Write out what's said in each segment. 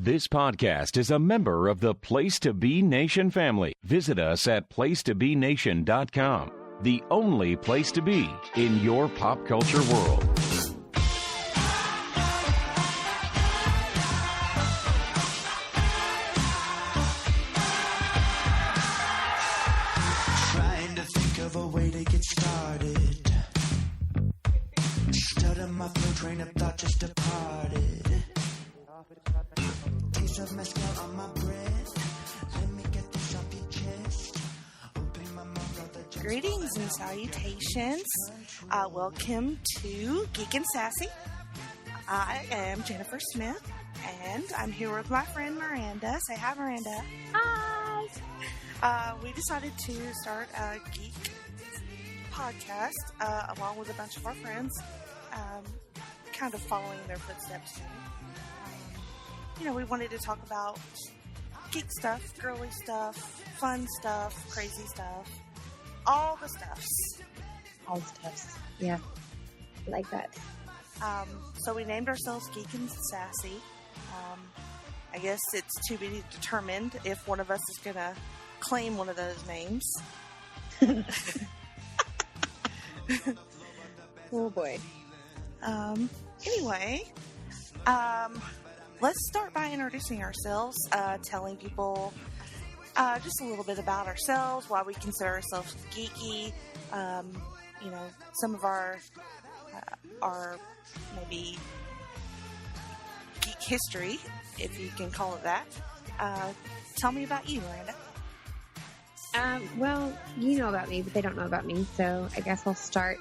This podcast is a member of the Place to Be Nation family. Visit us at placetobenation.com, the only place to be in your pop culture world. Trying to think of a way to get started. Stutter my flow, train of thought just departed. Taste of mezcal on my breath. Let me get this off your chest. Open my mouth. Greetings and salutations. Welcome to Geek and Sassy. I am Jennifer Smith, and I'm here with my friend Miranda. Say hi, Miranda. Hi. We decided to start a geek podcast along with a bunch of our friends, kind of following their footsteps. We wanted to talk about geek stuff, girly stuff, fun stuff, crazy stuff, all the stuffs. All the stuffs. Yeah. I like that. So we named ourselves Geek and Sassy. I guess it's to be determined if one of us is going to claim one of those names. Oh boy. Anyway, let's start by introducing ourselves, telling people just a little bit about ourselves, why we consider ourselves geeky, some of our maybe geek history, if you can call it that. Tell me about you, Miranda. Well, you know about me, but they don't know about me, so I guess I'll start.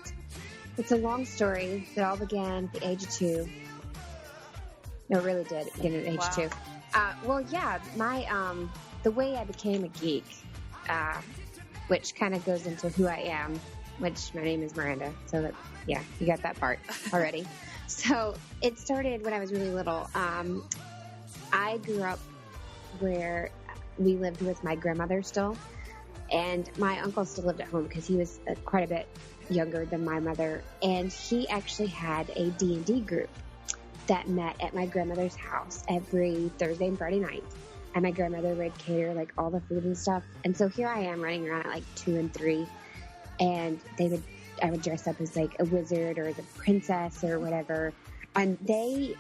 It's a long story that all began at the age of 2. No, it really did. It began at age 2. Well, yeah, the way I became a geek, which kind of goes into who I am, which my name is Miranda, so that, yeah, you got that part already. So it started when I was really little. I grew up where we lived with my grandmother still, and my uncle still lived at home because he was quite a bit younger than my mother, and he actually had a D&D group that met at my grandmother's house every Thursday and Friday night, and my grandmother would cater like all the food and stuff. And so here I am running around at like 2 and 3, and I would dress up as like a wizard or as a princess or whatever, and they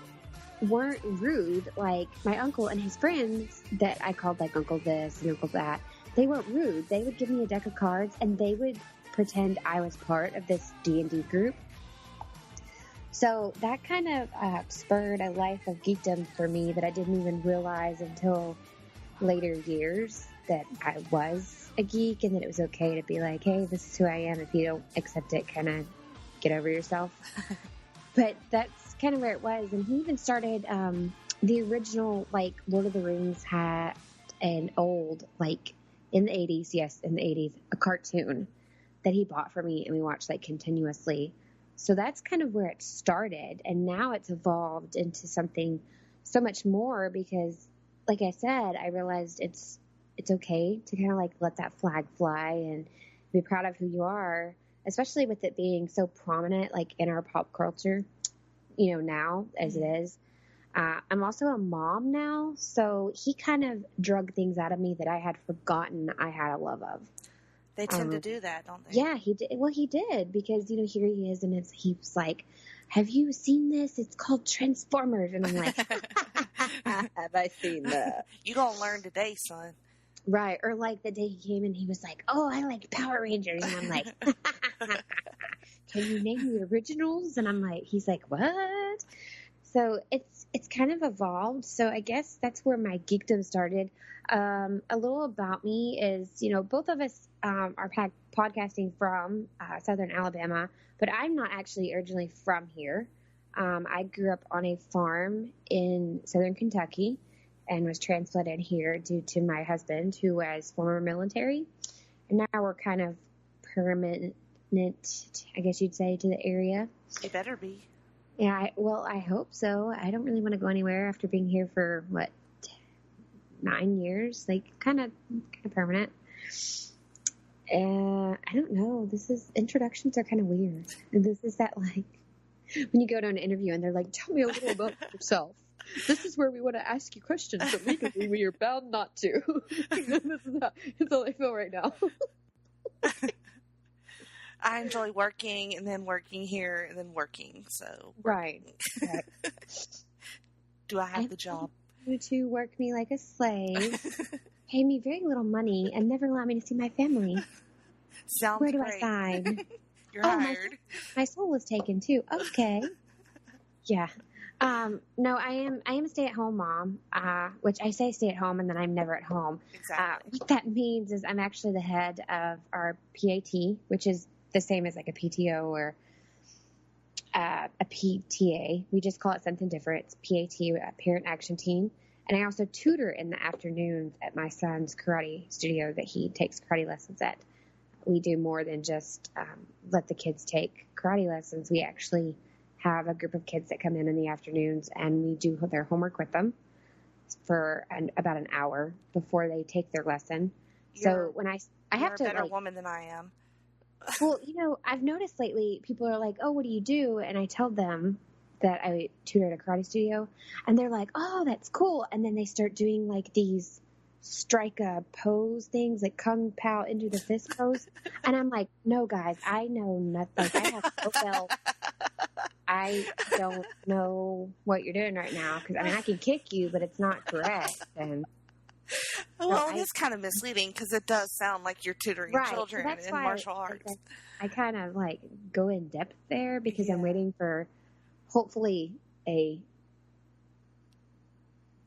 weren't rude like my uncle and his friends that I called like Uncle this and Uncle that. They weren't rude. They would give me a deck of cards and they would pretend I was part of this D&D group. So that kind of spurred a life of geekdom for me that I didn't even realize until later years that I was a geek and that it was okay to be like, hey, this is who I am. If you don't accept it, kind of get over yourself. But that's kind of where it was. And he even started the original, like, Lord of the Rings had an old, like, in the 80s, yes, in the 80s, a cartoon that he bought for me and we watched, like, continuously. So that's kind of where it started. And now it's evolved into something so much more because, like I said, I realized it's okay to kind of, like, let that flag fly and be proud of who you are, especially with it being so prominent, like, in our pop culture, now as it is. I'm also a mom now, so he kind of drug things out of me that I had forgotten I had a love of. They tend to do that, don't they? Yeah, he did. Well, he did, because, here he is, and he was like, have you seen this? It's called Transformers. And I'm like, have I seen that? You gonna learn today, son. Right. Or like the day he came and he was like, oh, I like Power Rangers. And I'm like, can you name the originals? And I'm like, he's like, what? So it's kind of evolved. So I guess that's where my geekdom started. A little about me is, both of us are podcasting from Southern Alabama, but I'm not actually originally from here. I grew up on a farm in Southern Kentucky and was transplanted here due to my husband, who was former military. And now we're kind of permanent, I guess you'd say, to the area. It better be. Yeah, I hope so. I don't really want to go anywhere after being here for, 9 years? Like, kind of permanent. I don't know. Introductions are kind of weird. This is that, like, when you go to an interview and they're like, tell me a little about yourself. This is where we want to ask you questions, but legally we are bound not to. That's how I feel right now. I enjoy working and then working here and then working. So Right. do I have the job? You to work me like a slave, pay me very little money, and never allow me to see my family. Sounds Where do great. I sign? You're Oh, hired. My soul was taken too. Okay. Yeah. No, I am a stay-at-home mom, which I say stay-at-home and then I'm never at home. Exactly. What that means is I'm actually the head of our PAT, which is the same as like a PTO or a PTA. We just call it something different. It's PAT, a Parent Action Team. And I also tutor in the afternoons at my son's karate studio that he takes karate lessons at. We do more than just let the kids take karate lessons. We actually have a group of kids that come in the afternoons, and we do their homework with them for about an hour before they take their lesson. So when I have to, you're a better woman than I am. well, I've noticed lately people are like, "Oh, what do you do?" And I tell them that I tutor at a karate studio, and they're like, "Oh, that's cool." And then they start doing like these strike a pose things, like kung pao into the fist pose, and I'm like, "No, guys, I know nothing. Like, I have no belt. I don't know what you're doing right now because I can kick you, but it's not correct." And well, it is kind of misleading because it does sound like you're tutoring children so that's in why martial arts. I kind of like go in depth there because I'm Yeah. waiting for hopefully a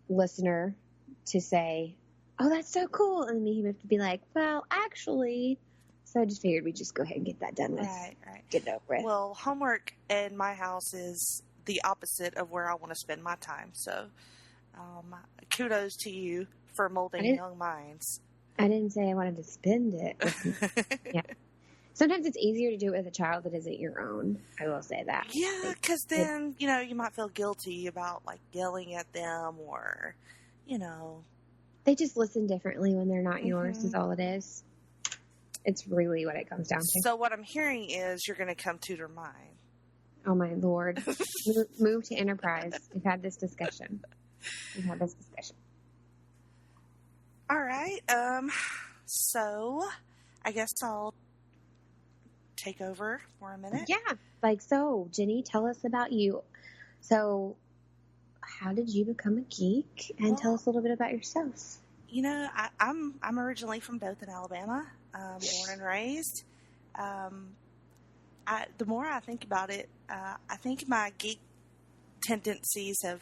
listener to say, "Oh, that's so cool," and me have to be like, "Well, actually." So I just figured we'd just go ahead and get that done with. Right. Get it over with. Well, homework in my house is the opposite of where I want to spend my time. So, kudos to you for molding young minds. I didn't say I wanted to spend it. Yeah. Sometimes it's easier to do it with a child that isn't your own. I will say that. Yeah, because then, you might feel guilty about, like, yelling at them or, They just listen differently when they're not yours is all it is. It's really what it comes down to. So what I'm hearing is you're going to come tutor mine. Oh, my Lord. Move to Enterprise. We've had this discussion. All right. So I guess I'll take over for a minute. Yeah. So, Jenny, tell us about you. So, how did you become a geek? And tell us a little bit about yourself. I'm originally from Dothan, Alabama. Born and raised. The more I think about it, I think my geek tendencies have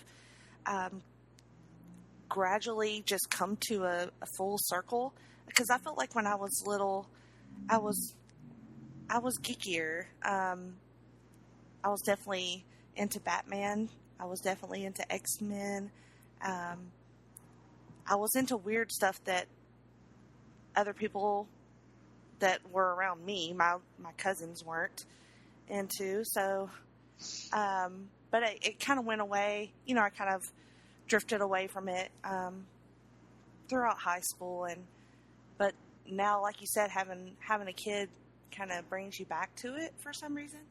gradually just come to a full circle. Because I felt like when I was little, I was geekier. I was definitely into Batman. I was definitely into X-Men. I was into weird stuff that other people that were around me, my cousins, weren't into. So, but it kind of went away. I kind of drifted away from it throughout high school, but now, like you said, having a kid kind of brings you back to it for some reason.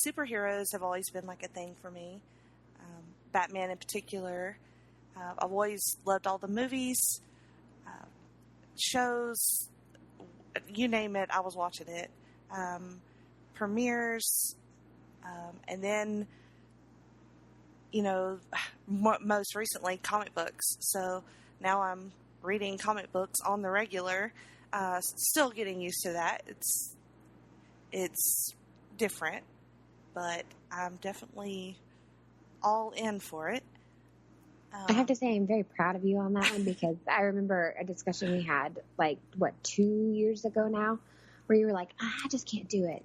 Superheroes have always been like a thing for me. Batman in particular. I've always loved all the movies, shows, you name it, I was watching it. Premieres, and then, most recently, comic books. So now I'm reading comic books on the regular, still getting used to that. It's different, but I'm definitely all in for it. I have to say I'm very proud of you on that one because I remember a discussion we had 2 years ago now where you were like, I just can't do it.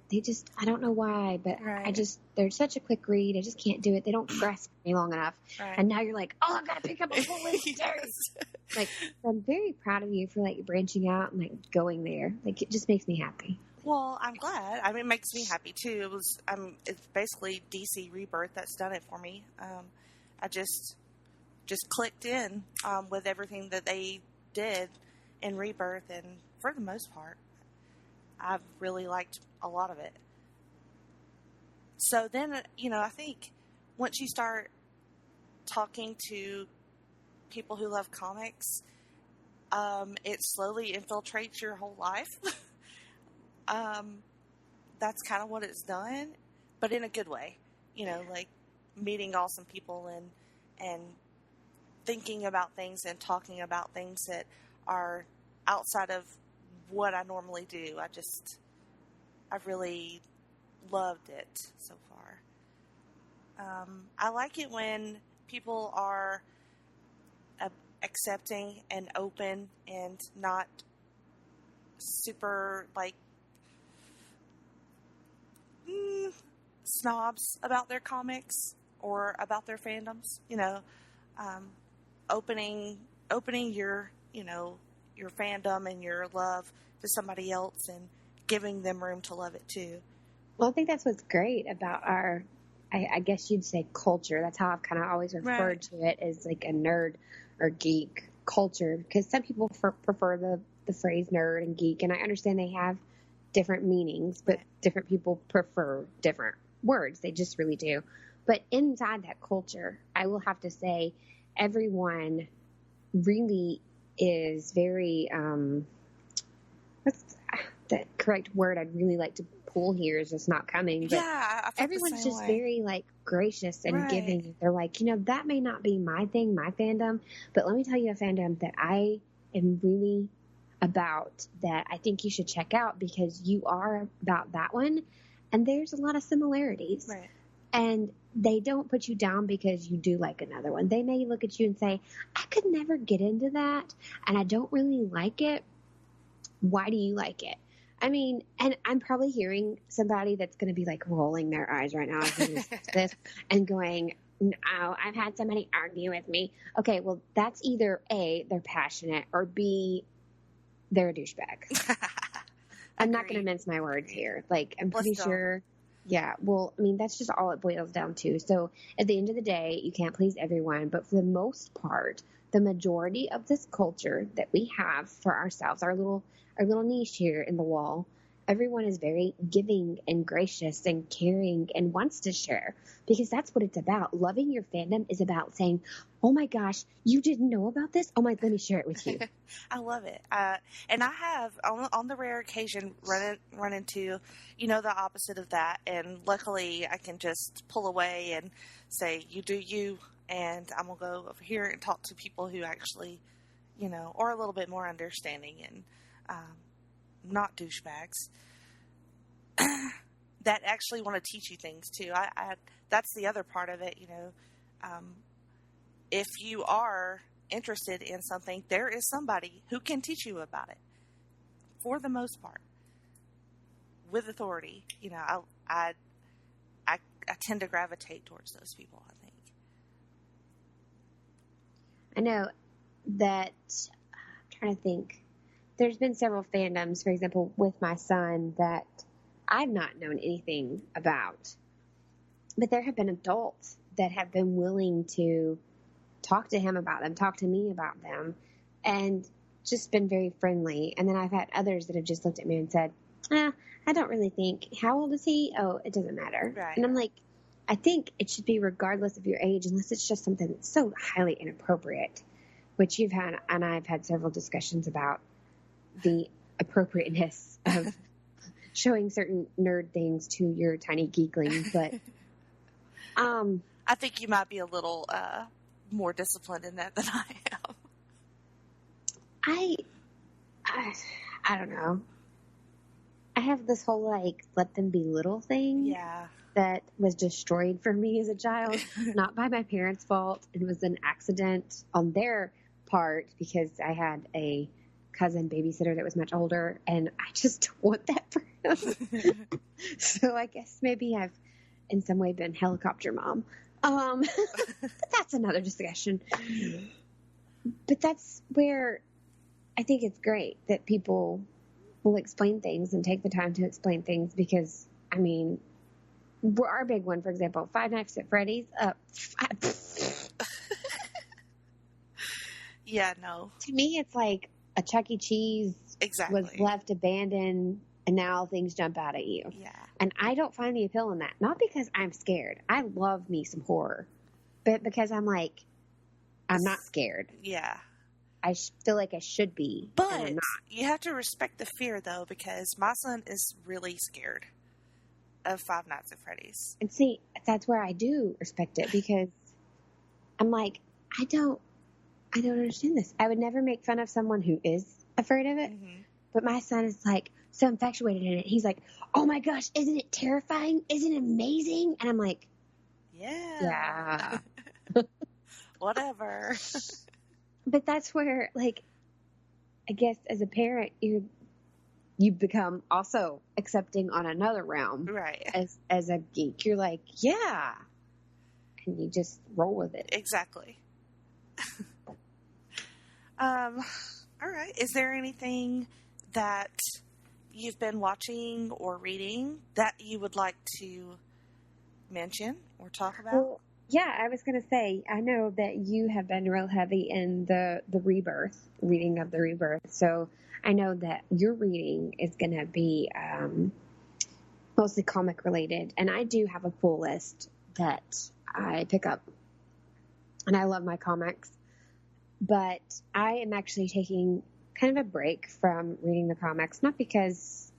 I don't know why, but right. they're such a quick read. I just can't do it. They don't grasp me long enough. Right. And now you're like, oh, I've got to pick up a whole list. Yes. I'm very proud of you for branching out and going there. It just makes me happy. Well, I'm glad. It makes me happy too. It's basically DC Rebirth that's done it for me. I just clicked in with everything that they did in Rebirth, and for the most part, I've really liked a lot of it. So then, I think once you start talking to people who love comics, it slowly infiltrates your whole life. That's kind of what it's done, but in a good way. Like meeting awesome people and thinking about things and talking about things that are outside of what I normally do. I've really loved it so far. I like it when people are accepting and open and not super snobs about their comics or about their fandoms. Opening your your fandom and your love to somebody else and giving them room to love it too. Well, I think that's what's great about our, I guess you'd say, culture. That's how I've kind of always referred to it, as like a nerd or geek culture, because some people prefer the phrase nerd and geek, and I understand they have different meanings, but different people prefer different words. They just really do. But inside that culture, I will have to say everyone really is very, what's the correct word I'd really like to pull here is just not coming. But yeah, I feel everyone's the just same way. very like gracious and giving. They're like, that may not be my thing, my fandom, but let me tell you a fandom that I am really about that I think you should check out because you are about that one. And there's a lot of similarities. Right. And they don't put you down because you do like another one. They may look at you and say, I could never get into that, and I don't really like it. Why do you like it? I mean, and I'm probably hearing somebody that's going to be like rolling their eyes right now as they listen to this and going, no, I've had somebody argue with me. Okay, well, that's either A, they're passionate, or B, they're a douchebag. I'm not going to mince my words here. Like, I'm pretty sure. Yeah, well, I mean, that's just all it boils down to. So at the end of the day, you can't please everyone. But for the most part, the majority of this culture that we have for ourselves, our little niche here in the wall, everyone is very giving and gracious and caring and wants to share, because that's what it's about. Loving your fandom is about saying, oh my gosh, you didn't know about this? Oh my, let me share it with you. I love it. And I have, on the rare occasion, run into, the opposite of that. And luckily I can just pull away and say, you do you, and I'm going to go over here and talk to people who actually, are a little bit more understanding and not douchebags that actually want to teach you things too. That's the other part of it. If you are interested in something, there is somebody who can teach you about it for the most part with authority. I tend to gravitate towards those people, I think. I know that, I'm trying to think. There's been several fandoms, for example, with my son that I've not known anything about. But there have been adults that have been willing to talk to him about them, talk to me about them, and just been very friendly. And then I've had others that have just looked at me and said, I don't really think. How old is he? Oh, it doesn't matter. Right. And I'm like, I think it should be regardless of your age, unless it's just something that's so highly inappropriate, which you've had, and I've had several discussions about the appropriateness of showing certain nerd things to your tiny geekling. But I think you might be a little more disciplined in that than I am. I don't know. I have this whole let them be little thing. Yeah. That was destroyed for me as a child, not by my parents' fault. It was an accident on their part because I had a cousin babysitter that was much older, and I just don't want that for him. So I guess maybe I've in some way been helicopter mom. But that's another discussion. But that's where I think it's great that people will explain things and take the time to explain things, because, I mean, our big one, for example, Five Nights at Freddy's. Yeah, no. To me, it's like a Chuck E. Cheese Exactly. was left abandoned and now things jump out at you. Yeah. And I don't find the appeal in that. Not because I'm scared. I love me some horror. But because I'm like, I'm not scared. Yeah. I feel like I should be, and I'm But not. you have to respect the fear, though, because my son is really scared of Five Nights at Freddy's. And see, that's where I do respect it, because I'm like, I don't understand this. I would never make fun of someone who is afraid of it. Mm-hmm. But my son is like so infatuated in it. He's like, oh my gosh, isn't it terrifying? Isn't it amazing? And I'm like, Yeah. Whatever. But that's where, like, I guess as a parent, you become also accepting on another realm. Right. As a geek, you're like, yeah, and you just roll with it. Exactly. All right. Is there anything that you've been watching or reading that you would like to mention or talk about? Well, yeah, I was going to say, I know that you have been real heavy in the Rebirth, reading of the Rebirth. So I know that your reading is going to be mostly comic related. And I do have a pull list that I pick up. And I love my comics. But I am actually taking kind of a break from reading the comics, not because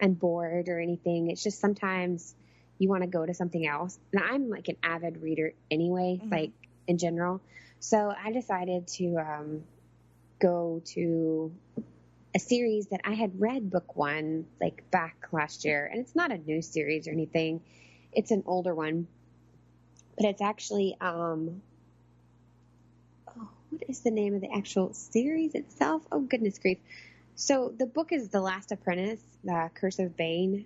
I'm bored or anything. It's just sometimes you want to go to something else. And I'm like an avid reader anyway, like in general. So I decided to go to a series that I had read book one, like back last year. And it's not a new series or anything. It's an older one. But it's actually, what is the name of the actual series itself? Oh, goodness grief. So the book is The Last Apprentice, The Curse of Bane.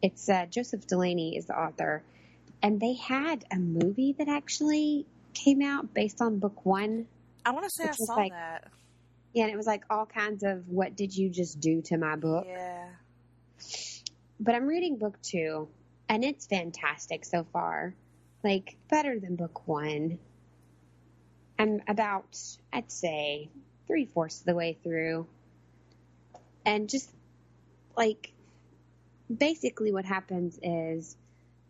It's Joseph Delaney is the author. And they had a movie that actually came out based on book one. I want to say I saw that. Yeah, and it was like all kinds of, what did you just do to my book? Yeah. But I'm reading book two, and it's fantastic so far. Like, better than book one. I'm about, I'd say, 3/4 of the way through. And just, like, basically what happens is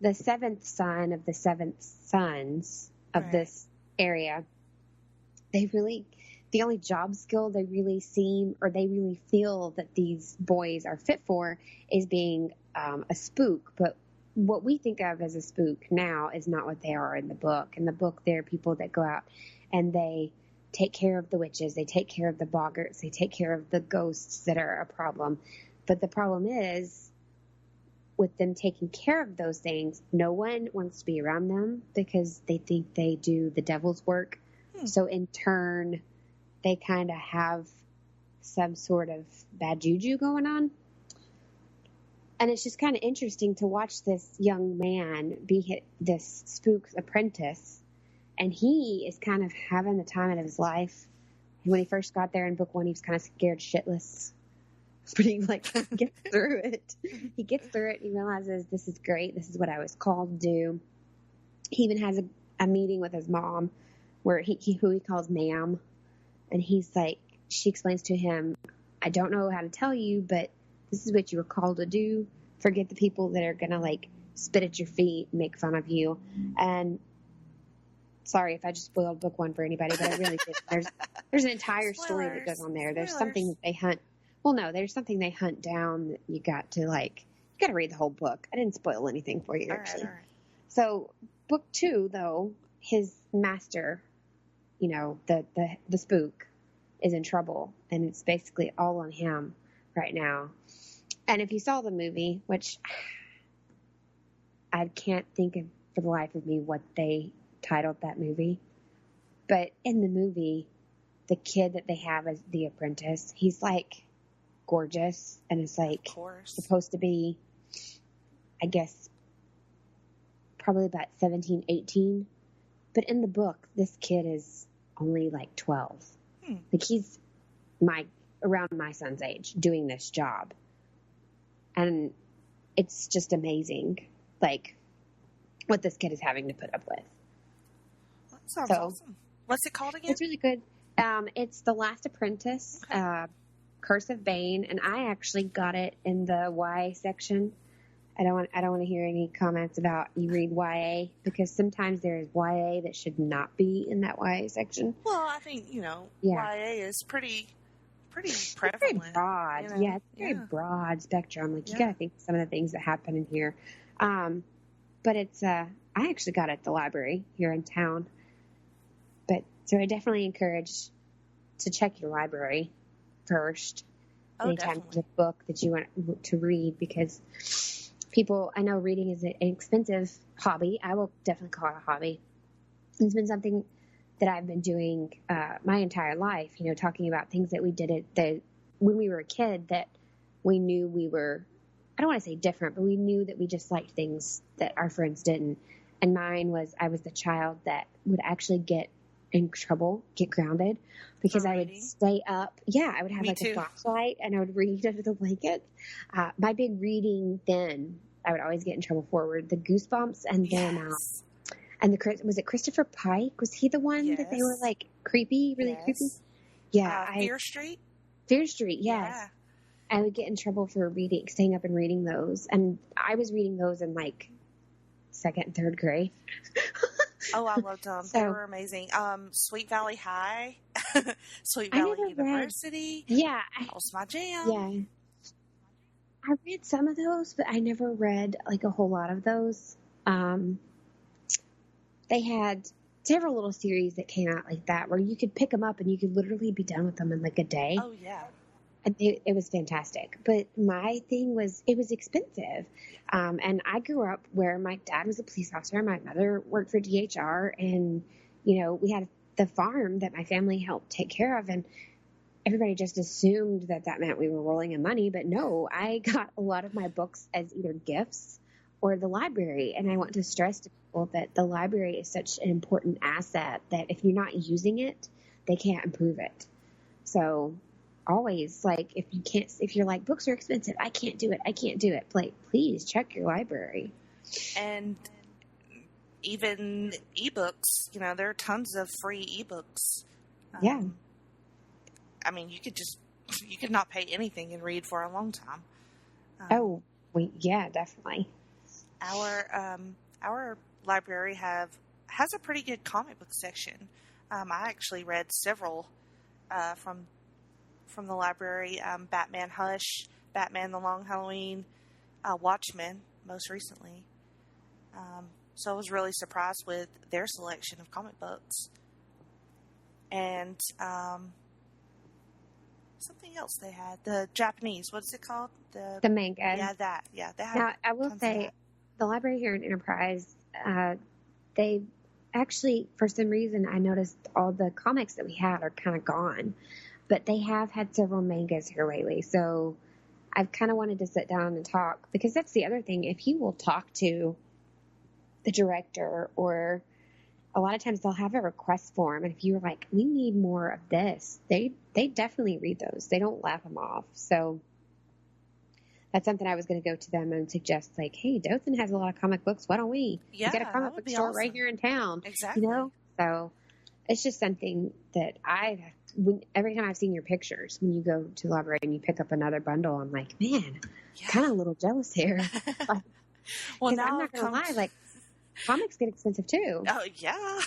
the seventh son of the seventh sons of this area, they really, the only job skill they really seem, or they really feel that these boys are fit for is being a spook. But what we think of as a spook now is not what they are in the book. In the book, they're people that go out and they take care of the witches, they take care of the boggarts, they take care of the ghosts that are a problem. But the problem is, with them taking care of those things, no one wants to be around them because they think they do the devil's work. So in turn, they kind of have some sort of bad juju going on. And it's just kind of interesting to watch this young man be this spook's apprentice. And he is kind of having the time of his life. When he first got there in book one, he was kind of scared shitless. But he gets through it. He gets through it. He realizes this is great. This is what I was called to do. He even has a meeting with his mom where who he calls ma'am. And he's like, she explains to him, I don't know how to tell you, but this is what you were called to do. Forget the people that are going to like spit at your feet, make fun of you. And sorry if I just spoiled book one for anybody, but I really did. There's an entire story that goes on there. There's something that they hunt. Well, no, there's something they hunt down that you got to read the whole book. I didn't spoil anything for you, actually. All right. So book two, though, his master, the spook, is in trouble, and it's basically all on him right now. And if you saw the movie, which I can't think of for the life of me what they titled that movie, but in the movie, the kid that they have as the apprentice, he's like gorgeous, and it's like supposed to be, I guess, probably about 17, 18. But in the book, this kid is only like 12. Like he's around my son's age doing this job. And it's just amazing, like, what this kid is having to put up with. That sounds awesome. What's it called again? It's really good. It's The Last Apprentice, Curse of Bane, and I actually got it in the YA section. I don't want to hear any comments about you read YA, because sometimes there is YA that should not be in that YA section. Well, I think, Yeah. YA is pretty It's prevalent. very broad. you know? Yeah, it's a very broad spectrum. Like, you Yeah. got to think of some of the things that happen in here. But it's, I actually got it at the library here in town. But, so I definitely encourage to check your library first. Oh, Anytime definitely. there's a book that you want to read, because people, I know reading is an expensive hobby. I will definitely call it a hobby. It's been something that I've been doing my entire life, talking about things that we did when we were a kid, that we knew we were, I don't want to say different, but we knew that we just liked things that our friends didn't. And mine was, I was the child that would actually get in trouble, get grounded, because For I would reading? stay up. Yeah, I would have Me like too. a flashlight and I would read under the blanket. My big reading then, I would always get in trouble for were the Goosebumps, and then Yes. and was it Christopher Pike? Was he the one that they were Yes. like creepy, really Yes. creepy? Yeah, Fear Street? Fear Street. Yes, Yeah. I would get in trouble for staying up and reading those, and I was reading those in like second and third grade. Oh, I loved them. They So- were amazing. Sweet Valley High, Sweet I Valley never read- University. Yeah, That was my jam. yeah. I read some of those, but I never read like a whole lot of those. They had several little series that came out like that, where you could pick them up and you could literally be done with them in like a day. Oh, yeah. And it was fantastic. But my thing was, it was expensive. And I grew up where my dad was a police officer. My mother worked for DHR. And, we had the farm that my family helped take care of. And everybody just assumed that meant we were rolling in money. But no, I got a lot of my books as either gifts or the library. And I want to stress to people that the library is such an important asset that if you're not using it, they can't improve it. So always, like, if you're like, books are expensive, I can't do it, like, please check your library. And even ebooks, there are tons of free ebooks. Yeah. I mean, you could not pay anything and read for a long time. Yeah, definitely. Our library has a pretty good comic book section. I actually read several from the library. Batman Hush, Batman the Long Halloween, Watchmen most recently. So I was really surprised with their selection of comic books. And something else they had, the Japanese, what's it called? The manga. Yeah, that. Yeah, they had. Now, I will tons of say, that. the library here in Enterprise, they actually, for some reason, I noticed all the comics that we had are kind of gone. But they have had several mangas here lately. So I've kind of wanted to sit down and talk, because that's the other thing. If you will talk to the director, or a lot of times they'll have a request form, and if you're like, we need more of this, they definitely read those. They don't laugh them off. So that's something I was going to go to them and suggest, like, hey, Dothan has a lot of comic books. Why don't we? Yeah, We got a comic that would book be store awesome. right here in town. Exactly. So it's just something that every time I've seen your pictures, when you go to the library and you pick up another bundle, I'm like, man, Yeah. kind of a little jealous here. Well, 'Cause now I'm not going to lie, like, comics get expensive too. Oh yeah,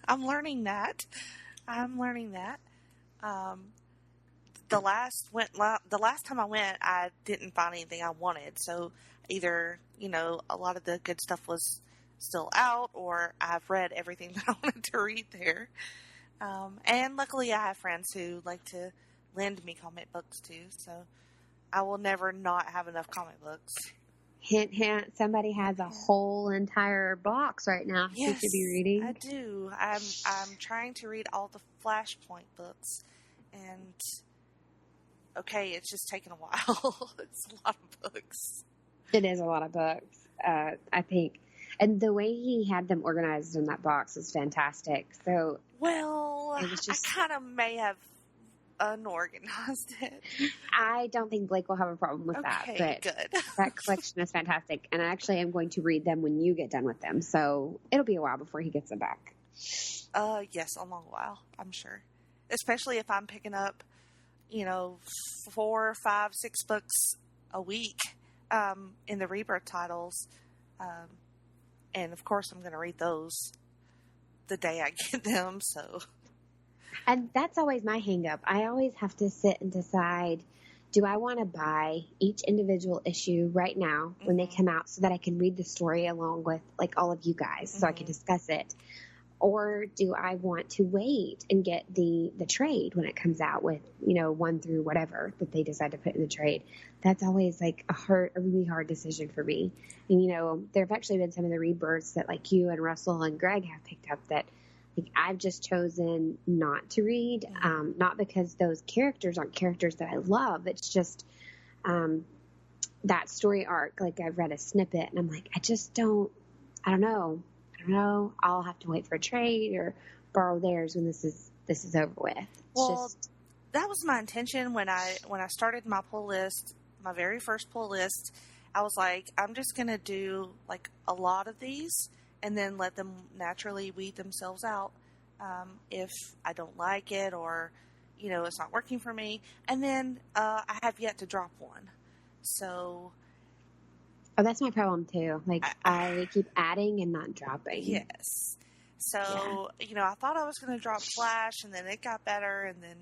I'm learning that. The last time I went, I didn't find anything I wanted. So either a lot of the good stuff was still out, or I've read everything that I wanted to read there. And luckily, I have friends who like to lend me comic books too. So I will never not have enough comic books. Hint, hint. Somebody has a whole entire box right now that you should be reading. I do. I'm trying to read all the Flashpoint books, and okay, it's just taken a while. It's a lot of books. It is a lot of books, I think. And the way he had them organized in that box is fantastic. So, Well, It was just- I kind of may have unorganized it. I don't think Blake will have a problem with Okay, that. But good. that collection is fantastic. And I actually am going to read them when you get done with them. So it'll be a while before he gets them back. Yes, a long while, I'm sure. Especially if I'm picking up, 4, 5, 6 books a week in the Rebirth titles. And of course, I'm going to read those the day I get them. So, and that's always my hang up. I always have to sit and decide, do I want to buy each individual issue right now when they come out so that I can read the story along with like all of you guys so I can discuss it? Or do I want to wait and get the trade when it comes out with, 1 through whatever that they decide to put in the trade? That's always like a really hard decision for me. And, there have actually been some of the rebirths that like you and Russell and Greg have picked up that like I've just chosen not to read. Not because those characters aren't characters that I love. It's just that story arc. Like I've read a snippet and I'm like, I don't know. I'll have to wait for a trade or borrow theirs when this is over with. That was my intention when I started my pull list, my very first pull list. I was like, I'm just going to do like a lot of these and then let them naturally weed themselves out if I don't like it or, it's not working for me. And then I have yet to drop one. So... Oh, that's my problem too. Like I keep adding and not dropping. Yes. So, I thought I was going to drop Flash and then it got better and then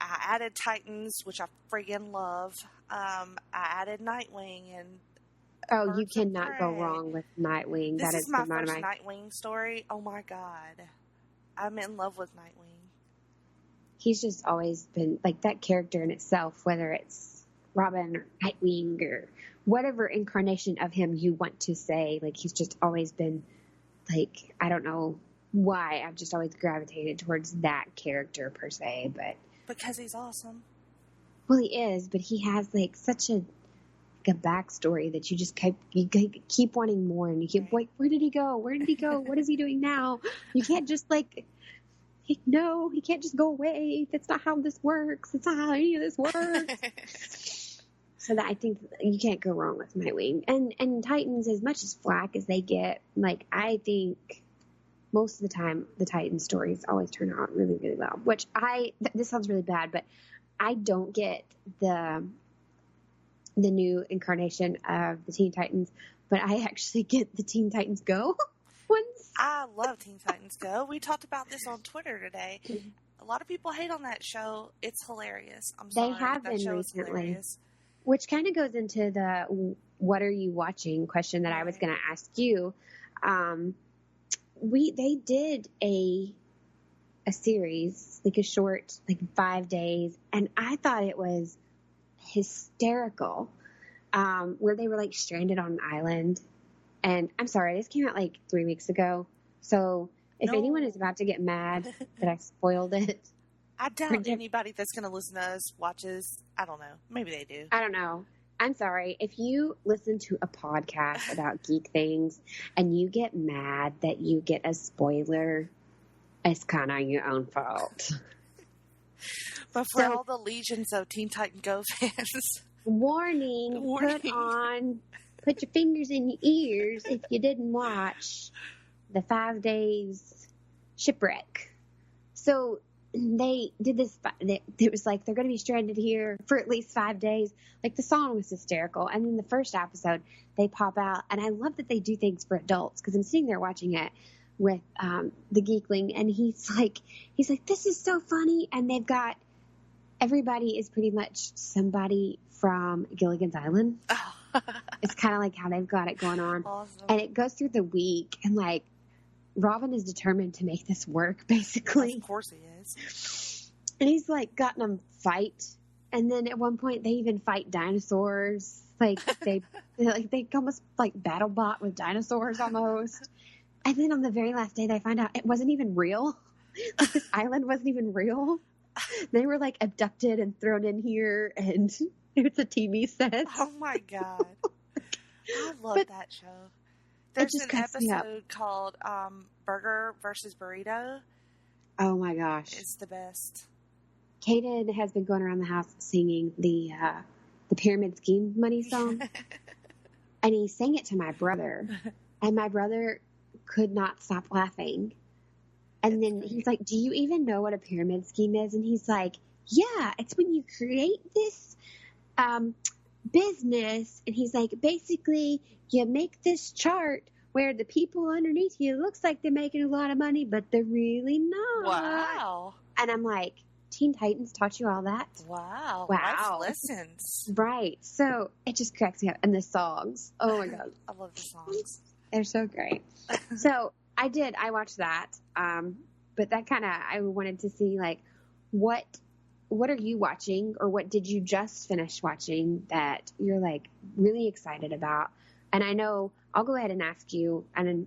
I added Titans, which I friggin' love. I added Nightwing and you cannot go wrong with Nightwing. This is my first Nightwing story. Oh my God. I'm in love with Nightwing. He's just always been like that character in itself, whether it's Robin or Nightwing or whatever incarnation of him you want to say, like he's just always been like, I don't know why I've just always gravitated towards that character per se, but because he's awesome. Well, he is, but he has like such a backstory that you just keep wanting more, and you keep like, where did he go? Where did he go? What is he doing now? You can't just like, he can't just go away. That's not how this works. It's not how any of this works. So that I think you can't go wrong with Nightwing. And Titans, as much as flack as they get, like I think most of the time the Titan stories always turn out really, really well. Which this sounds really bad, but I don't get the new incarnation of the Teen Titans, but I actually get the Teen Titans Go ones. I love Teen Titans Go. We talked about this on Twitter today. A lot of people hate on that show. It's hilarious. I'm sorry. They have been recently. Which kind of goes into the what are you watching question that I was going to ask you. They did a series, like a short, like 5 days, and I thought it was hysterical, where they were like stranded on an island. And I'm sorry, this came out like 3 weeks ago. So if anyone is about to get mad that I spoiled it, I doubt anybody that's going to listen to us watches. I don't know. Maybe they do. I don't know. I'm sorry. If you listen to a podcast about geek things and you get mad that you get a spoiler, it's kind of your own fault. But for all the legions of Teen Titan Go fans, warning. Put your fingers in your ears if you didn't watch the 5 days shipwreck. So they did this. It was like they're going to be stranded here for at least 5 days. Like the song was hysterical. And then the first episode, they pop out. And I love that they do things for adults because I'm sitting there watching it with the Geekling. And he's like, this is so funny. And they've got everybody is pretty much somebody from Gilligan's Island. It's kind of like how they've got it going on. Awesome. And it goes through the week. And like Robin is determined to make this work, basically. Of course he is. And he's like gotten them fight. And then at one point they even fight dinosaurs. Like they almost like battle bot with dinosaurs almost. And then on the very last day they find out it wasn't even real. Like this island wasn't even real. They were like abducted and thrown in here, and it's a TV set. Oh my God. I love that show. There's an episode called Burger versus Burrito. Oh my gosh. It's the best. Kaden has been going around the house singing the Pyramid Scheme Money song. And he sang it to my brother. And my brother could not stop laughing. And then he's like, do you even know what a pyramid scheme is? And he's like, yeah, it's when you create this business, and he's like, basically, you make this chart where the people underneath you looks like they're making a lot of money, but they're really not. Wow. And I'm like, Teen Titans taught you all that? Wow. Wow. Life lessons. Right. So it just cracks me up. And the songs. Oh, my God. I love the songs. They're so great. So I watched that. But that kind of, I wanted to see, like, what are you watching, or what did you just finish watching that you're, like, really excited about? And I know, I'll go ahead and ask you, and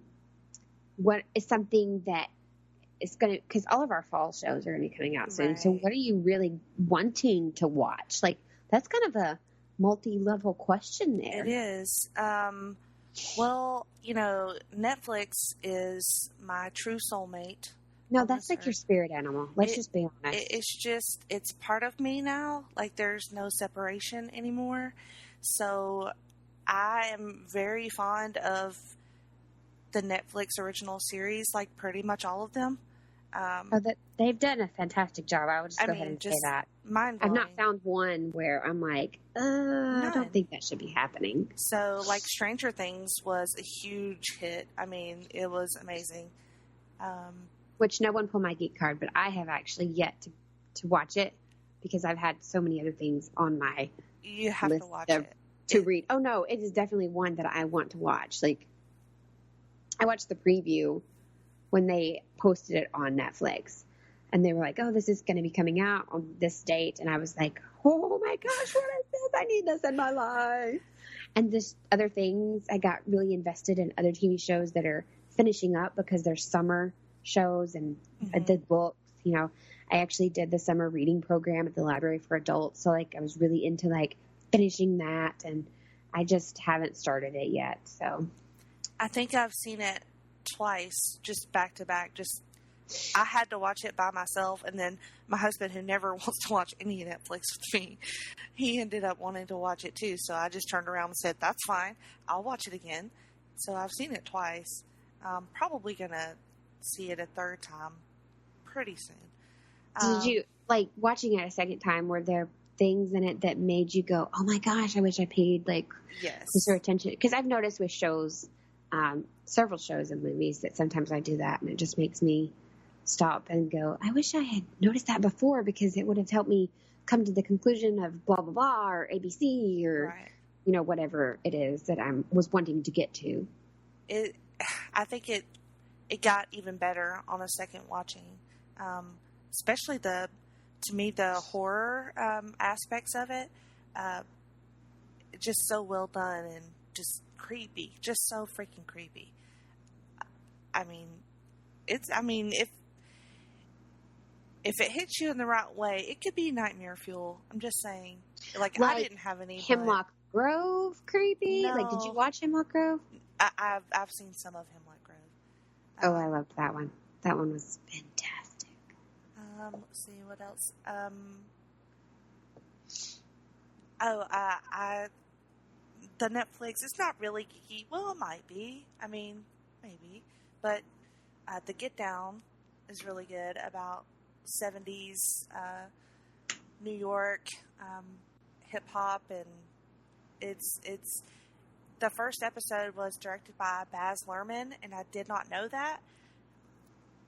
what is something that is going to, because all of our fall shows are going to be coming out soon. Right. So what are you really wanting to watch? Like, that's kind of a multi-level question there. It is. Well, Netflix is my true soulmate. No, that's like your spirit animal. Let's just be honest. It's part of me now. Like, there's no separation anymore. So I am very fond of the Netflix original series, like pretty much all of them. They've done a fantastic job. I would just go ahead and say that. Mind-blowing. I've not found one where I'm like, I don't think that should be happening. So, like, Stranger Things was a huge hit. I mean, it was amazing. Which no one pulled my geek card, but I have actually yet to watch it because I've had so many other things on my You have list to watch to read. Oh, no, it is definitely one that I want to watch. Like, I watched the preview when they posted it on Netflix, and they were like, oh, this is going to be coming out on this date. And I was like, oh my gosh, what is this? I need this in my life. And this other things, I got really invested in other TV shows that are finishing up because they're summer shows, and I did books. I actually did the summer reading program at the library for adults. So, like, I was really into, like, finishing that, and I just haven't started it yet. So I think I've seen it twice, just back to back. I had to watch it by myself, and then my husband, who never wants to watch any Netflix with me, he ended up wanting to watch it too. So I just turned around and said, that's fine, I'll watch it again. So I've seen it twice. I'm probably gonna see it a third time pretty soon. Did you, like, watching it a second time, were there things in it that made you go, oh my gosh, I wish I paid, like, yes, closer attention? Because I've noticed with shows, several shows and movies, that sometimes I do that, and it just makes me stop and go, I wish I had noticed that before, because it would have helped me come to the conclusion of blah, blah, blah, or ABC, or, right, whatever it is that I was wanting to get to. I think it got even better on a second watching, especially to me, the horror aspects of it, just so well done and just creepy, just so freaking creepy. I mean, if it hits you in the right way, it could be nightmare fuel. I'm just saying. Like I didn't have any. Hemlock Grove creepy? No. Like, did you watch Hemlock Grove? I've seen some of Hemlock Grove. Oh, I loved that one. That one was fantastic. Let's see what else. The Netflix. It's not really geeky. Well, it might be. I mean, maybe. But the Get Down is really good, about 70s New York hip hop, and it's the first episode was directed by Baz Luhrmann, and I did not know that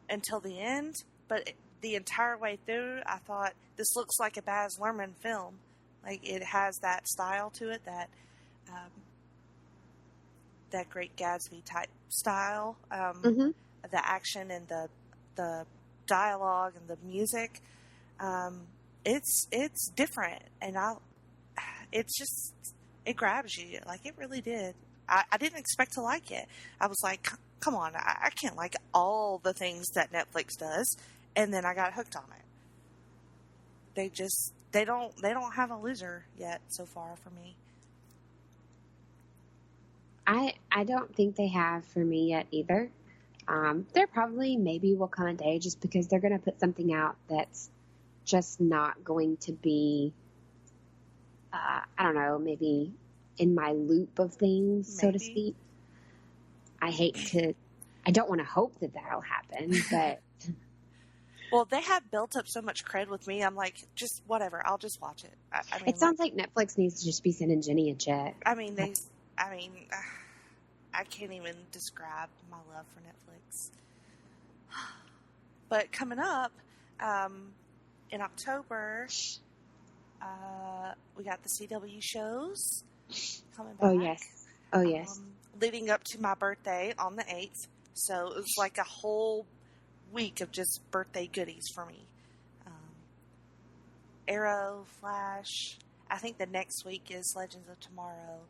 until the end. But the entire way through, I thought, this looks like a Baz Luhrmann film. Like, it has that style to it, that Great Gatsby type style, the action and the dialogue and the music. It's different, and it grabs you. Like, it really did. I didn't expect to like it. I was like, come on, I can't like all the things that Netflix does. And then I got hooked on it. They don't have a loser yet so far for me. I don't think they have for me yet either. There probably maybe will come a day, just because they're going to put something out that's just not going to be, I don't know, maybe in my loop of things, so to speak. I don't want to hope that that'll happen, but Well, they have built up so much cred with me. I'm like, just whatever. I'll just watch it. I mean, It sounds like Netflix needs to just be sending Jenny a check. I can't even describe my love for Netflix. But coming up, in October, we got the CW shows coming back. Oh, yes. Oh, yes. Leading up to my birthday on the 8th. So it was like a whole week of just birthday goodies for me. Arrow, Flash. I think the next week is Legends of Tomorrow.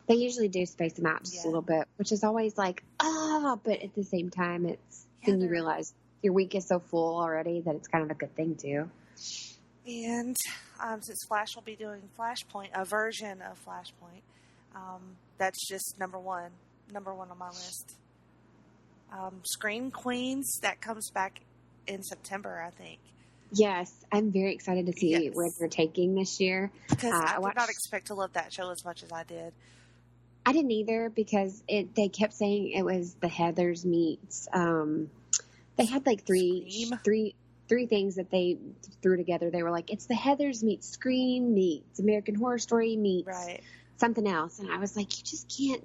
They usually do space them out just a little bit, which is always like, but at the same time, it's then you realize your week is so full already that it's kind of a good thing too. And since Flash will be doing Flashpoint, a version of Flashpoint, that's just number one on my list. Scream Queens, that comes back in September, I think. Yes, I'm very excited to see where they're taking this year. Because I did not expect to love that show as much as I did. I didn't either because they kept saying it was the Heathers meets. They had like three things that they threw together. They were like, it's the Heathers meets Scream meets American Horror Story meets something else. And I was like, you just can't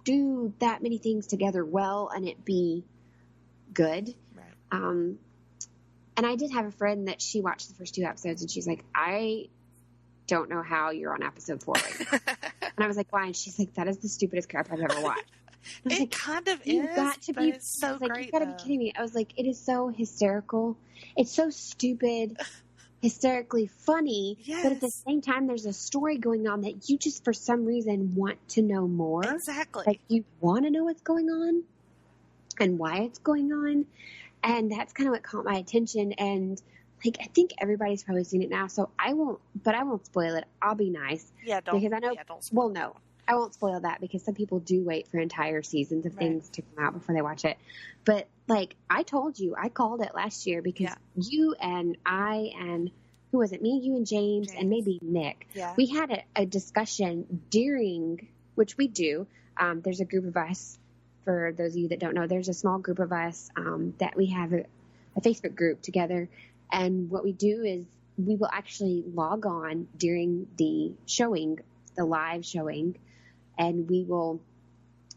do that many things together well and it be good. Right. And I did have a friend that she watched the first 2 episodes and she's like, I don't know how you're on episode 4 right now. And I was like, why? And she's like, that is the stupidest crap I've ever watched. It like, kind of you is, got to but be, it's so like, great. You gotta be kidding me. I was like, it is so hysterical. It's so stupid, hysterically funny. Yes. But at the same time, there's a story going on that you just, for some reason, want to know more. Exactly. Like, you want to know what's going on and why it's going on. And that's kind of what caught my attention. And like, I think everybody's probably seen it now, so I won't spoil it. I'll be nice. Yeah, don't. Because I know, don't spoil no, I won't spoil that because some people do wait for entire seasons of things to come out before they watch it. But like, I told you, I called it last year because you and I and who was it? Me, you and James. And maybe Nick. Yeah. We had a discussion during, which we do. There's a group of us. For those of you that don't know, there's a small group of us that we have a Facebook group together. And what we do is we will actually log on during the showing, the live showing, and we will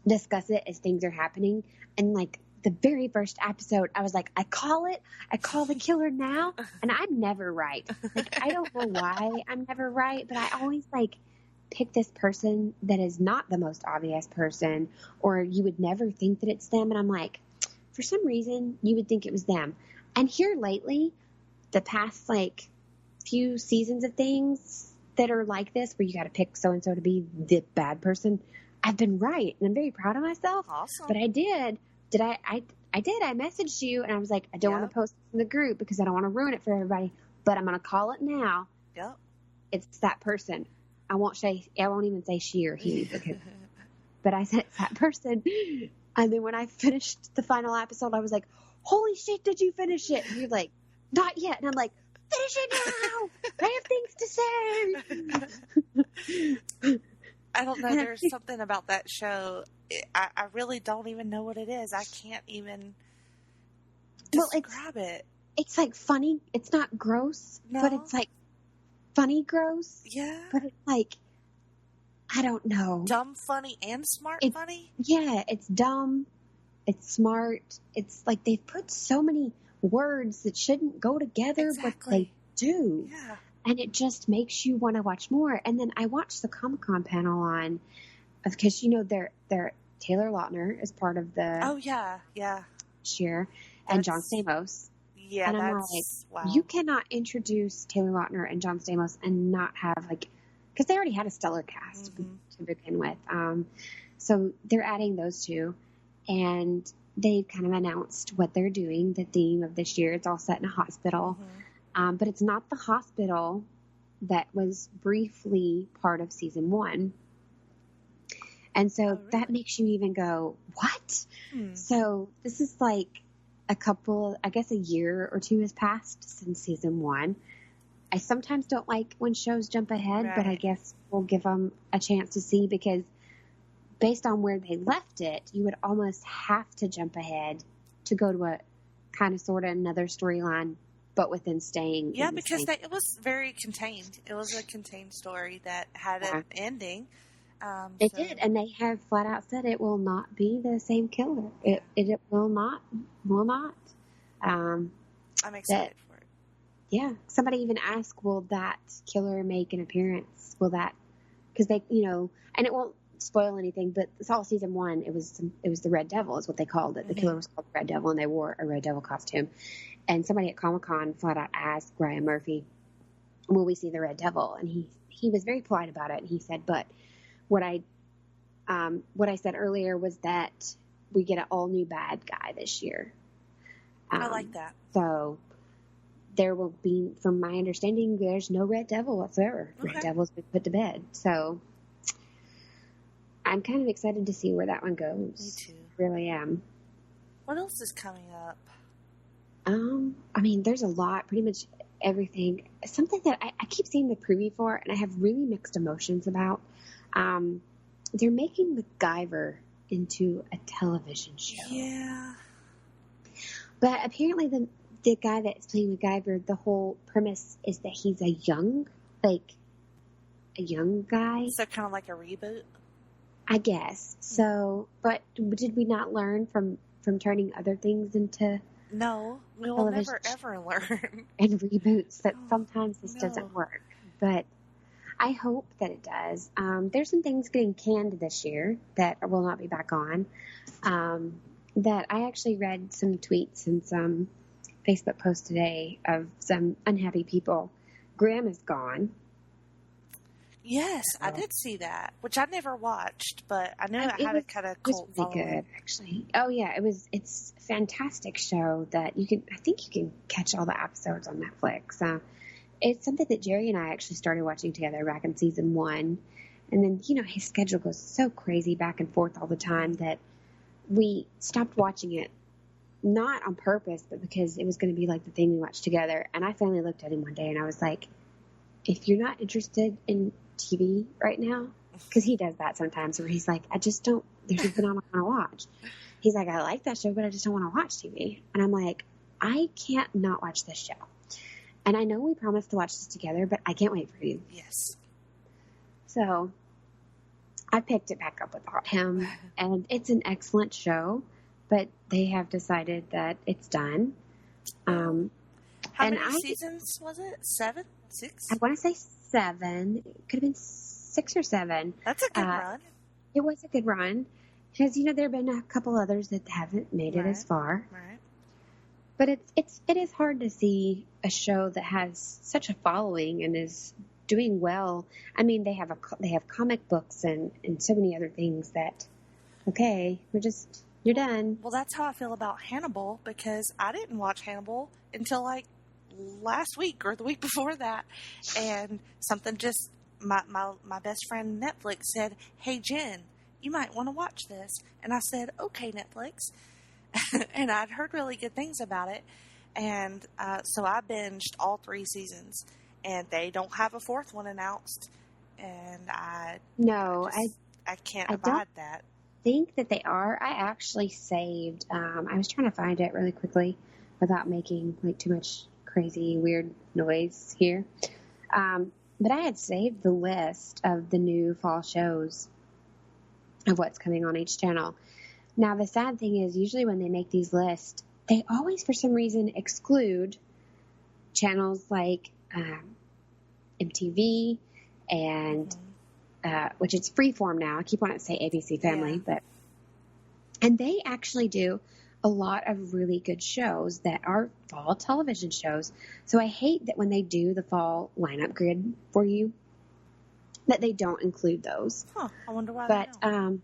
discuss it as things are happening. And like the very first episode, I was like, I call the killer now. And I'm never right. Like, I don't know why I'm never right, but I always like pick this person that is not the most obvious person, or you would never think that it's them. And I'm like, for some reason, you would think it was them. And here lately, the past like few seasons of things that are like this, where you got to pick so-and-so to be the bad person, I've been right. And I'm very proud of myself. Awesome. But I did. I messaged you and I was like, I don't want to post this in the group because I don't want to ruin it for everybody, but I'm going to call it now. Yep. It's that person. I won't even say she or he, because, but I said it's that person. And then when I finished the final episode, I was like, holy shit, did you finish it? And you're like, not yet. And I'm like, finish it now. I have things to say. I don't know. There's something about that show. I really don't even know what it is. I can't even describe it. It's like funny. It's not gross, but it's like funny gross. Yeah. But it's like, I don't know. Dumb funny and smart funny? Yeah, it's dumb. It's smart. It's like they've put so many words that shouldn't go together, but they do. Yeah. And it just makes you want to watch more. And then I watched the Comic-Con panel on, because, you know, they're Taylor Lautner is part of the... Oh, yeah, yeah. Cheer, and John Stamos. Yeah, and I'm that's... like, wow. you cannot introduce Taylor Lautner and John Stamos and not have, like... Because they already had a stellar cast to begin with. So they're adding those two. And they've kind of announced what they're doing, the theme of this year. It's all set in a hospital. But it's not the hospital that was briefly part of season 1. And so that makes you even go, what? So this is like a year or two has passed since season 1. I sometimes don't like when shows jump ahead, but I guess we'll give them a chance to see, because based on where they left it, you would almost have to jump ahead to go to a kind of sort of another storyline, but within staying. Yeah, in the because same. it was very contained. It was a contained story that had an ending. It So- did, and they have flat out said it will not be the same killer. It will not. I'm excited for it. Yeah. Somebody even asked, will that killer make an appearance? Will that, because they, and it won't spoil anything, but it's all season 1. It was the Red Devil is what they called it. The killer was called the Red Devil, and they wore a Red Devil costume. And somebody at Comic-Con flat out asked Ryan Murphy, will we see the Red Devil? And he was very polite about it. And he said, but what I said earlier was that we get an all new bad guy this year. I like that. So there will be, from my understanding, there's no Red Devil whatsoever. Okay. Red Devil's been put to bed. So I'm kind of excited to see where that one goes. Me too. Really am. What else is coming up? There's a lot, pretty much everything. Something that I keep seeing the preview for, and I have really mixed emotions about. They're making MacGyver into a television show. Yeah. But apparently the guy that's playing MacGyver, the whole premise is that he's a young guy. So kind of like a reboot? I guess. So, but did we not learn from turning other things into No, we will television never ever learn. and reboots that sometimes this No. doesn't work? But I hope that it does. There's some things getting canned this year that will not be back on. That I actually read some tweets and some Facebook posts today of some unhappy people. Graham is gone. Yes, I did see that, which I never watched, but I knew it had a kind of It was cult really following. good, actually. Oh yeah, it's a fantastic show that I think you can catch all the episodes on Netflix. It's something that Jerry and I actually started watching together back in season 1. And then, his schedule goes so crazy back and forth all the time that we stopped watching it, not on purpose, but because it was going to be like the thing we watched together. And I finally looked at him one day and I was like, if you're not interested in TV right now, because he does that sometimes where he's like, there's nothing I want to watch. He's like, I like that show, but I just don't want to watch TV. And I'm like, I can't not watch this show. And I know we promised to watch this together, but I can't wait for you. Yes. So I picked it back up without him, and it's an excellent show, but they have decided that it's done. How and many seasons was it? 7? 6? I want to say 7. It could have been 6 or 7. That's a good run. It was a good run because there have been a couple others that haven't made it as far. Right. But it is hard to see a show that has such a following and is doing well. I mean, they have comic books and so many other things that, okay, you're done. Well, that's how I feel about Hannibal, because I didn't watch Hannibal until like last week or the week before that, and something just my best friend Netflix said, "Hey Jen, you might want to watch this," and I said, "Okay, Netflix," and I'd heard really good things about it, and so I binged all 3 seasons, and they don't have a 4th one announced, and I can't abide that. Think that they are. I actually saved. I was trying to find it really quickly without making too much crazy weird noise here. But I had saved the list of the new fall shows of what's coming on each channel. Now the sad thing is, usually when they make these lists, they always for some reason exclude channels like MTV and. Which it's Freeform now. I keep wanting to say ABC Family, and they actually do a lot of really good shows that are fall television shows. So I hate that when they do the fall lineup grid for you, that they don't include those. Huh, I wonder why But they don't.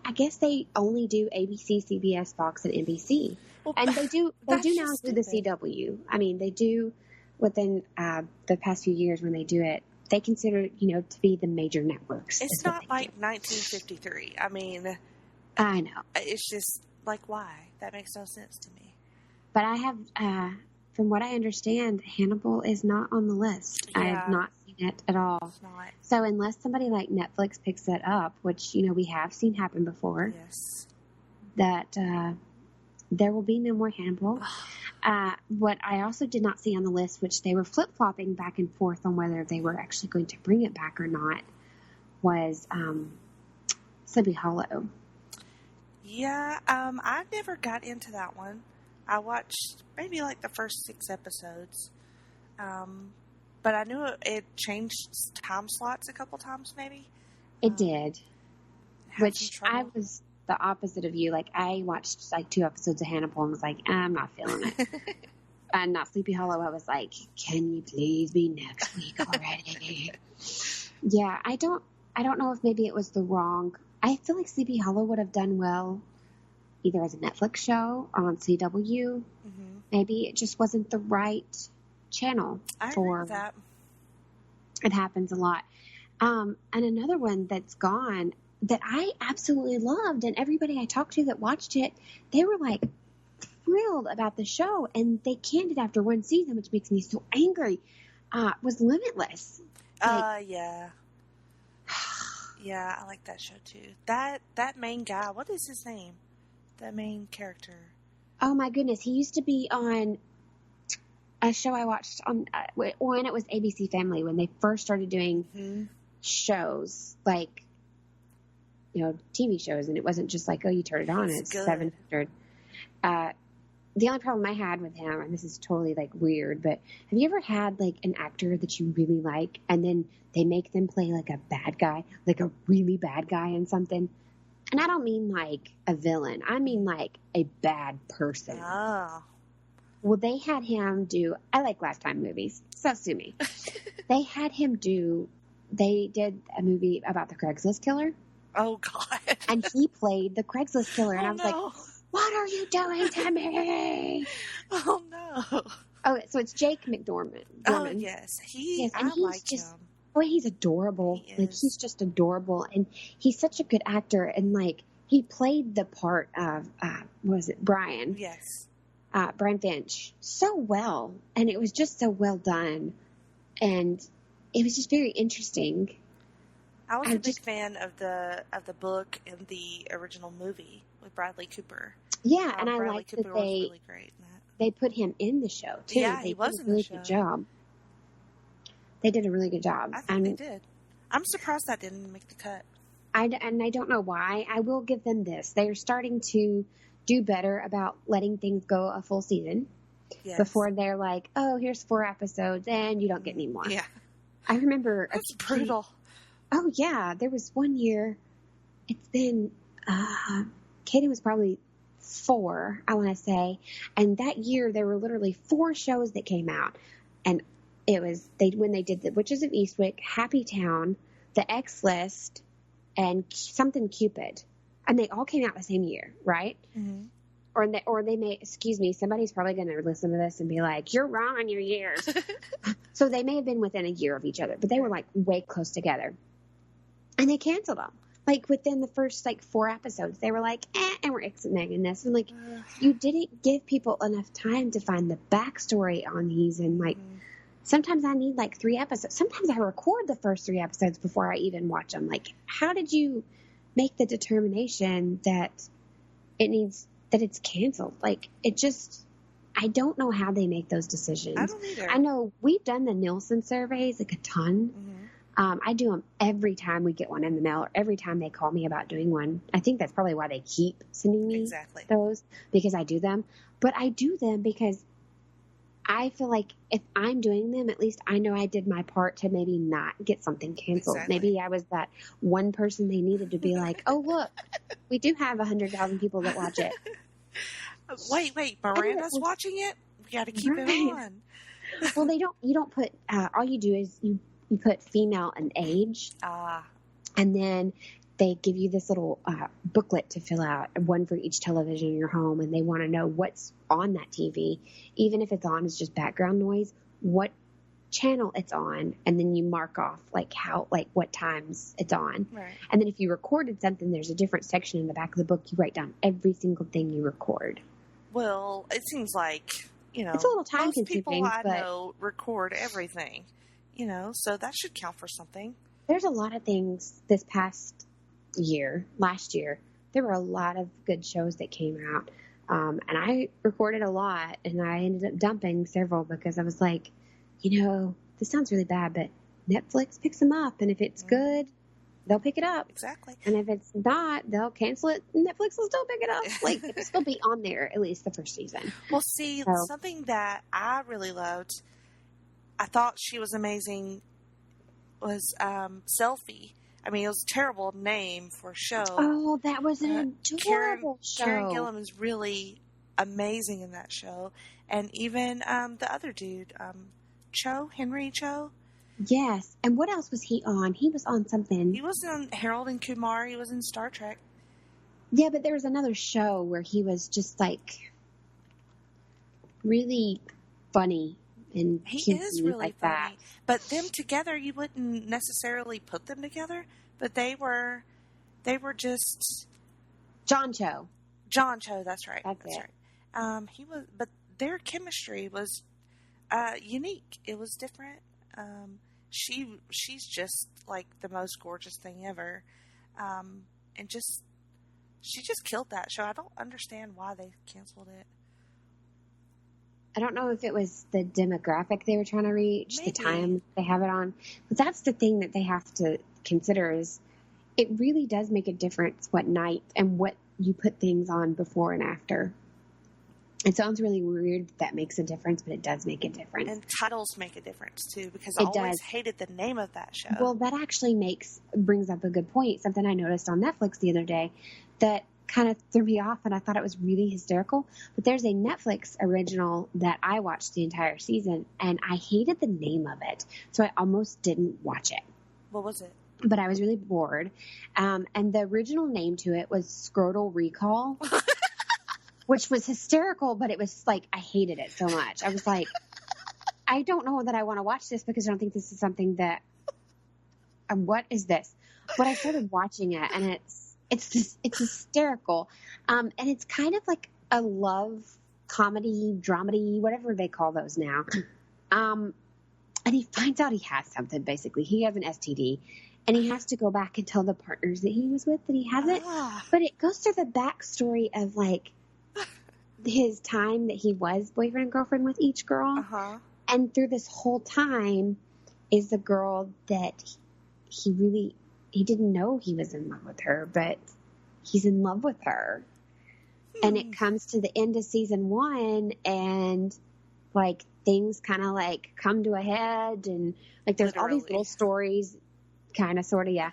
I guess they only do ABC, CBS, Fox, and NBC, and they do now include the CW. I mean, they do within the past few years when they do it. They consider, to be the major networks. It's not like 1953. I mean, I know. It's just like, why? That makes no sense to me. But I have, from what I understand, Hannibal is not on the list. Yeah. I have not seen it at all. It's not. So unless somebody like Netflix picks it up, which, we have seen happen before, Yes. that There will be no more Hannibal. What I also did not see on the list, which they were flip-flopping back and forth on whether they were actually going to bring it back or not, was Sleepy Hollow. Yeah, I never got into that one. I watched maybe like the first 6 episodes. But I knew it changed time slots a couple times, maybe. It did. Had Which some I trouble. was the opposite of you. Like, I watched like 2 episodes of Hannibal and was like, I'm not feeling it. And not Sleepy Hollow, I was like, can you please be next week already? Yeah, I don't know if maybe it was the wrong. I feel like Sleepy Hollow would have done well either as a Netflix show or on CW. Maybe it just wasn't the right channel I agree for with that. It happens a lot. And another one that's gone that I absolutely loved, and everybody I talked to that watched it, they were like thrilled about the show, and they canned it after 1 season, which makes me so angry, was Limitless. Yeah. Yeah, I like that show too. That main guy, what is his name? The main character. Oh my goodness, he used to be on a show I watched on when it was ABC Family, when they first started doing shows, like, you know, TV shows, and it wasn't just like, oh, you turn it on, He's it's good. 700. The only problem I had with him, and this is totally like weird, but have you ever had like an actor that you really like, and then they make them play like a bad guy, like a really bad guy in something? And I don't mean like a villain. I mean like a bad person. Oh. Well, they had him do, I like Lifetime movies, so sue me. They did a movie about the Craigslist killer, Oh, God. and he played the Craigslist killer, and I was like, no. what are you doing to me? Oh, no. Oh, so it's Jake McDormand. Oh, yes. Yes, and I he's like just, him. boy, he's adorable. He Like, is. he's just adorable, and he's such a good actor, and like, he played the part of, what was it, Brian? Yes. Brian Finch, so well, and it was just so well done, and it was just very interesting. I was a big fan of the book and the original movie with Bradley Cooper. Yeah, and I Bradley liked Cooper that was really great in that. they put him in the show too. Yeah, they he was did a in the really show. good job. They did a really good job. I think they did. I'm surprised that didn't make the cut. I don't know why. I will give them this. They are starting to do better about letting things go a full season. Yes. Before they're like, oh, here's 4 episodes and you don't get any more. Yeah. I remember. That's brutal. Oh, yeah. There was one year, it's been, Katie was probably 4, I want to say. And that year, there were literally 4 shows that came out. And it was, when they did The Witches of Eastwick, Happy Town, The X List, and something Cupid. And they all came out the same year, right? Mm-hmm. Or they may, excuse me, somebody's probably going to listen to this and be like, you're wrong on your years. So they may have been within a year of each other, but they were like way close together. And they canceled them. Like within the first like 4 episodes, they were like, and we're X-nagging this. And like, you didn't give people enough time to find the backstory on these. And like, sometimes I need like 3 episodes. Sometimes I record the first 3 episodes before I even watch them. Like, how did you make the determination that that it's canceled? Like, it just, I don't know how they make those decisions. I don't either. I know we've done the Nielsen surveys like a ton. I do them every time we get one in the mail, or every time they call me about doing one. I think that's probably why they keep sending me those, because I do them. But I do them because I feel like if I'm doing them, at least I know I did my part to maybe not get something canceled. Exactly. Maybe I was that one person they needed to be like, oh, look, we do have 100,000 people that watch it. Wait, Miranda's watching it? We got to keep it on. Well, you don't put, all you do is you put female and age. And then they give you this little booklet to fill out, one for each television in your home, and they want to know what's on that TV, even if it's on as just background noise, what channel it's on, and then you mark off what times it's on. Right. And then if you recorded something, there's a different section in the back of the book. You write down every single thing you record. Well, it seems like, it's a little time most consuming. people I know record everything, so that should count for something. There's a lot of things this last year, there were a lot of good shows that came out. And I recorded a lot, and I ended up dumping several because I was like, this sounds really bad, but Netflix picks them up, and if it's good, they'll pick it up. Exactly. And if it's not, they'll cancel it. Netflix will still pick it up. Like, it'll still be on there, at least the first season. Well, see, something that I really loved, I thought she was amazing, was Selfie. I mean, it was a terrible name for a show. Oh, that was an adorable show. Karen Gillan is really amazing in that show. And even the other dude, Henry Cho. Yes. And what else was he on? He was on something. He was on Harold and Kumar. He was in Star Trek. Yeah, but there was another show where he was just like really funny and he is really like funny. that. But them together, you wouldn't necessarily put them together. But they were just John Cho. John Cho. That's right. That's right. He was, but their chemistry was unique. It was different. She's just like the most gorgeous thing ever, and she just killed that show. I don't understand why they canceled it. I don't know if it was the demographic they were trying to reach, Maybe. the time they have it on, but that's the thing that they have to consider is it really does make a difference what night and what you put things on before and after. It sounds really weird that makes a difference, but it does make a difference. And titles make a difference, too, because I always hated the name of that show. Well, that actually brings up a good point. Something I noticed on Netflix the other day that kind of threw me off, and I thought it was really hysterical. But there's a Netflix original that I watched the entire season, and I hated the name of it, so I almost didn't watch it. What was it? But I was really bored. And the original name to it was Scrotal Recall. Which was hysterical, but it was like, I hated it so much. I was like, I don't know that I want to watch this because I don't think this is something that, what is this? But I started watching it and it's hysterical. And it's kind of like a love comedy, dramedy, whatever they call those now. And he finds out he has something, basically. He has an STD. And he has to go back and tell the partners that he was with that he has it. But it goes through the backstory of like, his time that he was boyfriend and girlfriend with each girl. And through this whole time is the girl that he didn't know he was in love with her, but he's in love with her. And it comes to the end of season 1 and like things kind of like come to a head and like there's all these little stories kind of sort of, yeah.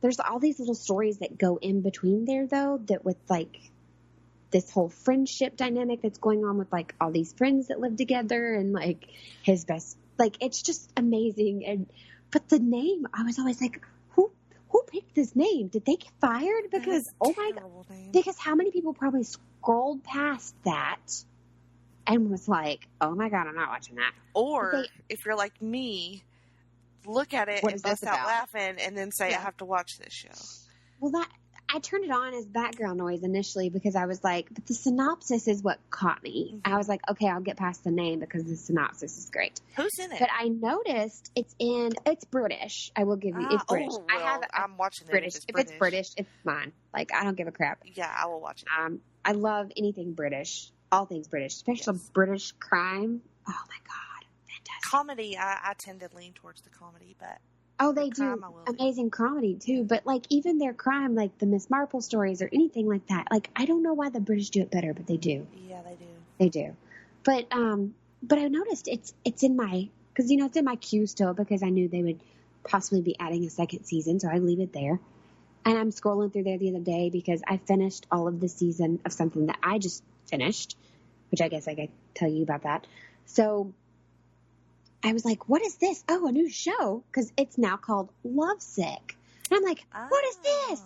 There's all these little stories that go in between there though that with like this whole friendship dynamic that's going on with like all these friends that live together and like his best, like it's just amazing. But the name, I was always like, who picked this name? Did they get fired? Because oh my god, because how many people probably scrolled past that and was like, oh my god, I'm not watching that. Or if you're like me, look at it and bust out laughing and then say, I have to watch this show. Well, I turned it on as background noise initially because I was like, but the synopsis is what caught me. I was like, okay, I'll get past the name because the synopsis is great. Who's in it? But I noticed it's British. I will give you, it's British. Oh, well, I'm watching British. It if it's British, it's mine. Like, I don't give a crap. Yeah, I will watch it. I love anything British, all things British, especially British crime. Oh my God. Fantastic. Comedy, I tend to lean towards the comedy, but. Oh, they do amazing comedy too. But like even their crime, like the Miss Marple stories or anything like that, like I don't know why the British do it better, but they do. Yeah, they do. They do. But I noticed it's in my, because it's in my queue still because I knew they would possibly be adding a second season, so I leave it there. And I'm scrolling through there the other day because I finished all of the season of something that I just finished, which I guess I could tell you about that. So I was like, what is this? Oh, a new show. Because it's now called Lovesick. And I'm like, what is this?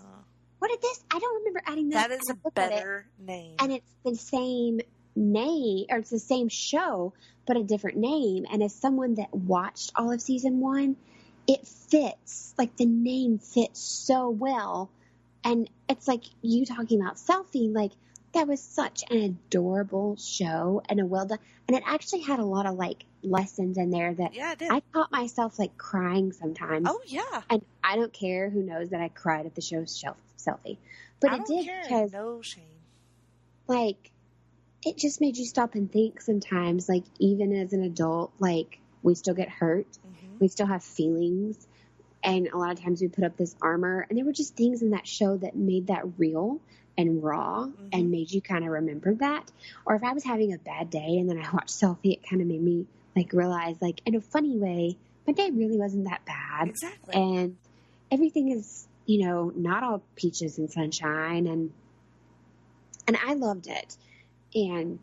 What is this? I don't remember adding that. That is a better name. And it's the same name, or it's the same show, but a different name. And as someone that watched all of season 1, it fits. Like, the name fits so well. And it's like you talking about Selfie, like, that was such an adorable show and a well done. And it actually had a lot of like lessons in there that it did. I caught myself like crying sometimes. Oh yeah. And I don't care who knows that I cried at the show Selfie, but I it don't did care. because No shame. like it just made you stop and think sometimes, like, even as an adult, like, we still get hurt. Mm-hmm. We still have feelings. And a lot of times we put up this armor. And there were just things in that show that made that real and raw and made you kind of remember that. Or if I was having a bad day and then I watched Selfie, it kind of made me, like, realize, like, in a funny way, my day really wasn't that bad. Exactly. And everything is, you know, not all peaches and sunshine. And I loved it. And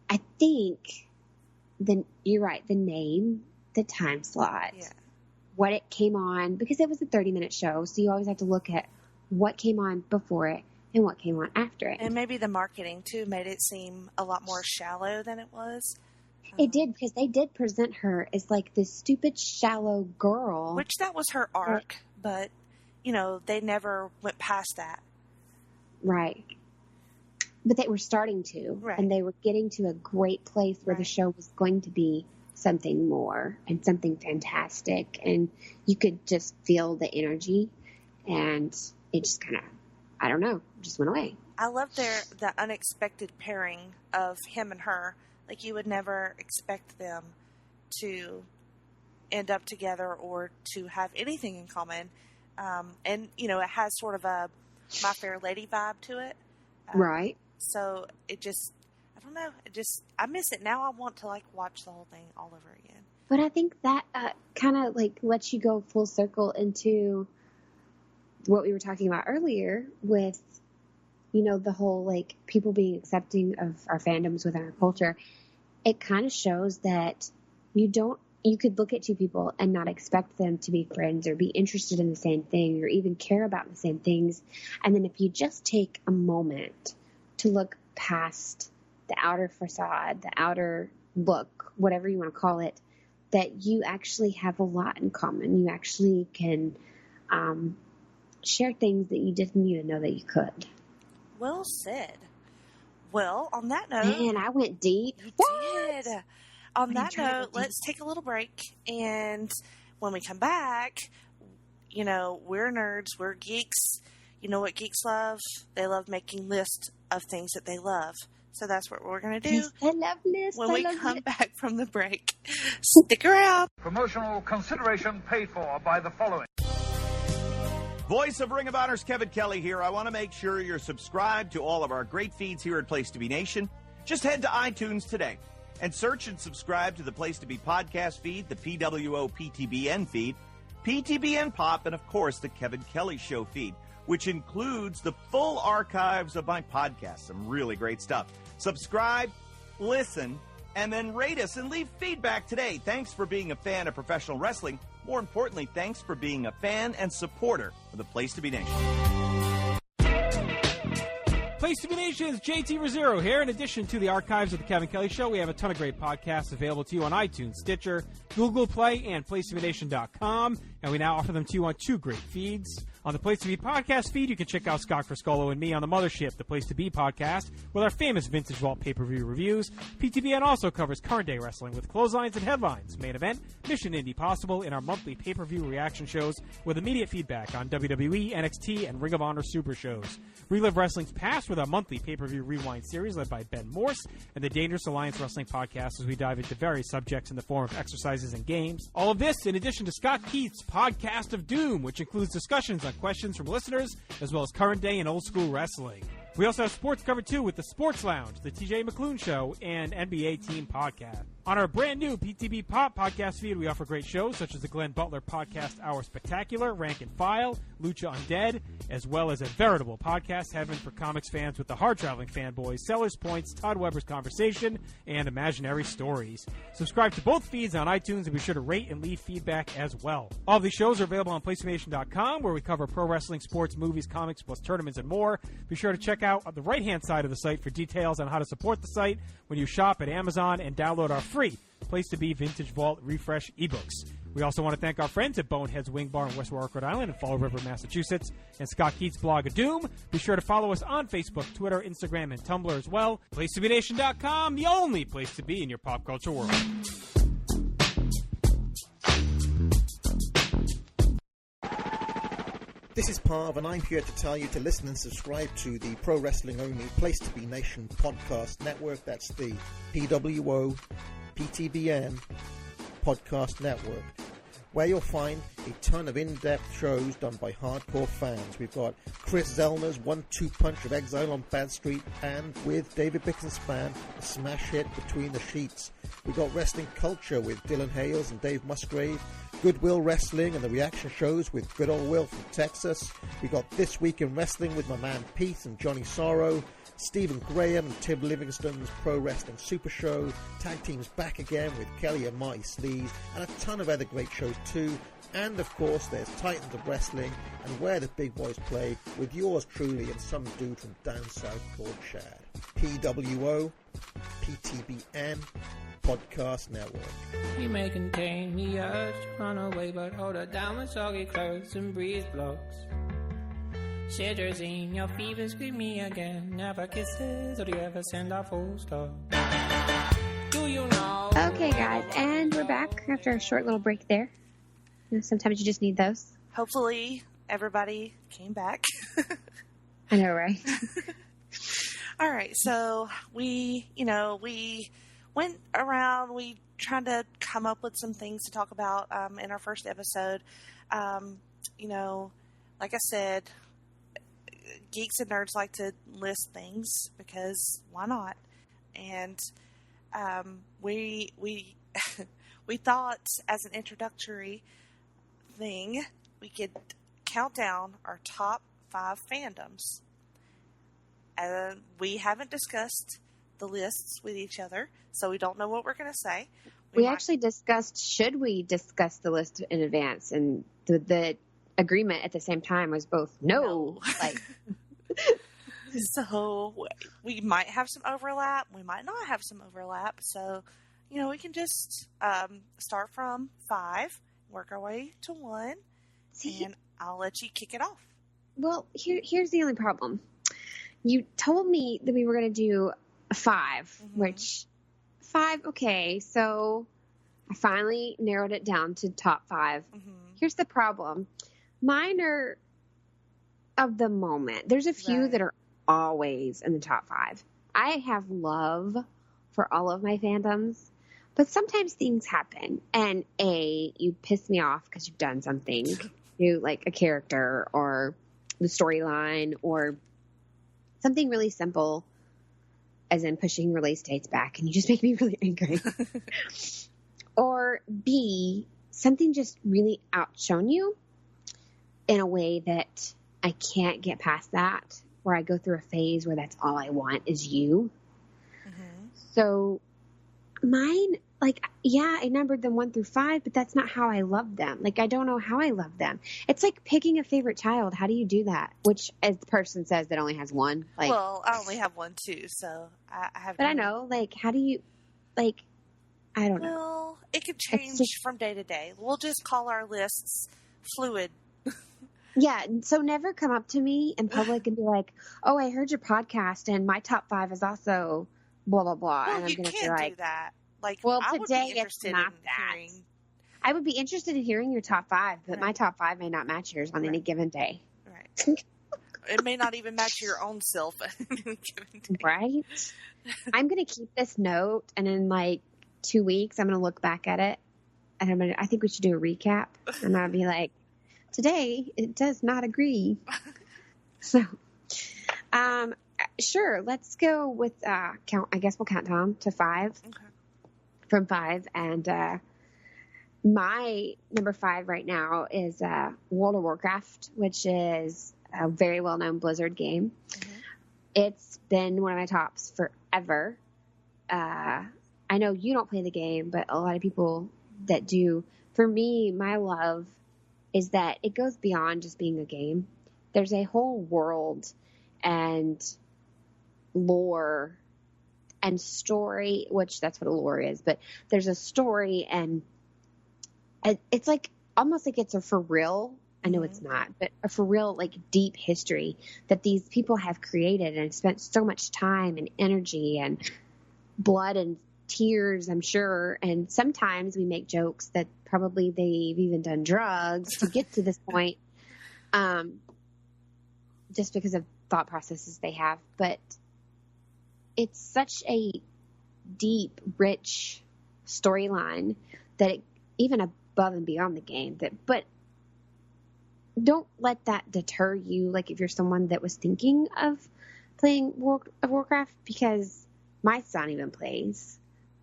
I think you're right, the name, the time slot, what it came on, because it was a 30-minute show, so you always have to look at what came on before it and what came on after it. And maybe the marketing, too, made it seem a lot more shallow than it was. It did, because they did present her as, like, this stupid, shallow girl. Which that was her arc, but, you know, they never went past that. Right. But they were starting to, and they were getting to a great place where the show was going to be something more and something fantastic. And you could just feel the energy, and it just kind of, I don't know, just went away. I love the unexpected pairing of him and her. Like, you would never expect them to end up together or to have anything in common. And, you know, it has sort of a My Fair Lady vibe to it. Right. So it just, I don't know, I miss it. Now I want to, like, watch the whole thing all over again. But I think that kind of, like, lets you go full circle into what we were talking about earlier with, you know, the whole, like, people being accepting of our fandoms within our culture. It kind of shows that you could look at two people and not expect them to be friends or be interested in the same thing or even care about the same things. And then if you just take a moment to look past the outer facade, the outer look, whatever you want to call it, that you actually have a lot in common. You actually can share things that you didn't even know that you could. Well said. Well, on that note... Man, I went deep. You did. On that note, let's take a little break. And when we come back, you know, we're nerds. We're geeks. You know what geeks love? They love making lists of things that they love. So that's what we're going to do. Yes, I love lists. When we come back from the break. Stick around. Promotional consideration paid for by the following. Voice of Ring of Honor's Kevin Kelly here. I want to make sure you're subscribed to all of our great feeds here at Place to Be Nation. Just head to iTunes today and search and subscribe to the Place to Be podcast feed, the PWO PTBN feed, PTBN Pop, and, of course, the Kevin Kelly Show feed, which includes the full archives of my podcast. Some really great stuff. Subscribe, listen, and then rate us and leave feedback today. Thanks for being a fan of professional wrestling. More importantly, thanks for being a fan and supporter of the Place to Be Nation. Place to Be Nation's JT Rozzero here. In addition to the archives of the Kevin Kelly Show, we have a ton of great podcasts available to you on iTunes, Stitcher, Google Play, and PlaceToBeNation.com. And we now offer them to you on two great feeds. On the Place to Be podcast feed, you can check out Scott Friscolo and me on the Mothership, the Place to Be podcast, with our famous Vintage Vault pay-per-view reviews. PTBN also covers current day wrestling with clotheslines and headlines, main event, Mission Indie Possible, in our monthly pay-per-view reaction shows with immediate feedback on WWE, NXT, and Ring of Honor Super shows. Relive wrestling's past with our monthly pay-per-view rewind series led by Ben Morse and the Dangerous Alliance Wrestling podcast as we dive into various subjects in the form of exercises and games. All of this in addition to Scott Keith's Podcast of Doom, which includes discussions on questions from listeners, as well as current day and old school wrestling. We also have sports covered too with the Sports Lounge, the TJ McClune Show, and NBA Team Podcast. On our brand new PTB Pop podcast feed, we offer great shows such as the Glenn Butler Podcast Hour Spectacular, Rank and File, Lucha Undead, as well as a veritable podcast heaven for comics fans with the hard traveling fanboys, Sellers Points, Todd Weber's Conversation, and Imaginary Stories. Subscribe to both feeds on iTunes and be sure to rate and leave feedback as well. All of these shows are available on PlayStation.com, where we cover pro wrestling, sports, movies, comics, plus tournaments and more. Be sure to check out on the right-hand side of the site for details on how to support the site when you shop at Amazon and download our free Place to Be Vintage Vault Refresh ebooks. We also want to thank our friends at Bonehead's Wing Bar in West Warwick, Rhode Island, and Fall River, Massachusetts, and Scott Keith's Blog of Doom. Be sure to follow us on Facebook, Twitter, Instagram, and Tumblr as well. PlaceToBeNation.com, the only place to be in your pop culture world. This is Parv, and I'm here to tell you to listen and subscribe to the Pro Wrestling Only Place to Be Nation podcast network. That's the PWO PTBN podcast network, where you'll find a ton of in-depth shows done by hardcore fans. We've got Chris Zellner's 1-2 punch of Exile on Bad Street, and with David Bixenspan, a smash hit Between the Sheets. We've got Wrestling Culture with Dylan Hales and Dave Musgrave, Goodwill Wrestling and the reaction shows with Good Old Will from Texas. We got This Week in Wrestling with my man Pete and Johnny Sorrow, Stephen Graham and Tim Livingston's Pro Wrestling Super Show, Tag Teams Back Again with Kelly and Marty Sleaze, and a ton of other great shows too. And of course there's Titans of Wrestling and Where the Big Boys Play with yours truly and some dude from down south called Chad. PWO PTBN Podcast Network. You may contain the urge to run away, but hold it down with soggy clothes and breeze blocks. Cetirizine, your fever, scream me again. Never kisses, or do you ever send a full stop? Do you know? Okay, guys, and we're back after a short little break there. You know, sometimes you just need those. Hopefully, everybody came back. I know, right? All right, so we went around, we tried to come up with some things to talk about in our first episode. Like I said, geeks and nerds like to list things because why not? And we we thought as an introductory thing we could count down our top 5 fandoms. And we haven't discussed the lists with each other, so we don't know what we're going to say. We actually discussed, should we discuss the list in advance? And the agreement at the same time was both no. Like, so we might have some overlap. We might not have some overlap. So, we can just start from 5, work our way to 1, and I'll let you kick it off. Well, here's the only problem. You told me that we were going to do 5, which 5, okay, so I finally narrowed it down to top 5. Here's the problem. Mine are of the moment. There's a few that are always in the top 5. I have love for all of my fandoms, but sometimes things happen, and you piss me off because you've done something. You like a character or the storyline or something really simple, as in pushing release dates back, and you just make me really angry. Or B, something just really outshone you in a way that I can't get past that, where I go through a phase where that's all I want is you. So mine, I numbered them 1 through 5, but that's not how I love them. Like, I don't know how I love them. It's like picking a favorite child. How do you do that? Which, as the person says that only has one. Well, I only have 1 too, so I have. But I know, how do you, I don't know. Well, it could change from day to day. We'll just call our lists fluid. Yeah, so never come up to me in public and be like, "Oh, I heard your podcast, and my top 5 is also blah blah blah." Well, and I'm you going to can't be like, do that. Well, I today would be it's not that. I would be interested in hearing your top 5, but my top 5 may not match yours on any given day. Right. It may not even match your own self at any given day. Right. I'm going to keep this note, and in 2 weeks, I'm going to look back at it, and I think we should do a recap, and I'll be like, today it does not agree. So, sure. Let's go with count. I guess we'll count down to 5. Okay. From 5, and my number 5 right now is World of Warcraft, which is a very well-known Blizzard game. It's been one of my tops forever. I know you don't play the game, but a lot of people that do. For me, my love is that it goes beyond just being a game. There's a whole world and lore and story, which that's what a lore is, but there's a story, and it's almost like it's a for real. I know it's not, but a for real, deep history that these people have created and spent so much time and energy and blood and tears, I'm sure. And sometimes we make jokes that probably they've even done drugs to get to this point. just because of thought processes they have, but it's such a deep, rich storyline that even above and beyond the game, but don't let that deter you. Like if you're someone that was thinking of playing World of Warcraft, because my son even plays.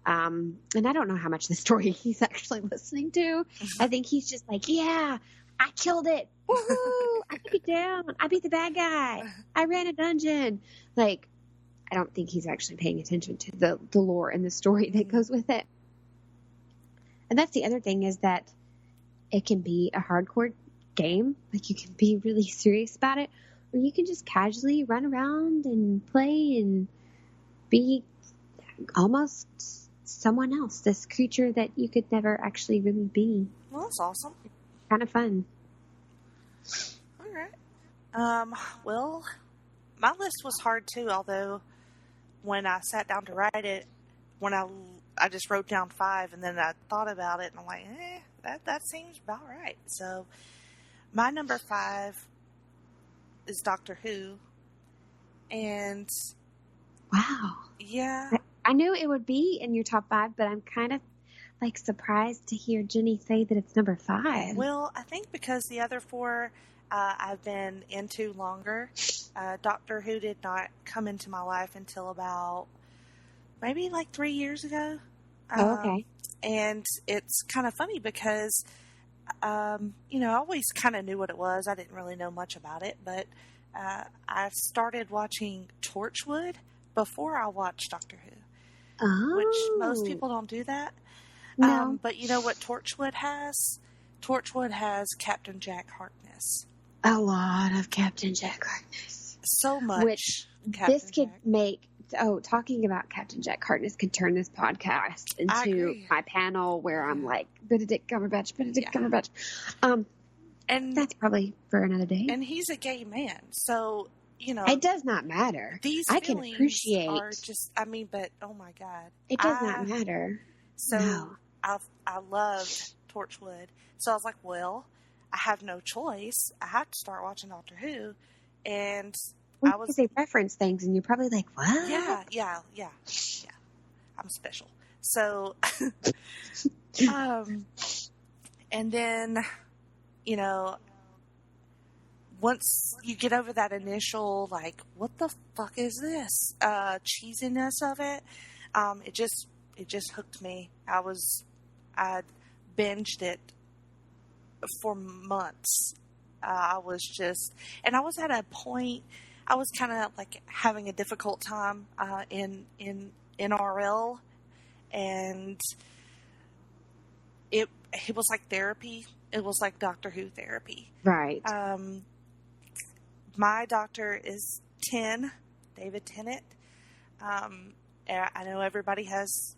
And I don't know how much of the story he's actually listening to. I think he's just like, yeah, I killed it. Woohoo! I took it down. I beat the bad guy. I ran a dungeon. Like, I don't think he's actually paying attention to the lore and the story that goes with it. And that's the other thing, is that it can be a hardcore game. Like, you can be really serious about it, or you can just casually run around and play and be almost someone else, this creature that you could never actually really be. Well, that's awesome. Kind of fun. All right. Well, my list was hard too, although when I sat down to write it, when I just wrote down 5, and then I thought about it, and I'm like, that seems about right. So my number 5 is Doctor Who. And wow. Yeah. I knew it would be in your top 5, but I'm kind of like surprised to hear Jenny say that it's number 5. Well, I think because the other 4 I've been into longer. Doctor Who did not come into my life until about maybe like 3 years ago. Okay. And it's kind of funny because, I always kind of knew what it was. I didn't really know much about it, but I started watching Torchwood before I watched Doctor Who. Oh. Which most people don't do that. No. But you know what Torchwood has? Torchwood has Captain Jack Harkness. A lot of Captain Jack Harkness. So much. Which Captain this could Jack. make... Oh, talking about Captain Jack Harkness could turn this podcast into my panel where I'm like, Benedict Cumberbatch. And that's probably for another day. And he's a gay man, so... it does not matter. These I can feelings appreciate. are just, but oh my God. It does not matter. So No. I loved Torchwood. So I was like, well, I have no choice. I have to start watching Doctor Who. And I was. Because they reference things and you're probably like, what? Yeah. I'm special. So, and then, once you get over that initial, like, what the fuck is this? Cheesiness of it, it just hooked me. I binged it for months. I was at a point, I was kind of like having a difficult time, in NRL, and it was like therapy. It was like Doctor Who therapy. Right. My doctor is David Tennant. I know everybody has,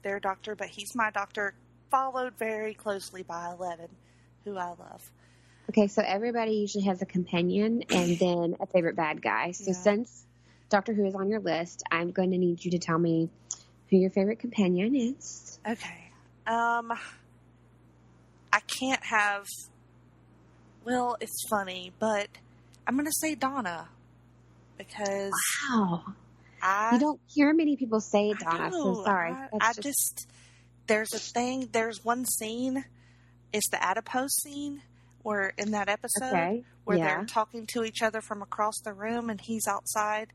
their doctor, but he's my doctor, followed very closely by 11, who I love. Okay, so everybody usually has a companion and then a favorite bad guy. So since Doctor Who is on your list, I'm going to need you to tell me who your favorite companion is. Okay. I can't have... Well, it's funny, but I'm going to say Donna. Because... Wow. You don't hear many people say Donna, so sorry. There's one scene, it's the adipose scene, where in that episode, where they're talking to each other from across the room, and he's outside,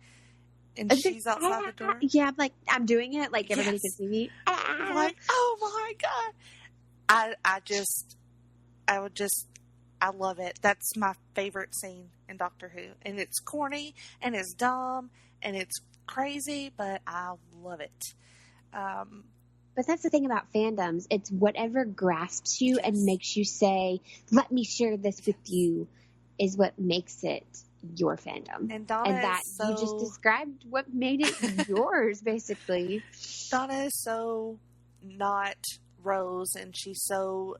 and she's outside the door. Yeah, I'm doing it, like everybody can see me. Like, oh my God. I love it. That's my favorite scene in Doctor Who. And it's corny, and it's dumb, and it's crazy, but I love it. But that's the thing about fandoms. It's whatever grasps you and makes you say, let me share this with you, is what makes it your fandom. And Donna you just described what made it yours, basically. Donna is so not Rose, and she's so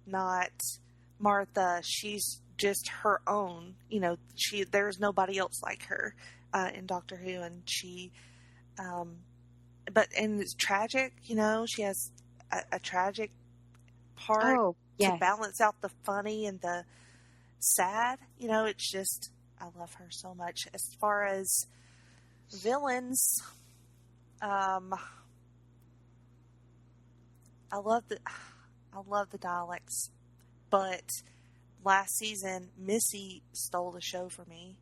not Martha. She's just her own. There's nobody else like her in Doctor Who, and she... and it's tragic, she has a tragic part to balance out the funny and the sad. It's just, love her so much. As far as villains, I love the Daleks, but last season Missy stole the show for me.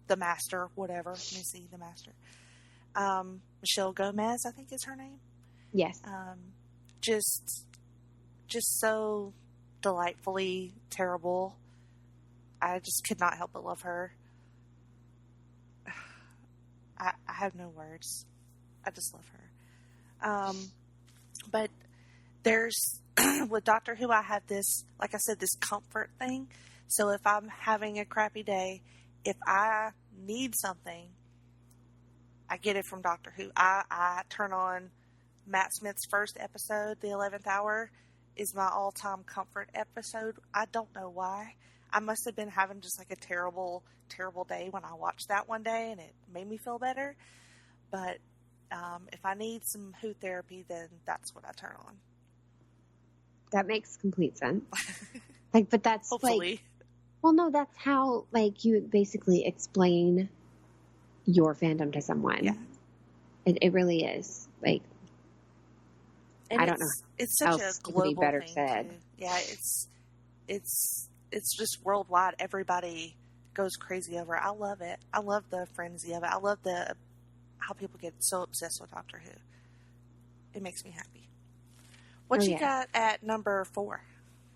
The Master, whatever, Missy the Master. Michelle Gomez, I think is her name. Yes. Just so delightfully terrible. I just could not help but love her. I have no words. I just love her. But there's, with Doctor Who, I have this, like I said, this comfort thing. So if I'm having a crappy day, if I need something, I get it from Doctor Who. I turn on Matt Smith's first episode, The 11th Hour, is my all-time comfort episode. I don't know why. I must have been having just like a terrible, terrible day when I watched that one day, and it made me feel better. But if I need some Who therapy, then that's what I turn on. That makes complete sense. Like, but that's Hopefully. like, well, no, that's how, like, you basically explain your fandom to someone. Yeah. It really is. Like, And I don't know. It's such a else could global be better thing, said. too. Yeah, it's just worldwide. Everybody goes crazy over it. I love it. I love the frenzy of it. I love how people get so obsessed with Doctor Who. It makes me happy. What you got at number 4?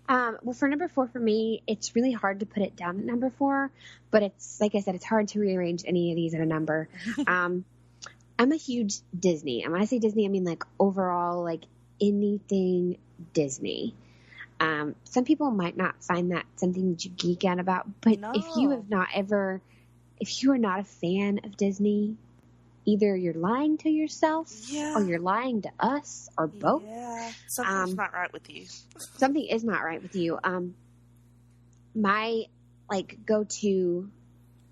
Well, for number 4 for me, it's really hard to put it down at number 4, but it's, like I said, it's hard to rearrange any of these at a number. I'm a huge Disney. And when I say Disney, I mean like overall, like anything Disney. Some people might not find that something that you geek out about, but if you are not a fan of Disney, either you're lying to yourself or you're lying to us or both. Yeah, something's not right with you. Something is not right with you. My go-to,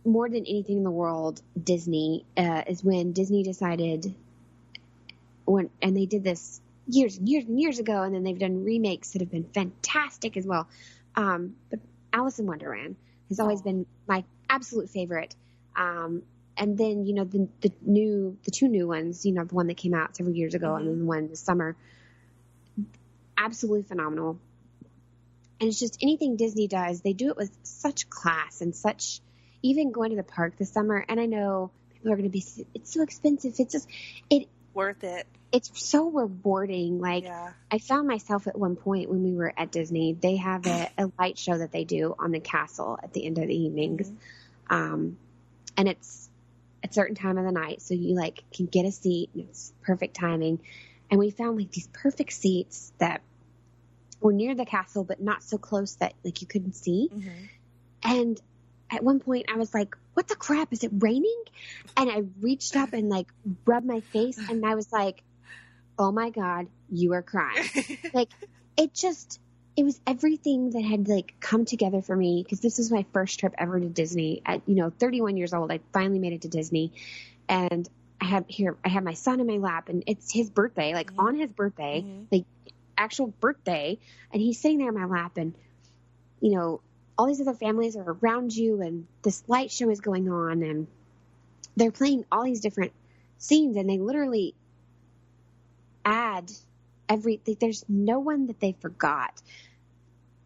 more than anything in the world, Disney, is when Disney decided and they did this years and years and years ago, and then they've done remakes that have been fantastic as well. But Alice in Wonderland has always been my absolute favorite. And then, the two new ones, the one that came out several years ago and then the one this summer, absolutely phenomenal. And it's just anything Disney does, they do it with such class and such, even going to the park this summer. And I know people are going to be, it's so expensive. It's just, worth it. It's so rewarding. Like, I found myself at one point when we were at Disney, they have a light show that they do on the castle at the end of the evenings. And it's a certain time of the night, so you can get a seat, and it's perfect timing. And we found these perfect seats that were near the castle, but not so close that you couldn't see. And at one point I was like, what the crap, is it raining? And I reached up and rubbed my face, and I was like, oh my God, you are crying. It was everything that had come together for me, because this was my first trip ever to Disney at 31 years old. I finally made it to Disney, and I have my son in my lap, and it's his birthday, on his birthday, actual birthday, and he's sitting there in my lap, and all these other families are around you, and this light show is going on, and they're playing all these different scenes, and they literally add there's no one that they forgot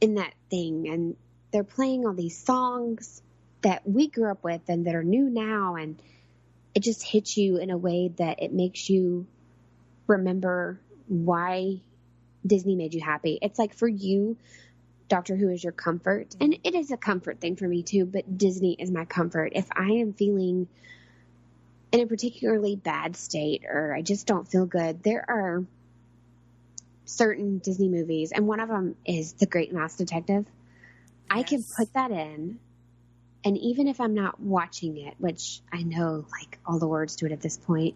in that thing. And they're playing all these songs that we grew up with and that are new now. And it just hits you in a way that it makes you remember why Disney made you happy. It's like, for you, Doctor Who is your comfort. And it is a comfort thing for me too, but Disney is my comfort. If I am feeling in a particularly bad state, or I just don't feel good, there are certain Disney movies, and one of them is The Great Mouse Detective. I can put that in, and even if I'm not watching it, which I know all the words to it at this point,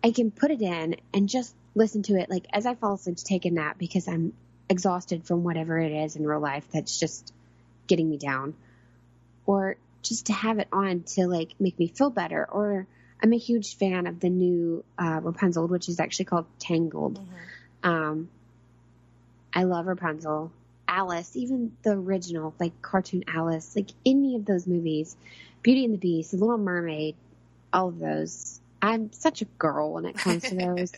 I can put it in and just listen to it as I fall asleep to take a nap, because I'm exhausted from whatever it is in real life that's just getting me down, or just to have it on to make me feel better. Or I'm a huge fan of the new Rapunzel, which is actually called Tangled. I love Rapunzel. Alice, even the original, like cartoon Alice, like any of those movies, Beauty and the Beast, The Little Mermaid, all of those. I'm such a girl when it comes to those.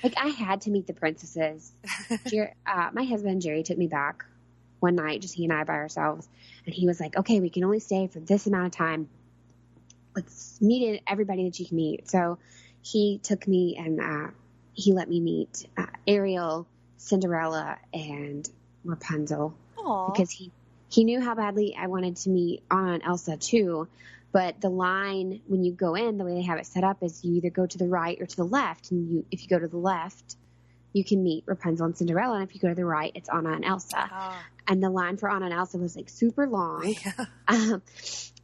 Like, I had to meet the princesses. My husband, Jerry, took me back one night, just he and I by ourselves. And he was like, okay, we can only stay for this amount of time. Let's meet everybody that you can meet. So he took me and he let me meet Ariel, Cinderella, and Rapunzel. Aww. Because he knew how badly I wanted to meet Anna and Elsa too. But the line, when you go in, the way they have it set up is you either go to the right or to the left. And if you go to the left, you can meet Rapunzel and Cinderella. And if you go to the right, it's Anna and Elsa. And the line for Anna and Elsa was like super long. Yeah.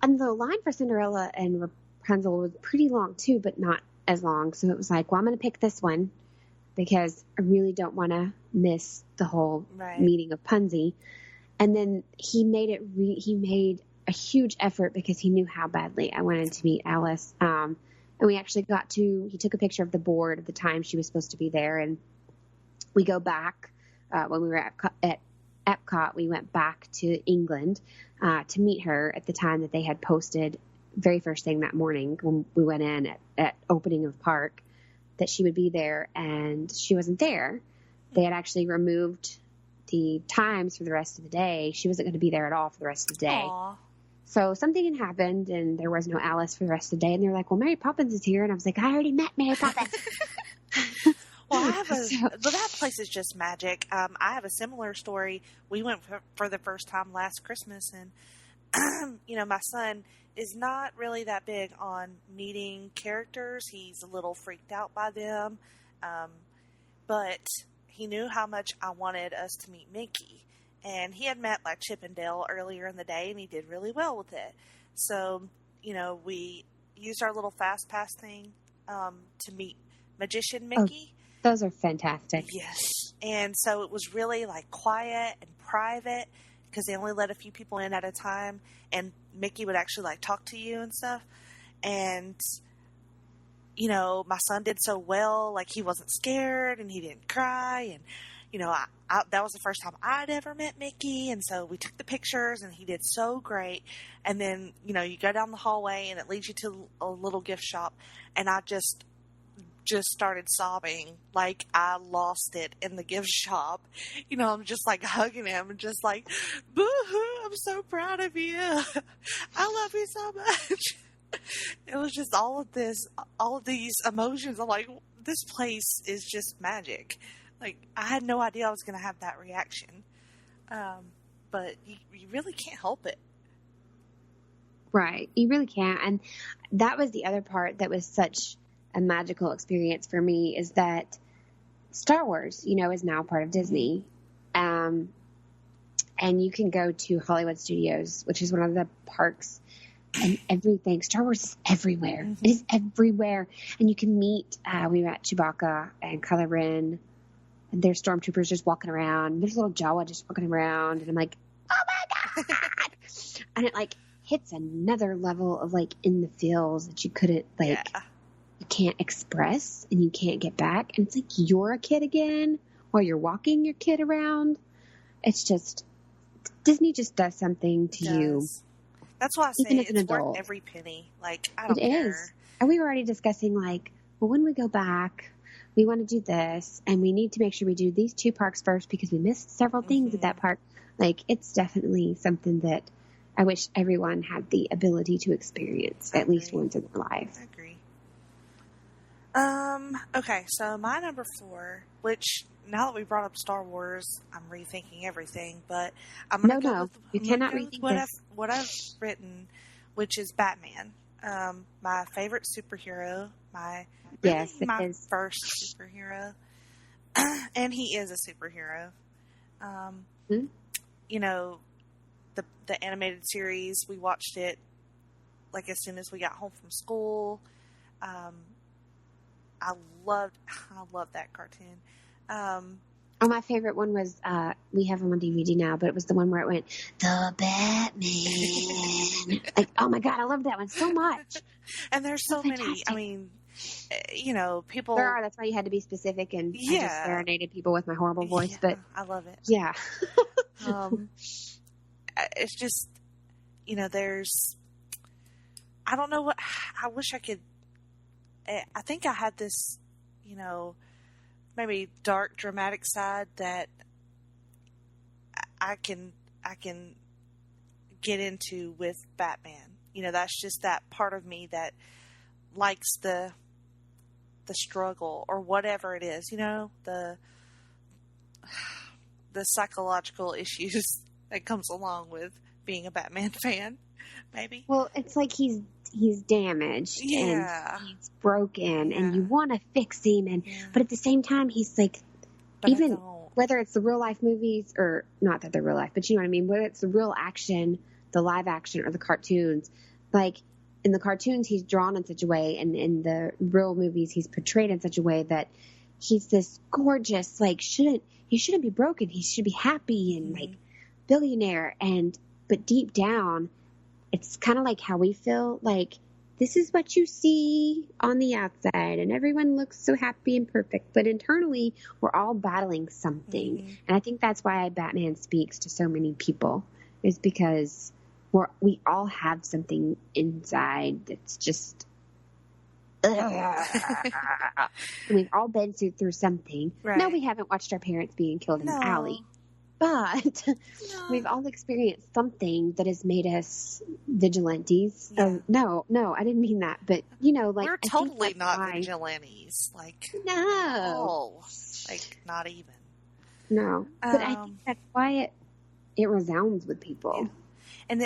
And the line for Cinderella and Rapunzel was pretty long too, but not as long. So it was like, well, I'm going to pick this one because I really don't want to miss the whole meeting of Punzi. And then he made a huge effort because he knew how badly I wanted to meet Alice. And we actually he took a picture of the board at the time she was supposed to be there. And we go back, when we were at Epcot, we went back to England to meet her at the time that they had posted very first thing that morning when we went in at opening of park that she would be there, and she wasn't there. They had actually removed the times for the rest of the day. She wasn't going to be there at all for the rest of the day. Aww. So something had happened, and there was no Alice for the rest of the day. And they were like, well, Mary Poppins is here. And I was like, I already met Mary Poppins. Well, that place is just magic. I have a similar story. We went for the first time last Christmas, and, my son is not really that big on meeting characters. He's a little freaked out by them. But he knew how much I wanted us to meet Mickey. And he had met like Chip and Dale earlier in the day, and he did really well with it. So, we used our little fast pass thing to meet Magician Mickey. Oh, those are fantastic. Yes. And so it was really like quiet and private because they only let a few people in at a time. And Mickey would actually like talk to you and stuff. And, my son did so well. Like, he wasn't scared and he didn't cry. And, that was the first time I'd ever met Mickey. And so we took the pictures and he did so great. And then, you go down the hallway and it leads you to a little gift shop. And I just started sobbing like I lost it in the gift shop. I'm just like hugging him and just like, boo-hoo, I'm so proud of you. I love you so much. It was just all of these emotions. I'm like, this place is just magic. Like, I had no idea I was going to have that reaction. But you really can't help it. Right. You really can't. And that was the other part that was such a magical experience for me, is that Star Wars, is now part of Disney. And you can go to Hollywood Studios, which is one of the parks, and everything. Star Wars is everywhere. Mm-hmm. It is everywhere. And you can meet, we met Chewbacca and Kylo Ren, and there's stormtroopers just walking around. There's little Jawa just walking around. And I'm like, oh my God. And it like hits another level of like in the feels that you couldn't you can't express and you can't get back. And it's like you're a kid again while you're walking your kid around. It's just, Disney just does something to you. That's why I say it's worth every penny. Like, I don't care. It is. And we were already discussing like, well, when we go back, we want to do this, and we need to make sure we do these two parks first because we missed several things at that park. Like, it's definitely something that I wish everyone had the ability to experience at least once in their life. I agree. Okay, so my number 4, which now that we brought up Star Wars, I'm rethinking everything, but I'm going to go with, you cannot rethink what I've written, which is Batman. My favorite superhero, my first superhero, and he is a superhero. The animated series, we watched it like as soon as we got home from school. I loved that cartoon. My favorite one was, we have them on DVD now, but it was the one where it went, the Batman. Like, oh my God, I love that one so much. And there's so many. I mean, people. There are. That's why you had to be specific, and I just serenaded people with my horrible voice. But I love it. Yeah. It's just, there's. I don't know what. I wish I could. I think I had this, maybe dark, dramatic side that I can get into with Batman. That's just that part of me that likes the struggle or whatever it is, the psychological issues that comes along with being a Batman fan, maybe. Well, it's like he's damaged and he's broken and you want to fix him but at the same time he's like, even whether it's the real life movies or not that they're real life, but you know what I mean, whether it's the real action, the live action or the cartoons, like in the cartoons he's drawn in such a way and in the real movies he's portrayed in such a way that he's this gorgeous, like he shouldn't be broken, he should be happy and like billionaire, but deep down it's kind of like how we feel, like this is what you see on the outside and everyone looks so happy and perfect, but internally we're all battling something. And I think that's why Batman speaks to so many people, is because we all have something inside that's just we've all been through something. Right. No, we haven't watched our parents being killed in the alley, but we've all experienced something that has made us vigilantes. Yeah. No, I didn't mean that. But, like... We're totally not vigilantes. Like, no. Like, not even. No. But I think that's why it resounds with people. Yeah. And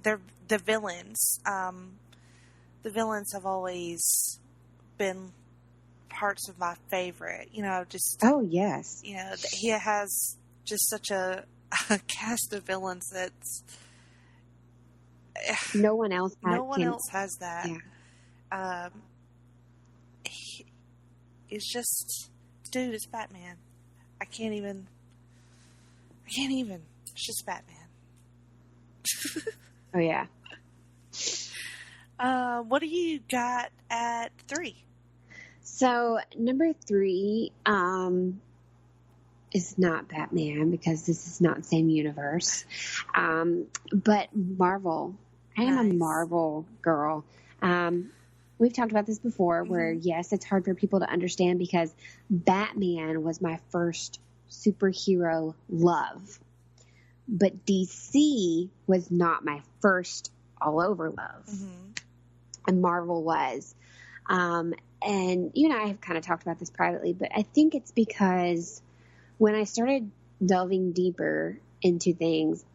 they're the villains. The villains have always been parts of my favorite. Just... Oh, yes. He has... just such a cast of villains that's no one else has that. Yeah. It's just, dude, it's Batman. I can't even. It's just Batman. Oh yeah. What do you got at 3? So number 3, is not Batman because this is not the same universe. But Marvel. I am a Marvel girl. We've talked about this before where, yes, it's hard for people to understand because Batman was my first superhero love. But DC was not my first all-over love. And Marvel was. And you and I have kind of talked about this privately, but I think it's because... when I started delving deeper into things,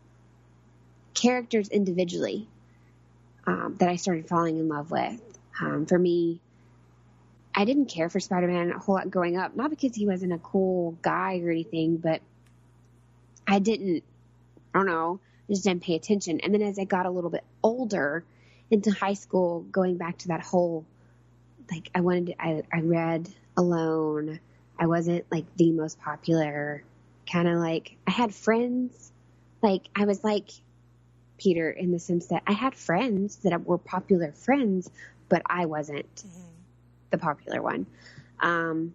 characters individually, that I started falling in love with. For me, I didn't care for Spider-Man a whole lot growing up, not because he wasn't a cool guy or anything, but I don't know, I just didn't pay attention. And then as I got a little bit older into high school, going back to that whole, like I read alone. I wasn't like the most popular, kind of like I had friends, like I was like Peter in the sense that I had friends that were popular friends, but I wasn't the popular one. And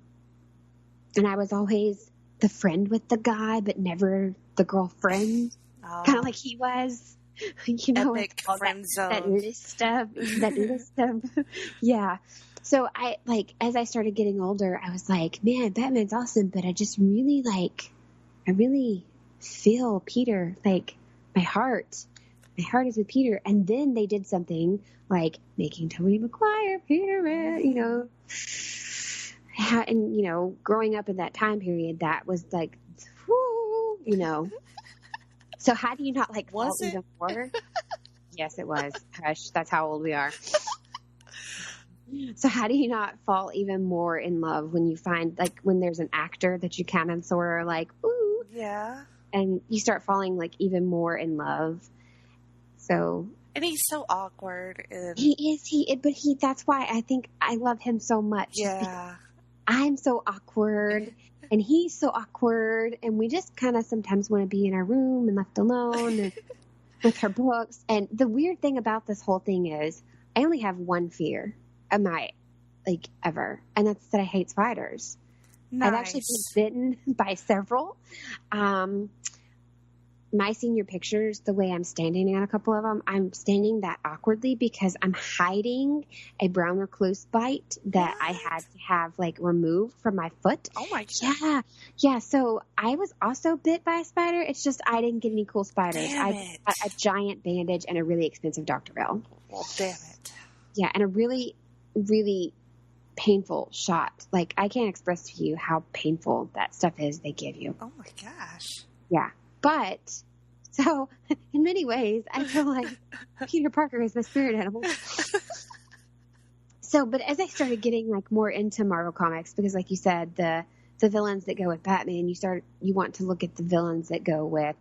I was always the friend with the guy, but never the girlfriend, kind of like he was, Epic friend zone. That list of, yeah. So I, like, as I started getting older, I was like, man, Batman's awesome, but I just really I really feel Peter, like my heart is with Peter. And then they did something like making Tobey Maguire Peter, and, growing up in that time period, that was like, whoo, So how do you not like fall even more? Yes, it was. Hush, that's how old we are. So how do you not fall even more in love when you find, like, when there's an actor that you kind of sort of like, ooh. Yeah. And you start falling, like, even more in love. So. And he's so awkward. He is. That's why I think I love him so much. Yeah. I'm so awkward. And he's so awkward. And we just kind of sometimes want to be in our room and left alone and with our books. And the weird thing about this whole thing is I only have one fear. like ever. And that's that I hate spiders. Nice. I've actually been bitten by several. My senior pictures, the way I'm standing on a couple of them, I'm standing that awkwardly because I'm hiding a brown recluse bite that I had to have like removed from my foot. Oh my God. Yeah. So I was also bit by a spider. It's just I didn't get any cool spiders. Damn I it. got a giant bandage and a really expensive Dr. Bell. Well, damn it. Yeah, and a really, really painful shot. Like I can't express to you how painful that stuff is they give you. Oh my gosh. Yeah. But, so, in many ways, I feel like Peter Parker is the spirit animal. So, but as I started getting, like, more into Marvel Comics, because, like you said, the villains that go with Batman, you want to look at the villains that go with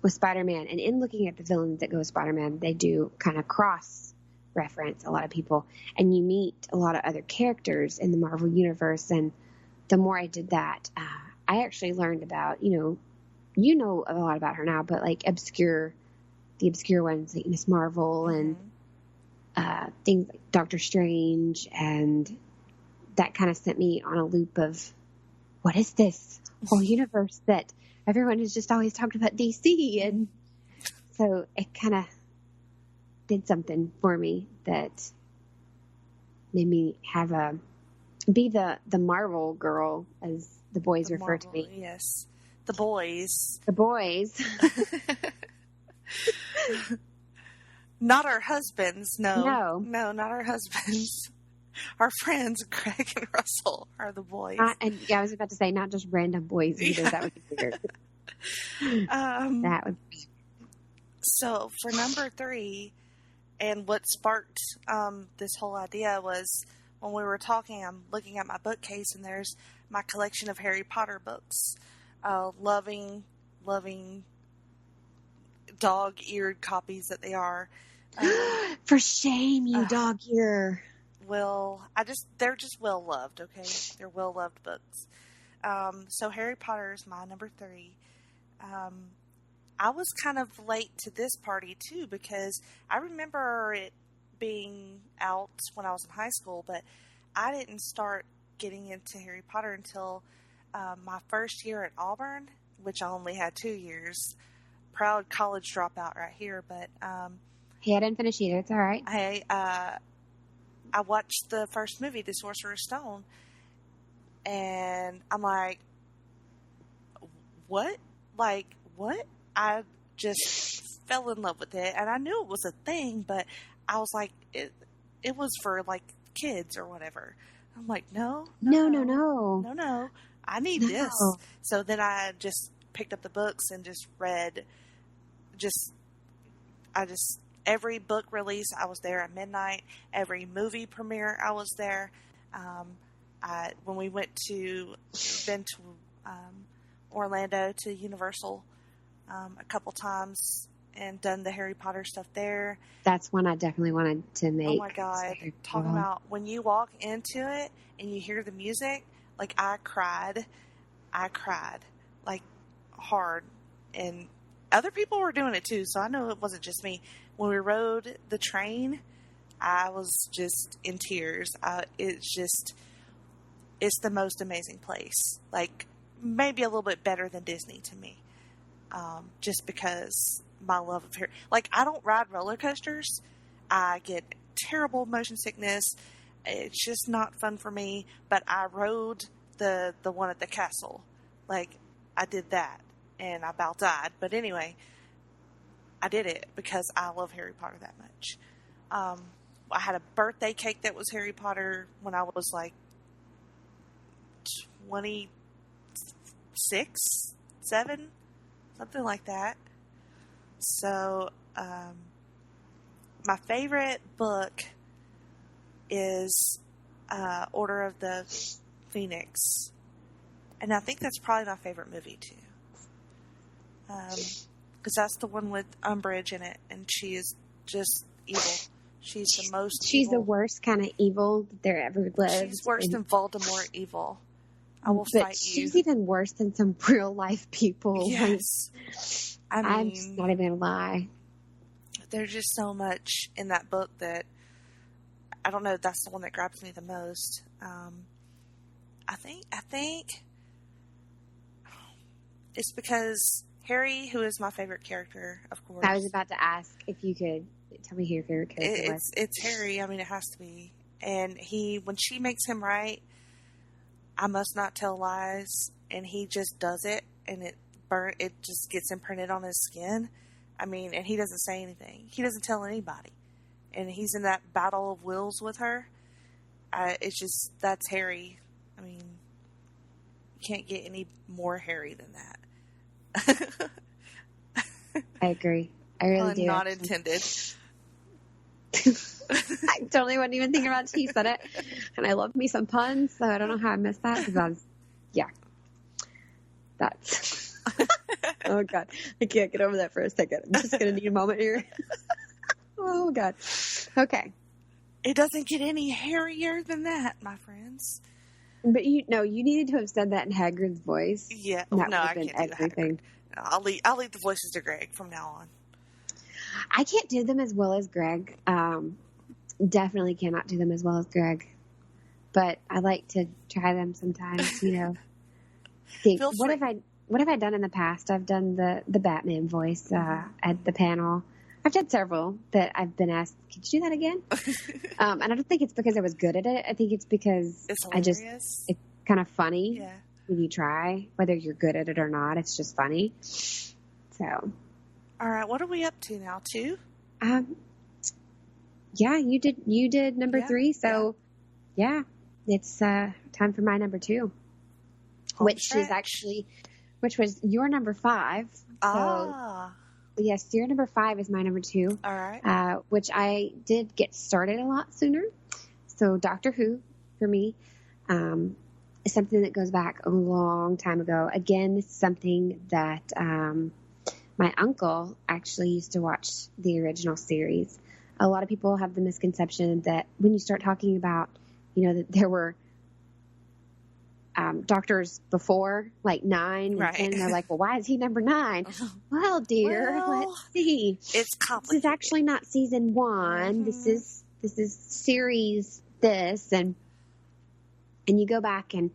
Spider-Man. And in looking at the villains that go with Spider-Man, they do kind of cross-reference a lot of people. And you meet a lot of other characters in the Marvel Universe. And the more I did that, I actually learned about, you know a lot about her now, but like the obscure ones like Miss Marvel and things like Doctor Strange, and that kind of sent me on a loop of what is this whole universe that everyone has just always talked about DC, and so it kind of did something for me that made me be the Marvel girl, as the boys refer to me. Yes. The boys. The boys. Not our husbands, no. No. No, not our husbands. Our friends, Greg and Russell, are the boys. And I was about to say, not just random boys either. Yeah. That would be weird. That would be. So for number 3, and what sparked this whole idea was when we were talking, I'm looking at my bookcase and there's my collection of Harry Potter books. Loving dog-eared copies that they are. For shame, you dog ear. They're just well loved, okay? They're well loved books. So Harry Potter is my number 3. I was kind of late to this party too, because I remember it being out when I was in high school, but I didn't start getting into Harry Potter until my first year at Auburn, which I only had 2 years. Proud college dropout right here, but Hey, I didn't finish either. It's all right. I watched the first movie, The Sorcerer's Stone, and I'm like, what? Like, what? I just fell in love with it, and I knew it was a thing, but I was like, it was for, like, kids or whatever. I'm like, no. I need this. So then I just picked up the books and just read, every book release, I was there at midnight. Every movie premiere, I was there. When we went to Orlando to Universal a couple times and done the Harry Potter stuff there. That's one I definitely wanted to make. Oh my God. Talking about when you walk into it and you hear the music, like I cried like hard, and other people were doing it too. So I know it wasn't just me. When we rode the train, I was just in tears. It's the most amazing place. Like maybe a little bit better than Disney to me. Just because my love of Harry, like I don't ride roller coasters. I get terrible motion sickness. It's just not fun for me. But I rode the one at the castle. Like I did that and I about died. But anyway, I did it because I love Harry Potter that much. I had a birthday cake that was Harry Potter when I was like 26, 7, something like that. So, my favorite book is Order of the Phoenix. And I think that's probably my favorite movie, too. Because that's the one with Umbridge in it, and she is just evil. She's the most She's evil. the worst kind of evil that there ever lived. She's worse than Voldemort evil. I will but fight you. she's even worse than some real life people. Yes. I'm just not even going to lie. There's just so much in that book that I don't know. That's the one that grabs me the most. I think it's because Harry, who is my favorite character, of course. I was about to ask if you could tell me who your favorite character was. It's Harry. I mean, it has to be. And when she makes him right, I must not tell lies, and he just does it, and it just gets imprinted on his skin. I mean, and he doesn't say anything. He doesn't tell anybody. And he's in that battle of wills with her. That's Harry. I mean, you can't get any more Harry than that. I agree. I really do. Not intended. I totally wasn't even thinking about it. He said it. And I love me some puns, so I don't know how I missed that. Because that's... Oh, God. I can't get over that for a second. I'm just going to need a moment here. Oh, God. Okay. It doesn't get any hairier than that, my friends. But you needed to have said that in Hagrid's voice. Yeah. That No, I would have can't been do everything. I'll leave the voices to Greg from now on. I can't do them as well as Greg. Definitely cannot do them as well as Greg. But I like to try them sometimes, think, what have I done in the past? I've done the Batman voice at the panel. I've done several that I've been asked, could you do that again? And I don't think it's because I was good at it. I think it's because it's kind of funny when you try, whether you're good at it or not. It's just funny. So. All right. What are we up to now, 2? Yeah, you did number 3. So yeah, it's time for my number 2, which was your number 5. So, yes, your number 5 is my number 2. All right. Which I did get started a lot sooner. So Doctor Who, for me, is something that goes back a long time ago. Again, this is something that my uncle actually used to watch the original series. A lot of people have the misconception that when you start talking about, that there were doctors before, like 9, right. And they're like, well, why is he number 9? Well, dear, let's see. It's complicated. This is actually not season 1. Mm-hmm. This is series this, and you go back, and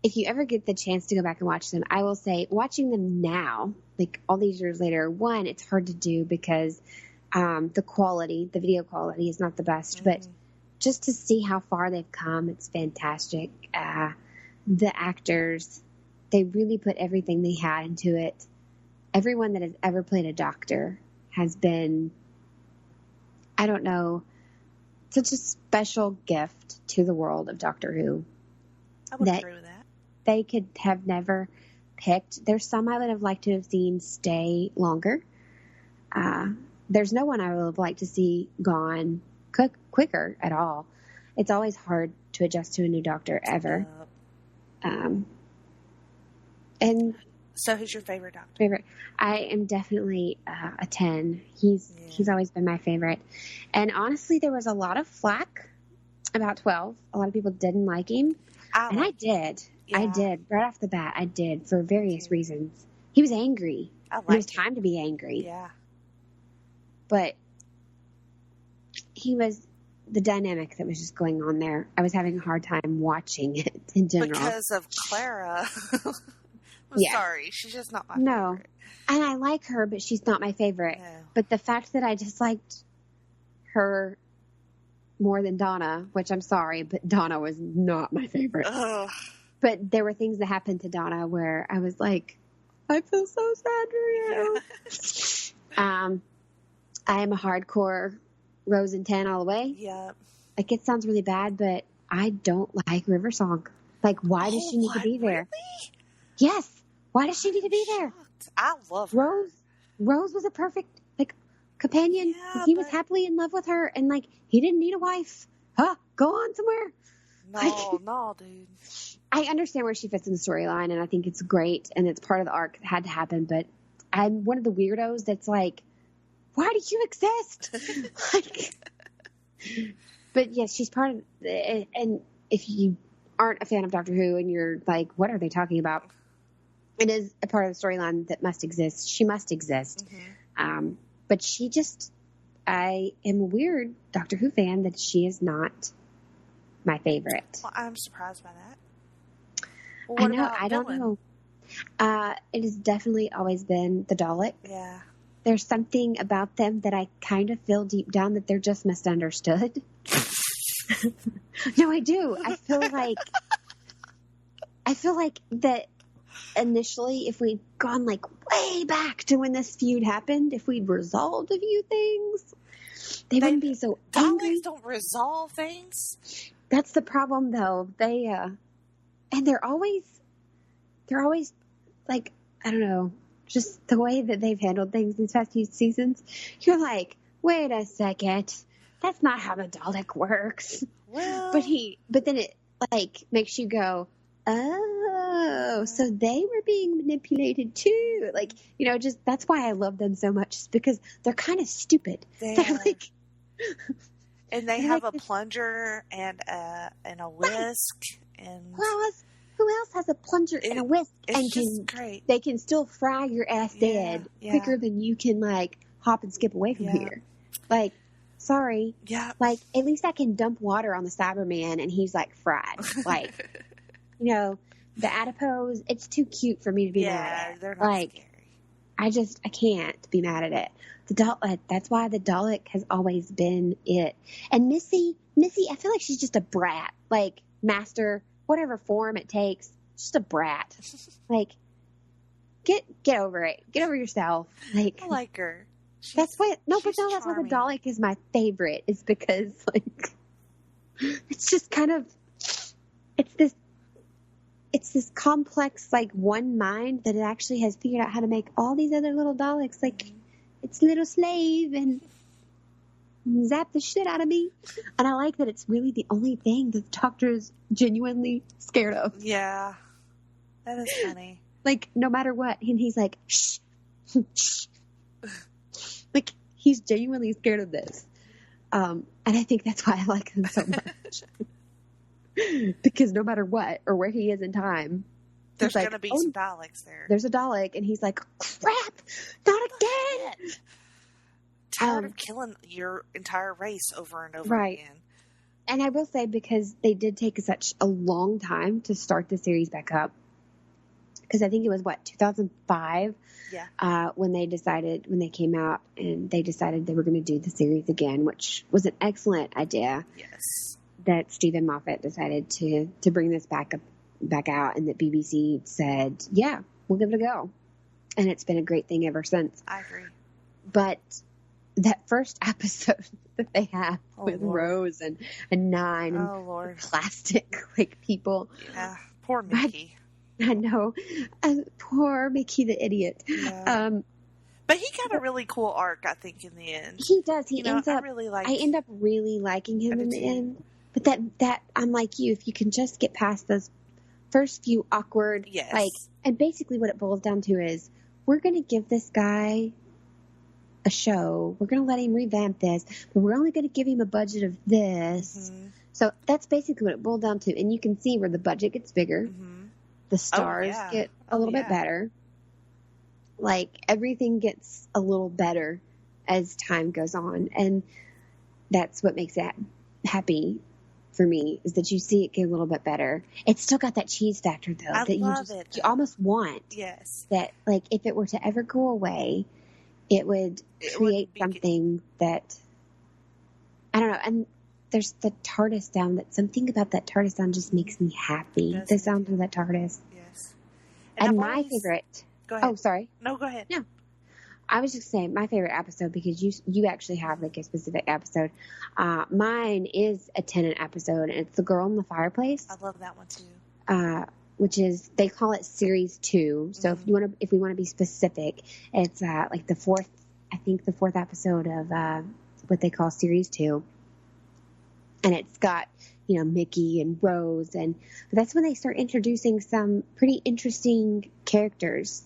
if you ever get the chance to go back and watch them, I will say watching them now, like all these years later, one, it's hard to do because the video quality is not the best, but just to see how far they've come, it's fantastic. The actors, they really put everything they had into it. Everyone that has ever played a doctor has been, I don't know, such a special gift to the world of Doctor Who. I would agree with that. They could have never picked. There's some I would have liked to have seen stay longer. There's no one I would have liked to see gone quicker at all. It's always hard to adjust to a new doctor ever. And so who's your favorite doctor? I am definitely a 10. He's always been my favorite. And honestly, there was a lot of flack about 12. A lot of people didn't like him. I did. Yeah. I did. Right off the bat, I did for various reasons. He was angry. It was time to be angry. Yeah. But he was the dynamic that was just going on there. I was having a hard time watching it in general. Because of Clara. Sorry, she's just not my favorite. And I like her, but she's not my favorite. No. But the fact that I just liked her more than Donna, which I'm sorry, but Donna was not my favorite. Ugh. But there were things that happened to Donna where I was like, I feel so sad for you. Yeah. I am a hardcore Rose and 10 all the way. Yep. Like, it sounds really bad, but I don't like River Song. Like, why does she need to be there? Really? Yes. Why does she need to be there? I love her. Rose was a perfect, companion. Yeah, he was happily in love with her, and, he didn't need a wife. Go on somewhere. No, dude. I understand where she fits in the storyline, and I think it's great, and it's part of the arc that had to happen, but I'm one of the weirdos that's like, why do you exist? But yes, she's part of it. And if you aren't a fan of Doctor Who and you're like, what are they talking about? It is a part of the storyline that must exist. She must exist. Mm-hmm. But she just, I am a weird Doctor Who fan that she is not my favorite. Well, I'm surprised by that. Well, I what know. about I don't villain? know. It has definitely always been the Dalek. Yeah. There's something about them that I kind of feel deep down that they're just misunderstood. No, I do. I feel like that initially, if we'd gone like way back to when this feud happened, if we'd resolved a few things, they wouldn't be so angry. Daleks don't resolve things. That's the problem, though. And they're always like, I don't know, just the way that they've handled things these past few seasons. You're like, wait a second, that's not how the Dalek works. Well, But then it like makes you go, oh, so they were being manipulated too. Like, just that's why I love them so much, just because they're kind of stupid. They're like, and they have a plunger and a whisk, and who else has a plunger and a whisk and great. They can still fry your ass dead quicker than you can like hop and skip away from here. Like, sorry. Yeah. Like, at least I can dump water on the Cyberman and he's like fried. Like, the adipose, it's too cute for me to be mad at. They're not scary. I can't be mad at it. That's why the Dalek has always been it. And Missy, I feel like she's just a brat. Like, master, whatever form it takes, just a brat. Like, get over it. Get over yourself. Like, I like her. That's why the charming. Dalek is my favorite. Is because like it's just kind of it's this complex like one mind that it actually has figured out how to make all these other little Daleks like its little slave and zap the shit out of me. And I like that it's really the only thing that the Doctor is genuinely scared of. Yeah, that is funny. Like, no matter what, and he's like, shh, shh. Like, he's genuinely scared of this. And I think that's why I like him so much. Because no matter what, or where he is in time, there's going to be some Daleks there. There's a Dalek, and he's like, crap, not again! Tired of killing your entire race over and over again. And I will say, because they did take such a long time to start the series back up, because I think it was, 2005? Yeah. When they came out and they decided they were going to do the series again, which was an excellent idea. Yes. That Stephen Moffat decided to bring this back out, and that BBC said, yeah, we'll give it a go. And it's been a great thing ever since. I agree. But that first episode that they have with Lord. Rose and Nine and Lord. plastic like people. Yeah, poor Mickey. I know. Poor Mickey the idiot. Yeah. But he got a really cool arc, I think, in the end. He does. I end up really liking him in the end. But that I'm like you, if you can just get past those first few awkward, and basically what it boils down to is we're going to give this guy a show. We're going to let him revamp this, but we're only going to give him a budget of this. Mm-hmm. So that's basically what it boiled down to. And you can see where the budget gets bigger. Mm-hmm. The stars get a little bit better. Like, everything gets a little better as time goes on. And that's what makes it happy for me, is that you see it get a little bit better. It's still got that cheese factor, though, you almost want. Yes. That, like, if it were to ever go away, it would create something that, I don't know, and there's the TARDIS sound. That something about that TARDIS sound just makes me happy. The sound of that TARDIS. Yes. And my favorite. Go ahead. Oh, sorry. No, go ahead. No. I was just saying my favorite episode, because you actually have like a specific episode. Mine is a Tennant episode, and it's The Girl in the Fireplace. I love that one too. Which is, they call it Series 2. So if we want to be specific, it's like the fourth episode of what they call Series 2. And it's got, Mickey and Rose, but that's when they start introducing some pretty interesting characters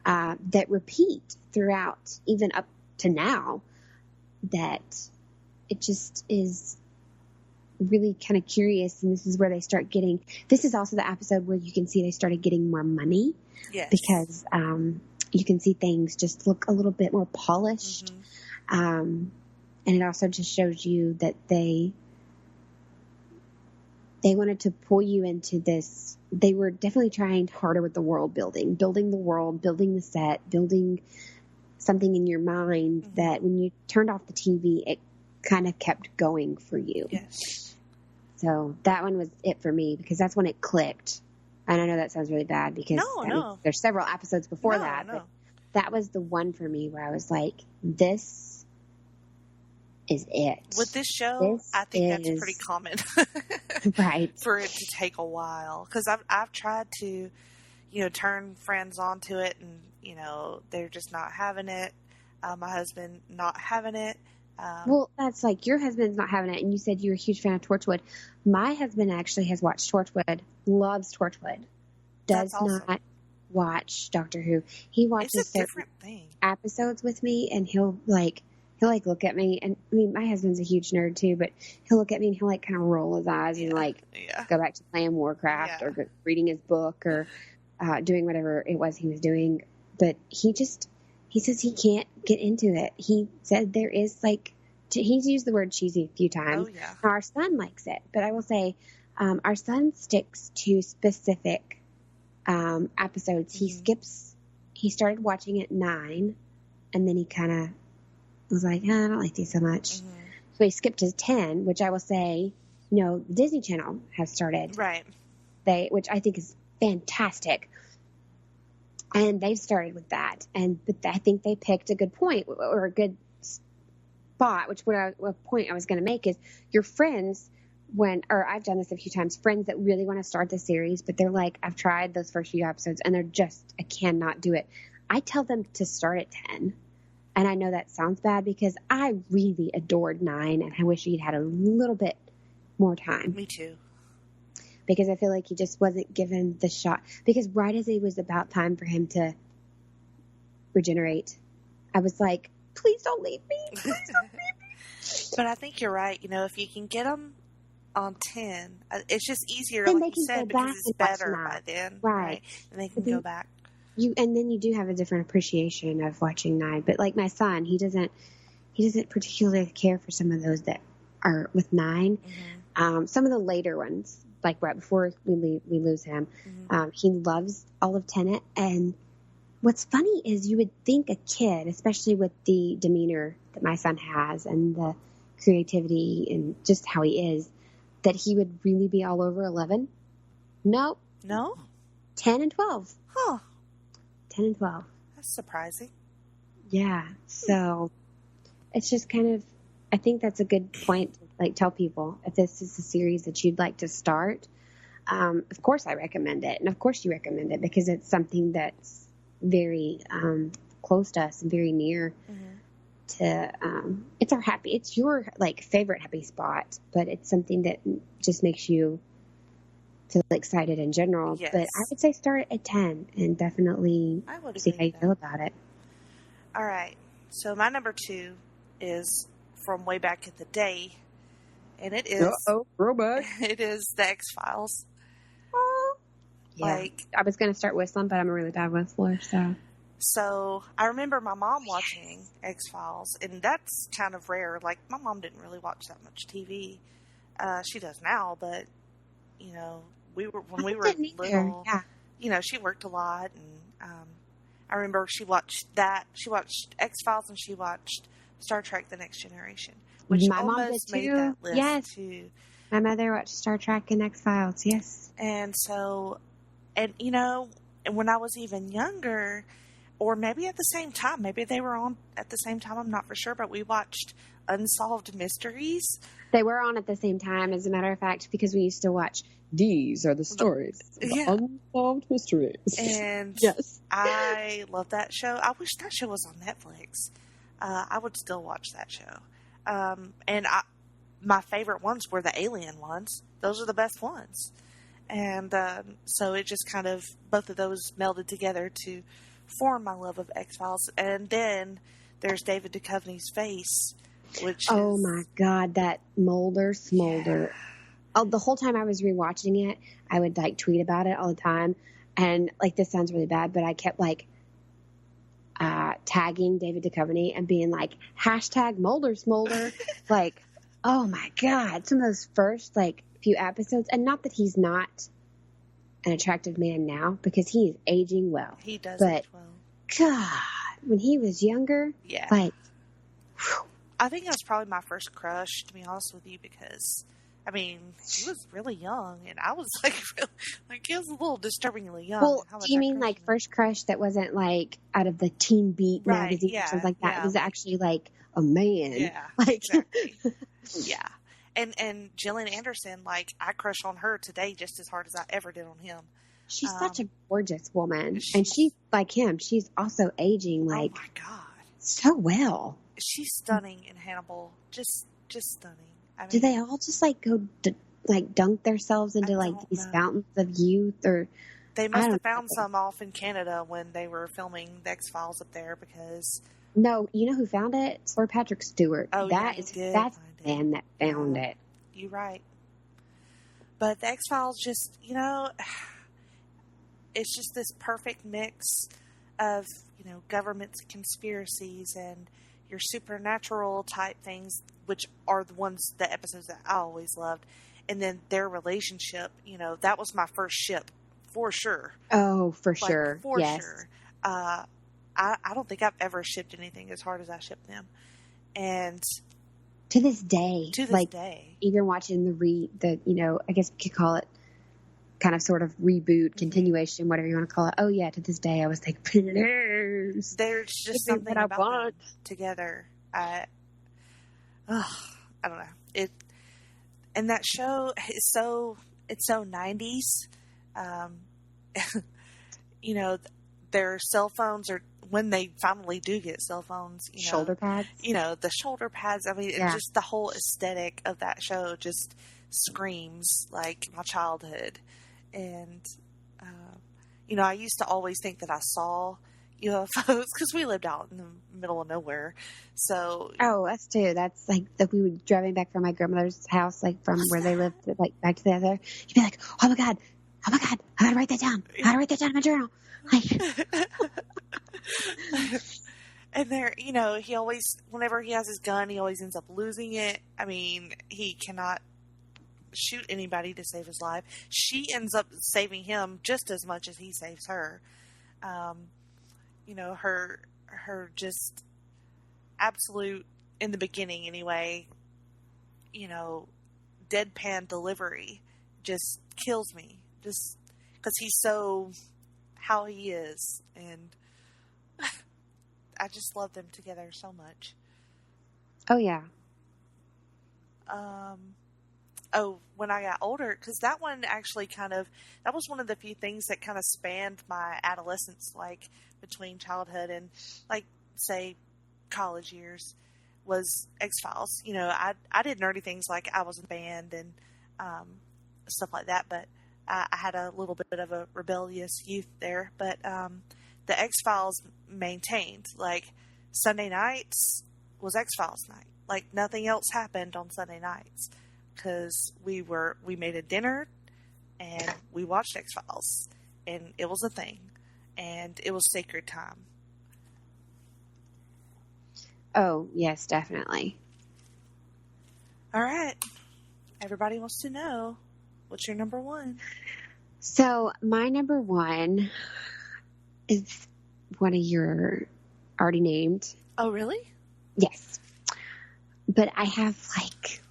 that repeat throughout, even up to now, that it just is really kind of curious. And this is where they start getting, this is also the episode where you can see they started getting more money. Yes. Because you can see things just look a little bit more polished. And it also just shows you that they wanted to pull you into this. They were definitely trying harder with the world building the world, building the set, building something in your mind that when you turned off the TV, it kind of kept going for you. Yes. So that one was it for me because that's when it clicked. And I know that sounds really bad because No. there's several episodes before No. but that was the one for me where I was like, this is it. With this show, I think that's pretty common. Right. For it to take a while. Because I've tried to, turn friends onto it and, they're just not having it. My husband not having it. Well, that's like your husband's not having it, and you said you're a huge fan of Torchwood. My husband actually has watched Torchwood, loves Torchwood, does not watch Doctor Who. He watches different thing. Episodes with me, and he'll look at me, and I mean, my husband's a huge nerd too, but he'll look at me and he'll kind of roll his eyes and go back to playing Warcraft or reading his book or doing whatever it was he was doing. But he says he can't get into it. He said there is he's used the word cheesy a few times. Oh, yeah. Our son likes it, but I will say our son sticks to specific episodes. Mm-hmm. He started watching at 9, and then he kind of was like, I don't like these so much. Mm-hmm. So he skipped to 10, which I will say, Disney Channel has started. Right. Which I think is fantastic. And they've started with that. But I think they picked a good point or a good spot, which what point I was going to make is your friends I've done this a few times, friends that really want to start the series, but they're like, I've tried those first few episodes and I cannot do it. I tell them to start at 10. And I know that sounds bad because I really adored 9 and I wish he'd had a little bit more time. Me too. Because I feel like he just wasn't given the shot. Because right as it was about time for him to regenerate, I was like, please don't leave me. Please don't leave me. But I think you're right. If you can get them on 10, it's just easier, then like you said, because it's better by then. Right. And they can go back. And then you do have a different appreciation of watching 9. But like my son, he doesn't particularly care for some of those that are with 9. Mm-hmm. Some of the later ones, like right before we lose him, he loves all of Tenet. And what's funny is you would think a kid, especially with the demeanor that my son has and the creativity and just how he is, that he would really be all over 11. Nope. No? 10 and 12. Huh. 10 and 12. That's surprising. Yeah. So it's just kind of, I think that's a good point to tell people if this is a series that you'd like to start. Of course I recommend it. And of course you recommend it because it's something that's very close to us and very near to, it's your favorite happy spot, but it's something that just makes you feel excited in general. Yes. But I would say start at 10 and definitely see how you feel about it. All right. So my number 2 is from way back in the day, and it is throwback. It is the X-Files. Yeah. I was going to start whistling, but I'm a really bad whistler, So I remember my mom watching X-Files, and that's kind of rare. Like, my mom didn't really watch that much TV. She does now, but, when we were little, she worked a lot, and I remember she watched that. She watched X-Files, and she watched Star Trek: The Next Generation, which my almost mom did made too. that list Yes. too. My mother watched Star Trek and X-Files, yes. And so, and when I was even younger, or maybe at the same time, maybe they were on at the same time, I'm not for sure, but we watched Unsolved Mysteries. They were on at the same time, as a matter of fact, because we used to watch These Are the Stories of Unsolved Mysteries. And yes. I love that show. I wish that show was on Netflix. I would still watch that show. And my favorite ones were the alien ones. Those are the best ones. And so it just kind of, both of those melded together to form my love of X-Files. And then there's David Duchovny's face, which oh my God, that smolder. Oh, the whole time I was rewatching it, I would tweet about it all the time. And this sounds really bad, but I kept tagging David Duchovny and being like, hashtag Mulder Smolder. Like, oh my God. Some of those first, like, few episodes. And not that he's not an attractive man now, because he is aging well. He does but, age well. God, when he was younger, Yeah. like, I think that's probably my first crush, to be honest with you, because, I mean, he was really young, and I was, like, he was a little disturbingly young. well, How much do you I mean, crushed like, him. first crush that wasn't, like, out of the Teen Beat Right, magazine yeah, or something like that? yeah. It was actually, like, a man. Yeah, Like, exactly. Yeah. And Gillian Anderson, like, I crush on her today just as hard as I ever did on him. she's such a gorgeous woman. she's- And she's, like him, she's also aging, like, oh, my God. so well. She's stunning in Hannibal. Just stunning. I mean, Do they all just, like, go, like, dunk themselves into, like, don't these know. fountains of youth? Or they must I have don't found know. some off in Canada when they were filming the X-Files up there, because No, you know who found it? Sir Patrick Stewart. Oh, yeah, That he is did that's find the man that found it. you're right. But the X-Files just, it's just this perfect mix of, government conspiracies and your supernatural type things, which are the episodes that I always loved. And then their relationship, that was my first ship, for sure. Oh, for Like, sure. For yes. sure. I don't think I've ever shipped anything as hard as I shipped them. And To this day. to this like, day. even watching the I guess we could call it kind of sort of reboot, continuation, whatever you want to call it. Oh yeah, to this day I was like, please. There's just Give me something what I about want. them together. I don't know. And that show is it's so 90s. Their cell phones are, when they finally do get cell phones, Shoulder pads. the shoulder pads. I mean, Yeah. just the whole aesthetic of that show just screams like my childhood. And, I used to always think that I saw UFOs because we lived out in the middle of nowhere. So, Oh, us too. That's like that we would driving back from my grandmother's house, like from where they lived, like back to the other. You'd be like, oh my god, I gotta write that down. I gotta write that down in my journal. Like, and there, he always, whenever he has his gun, he always ends up losing it. I mean, he cannot shoot anybody to save his life. She ends up saving him just as much as he saves her. Her just absolute, in the beginning anyway, deadpan delivery just kills me. Just because he's so how he is, and I just love them together so much. oh yeah. When I got older, because that one actually that was one of the few things that kind of spanned my adolescence, like between childhood and, like, say, college years, was X-Files. I did nerdy things, like I was in a band and stuff like that, but I had a little bit of a rebellious youth there. But the X-Files maintained, like, Sunday nights was X-Files night. Like, nothing else happened on Sunday nights. Because we made a dinner and we watched X-Files, and it was a thing, and it was sacred time. Oh yes, definitely. All right, everybody wants to know, what's your number one? So my number one is one of your already named. Oh, really? Yes, but I have like.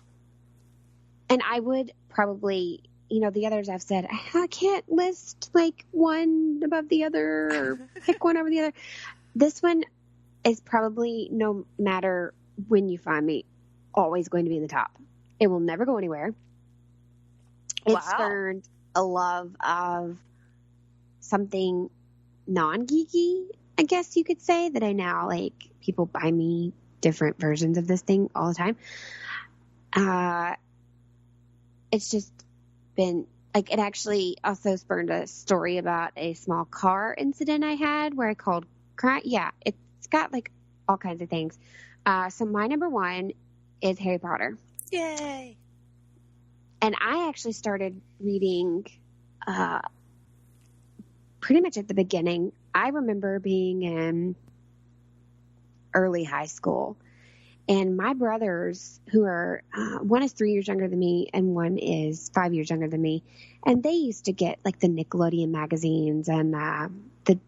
And I would probably, the others I've said, I can't list like one above the other or pick one over the other. This one is probably, no matter when you find me, always going to be in the top. It will never go anywhere. It spurned a love of something non-geeky, I guess you could say, that I now, like, people buy me different versions of this thing all the time. It's just been, like, it actually also spurned a story about a small car incident I had where I called crime. Yeah, it's got, like, all kinds of things. So my number one is Harry Potter. Yay! And I actually started reading pretty much at the beginning. I remember being in early high school. And my brothers, who are, one is 3 years younger than me and one is 5 years younger than me. And they used to get like the Nickelodeon magazines and the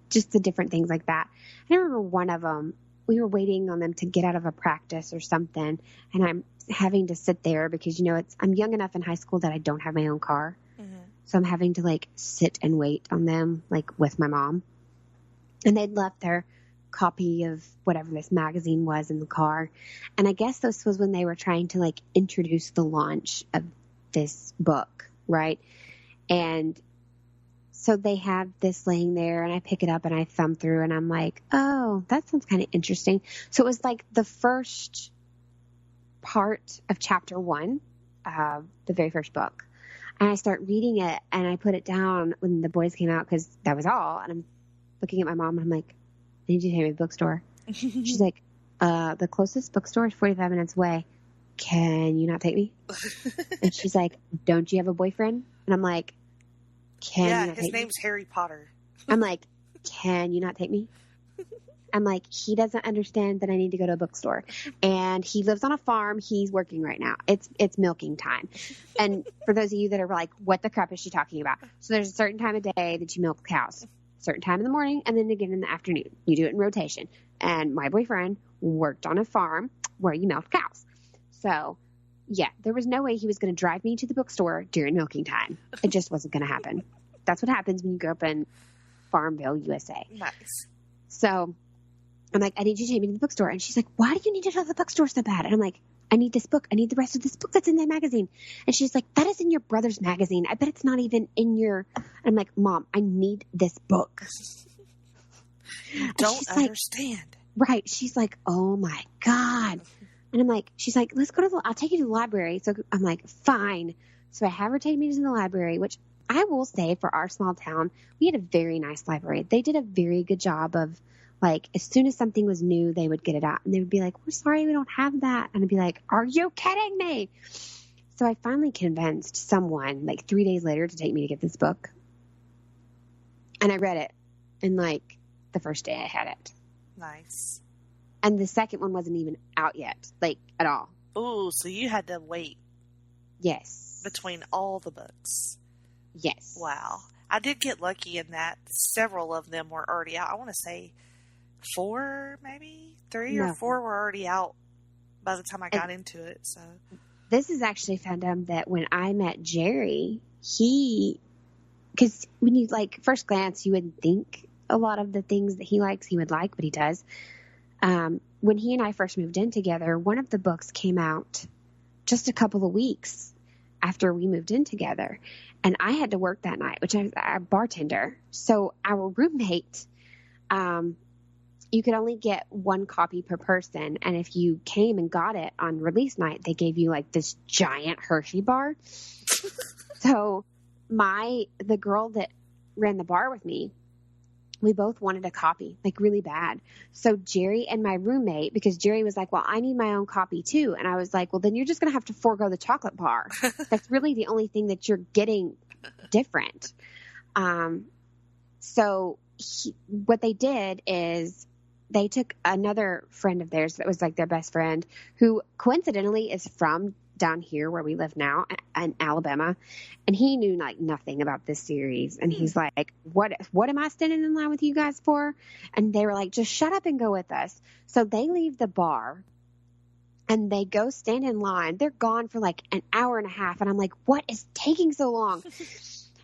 different things like that. I remember one of them, we were waiting on them to get out of a practice or something. And I'm having to sit there because, I'm young enough in high school that I don't have my own car. Mm-hmm. So I'm having to like sit and wait on them, like with my mom. And they'd left their copy of whatever this magazine was in the car. And I guess this was when they were trying to like introduce the launch of this book, right? And so they have this laying there and I pick it up and I thumb through and I'm like, oh, that sounds kind of interesting. So it was like the first part of chapter 1 of the very first book. And I start reading it and I put it down when the boys came out because that was all. And I'm looking at my mom and I'm like, I need you to take me to the bookstore. She's like, the closest bookstore is 45 minutes away. Can you not take me? And she's like, don't you have a boyfriend? And I'm like, can you not take me? His name's Harry Potter. I'm like, can you not take me? I'm like, he doesn't understand that I need to go to a bookstore. And he lives on a farm. He's working right now. It's milking time. And for those of you that are like, what the crap is she talking about? So there's a certain time of day that you milk cows. Certain time in the morning and then again in the afternoon. You do it in rotation. And my boyfriend worked on a farm where you milk cows. So, yeah, there was no way he was going to drive me to the bookstore during milking time. It just wasn't going to happen. That's what happens when you grow up in Farmville, USA. Nice. So, I'm like, I need you to take me to the bookstore. And she's like, why do you need to go to the bookstore so bad? And I'm like, I need this book. I need the rest of this book that's in that magazine. And she's like, that is in your brother's magazine. I bet it's not even in your... I'm like, Mom, I need this book. Don't understand. Like, right. She's like, oh my God. And I'm like, she's like, let's go to I'll take you to the library. So I'm like, fine. So I have her take me to the library, which I will say for our small town, we had a very nice library. They did a very good job of, like, as soon as something was new, they would get it out. And they would be like, we're sorry, we don't have that. And I'd be like, are you kidding me? So I finally convinced someone, like 3 days later, to take me to get this book. And I read it in, like, the first day I had it. Nice. And the second one wasn't even out yet, like, at all. Ooh, so you had to wait. Yes. Between all the books. Yes. Wow. I did get lucky in that several of them were already out. I want to say 4, maybe 3 or 4 were already out by the time I got into it. So this is actually found out that when I met Jerry, because when you like first glance, you wouldn't think a lot of the things that he likes, he would like, but he does. When he and I first moved in together, one of the books came out just a couple of weeks after we moved in together. And I had to work that night, which I was a bartender. So our roommate, you could only get 1 copy per person. And if you came and got it on release night, they gave you like this giant Hershey bar. So the girl that ran the bar with me, we both wanted a copy, like really bad. So Jerry and my roommate, because Jerry was like, well, I need my own copy too. And I was like, well, then you're just going to have to forego the chocolate bar. That's really the only thing that you're getting different. So what they did is they took another friend of theirs that was like their best friend, who coincidentally is from down here where we live now in Alabama. And he knew like nothing about this series. And he's like, what am I standing in line with you guys for? And they were like, just shut up and go with us. So they leave the bar and they go stand in line. They're gone for like an hour and a half. And I'm like, what is taking so long?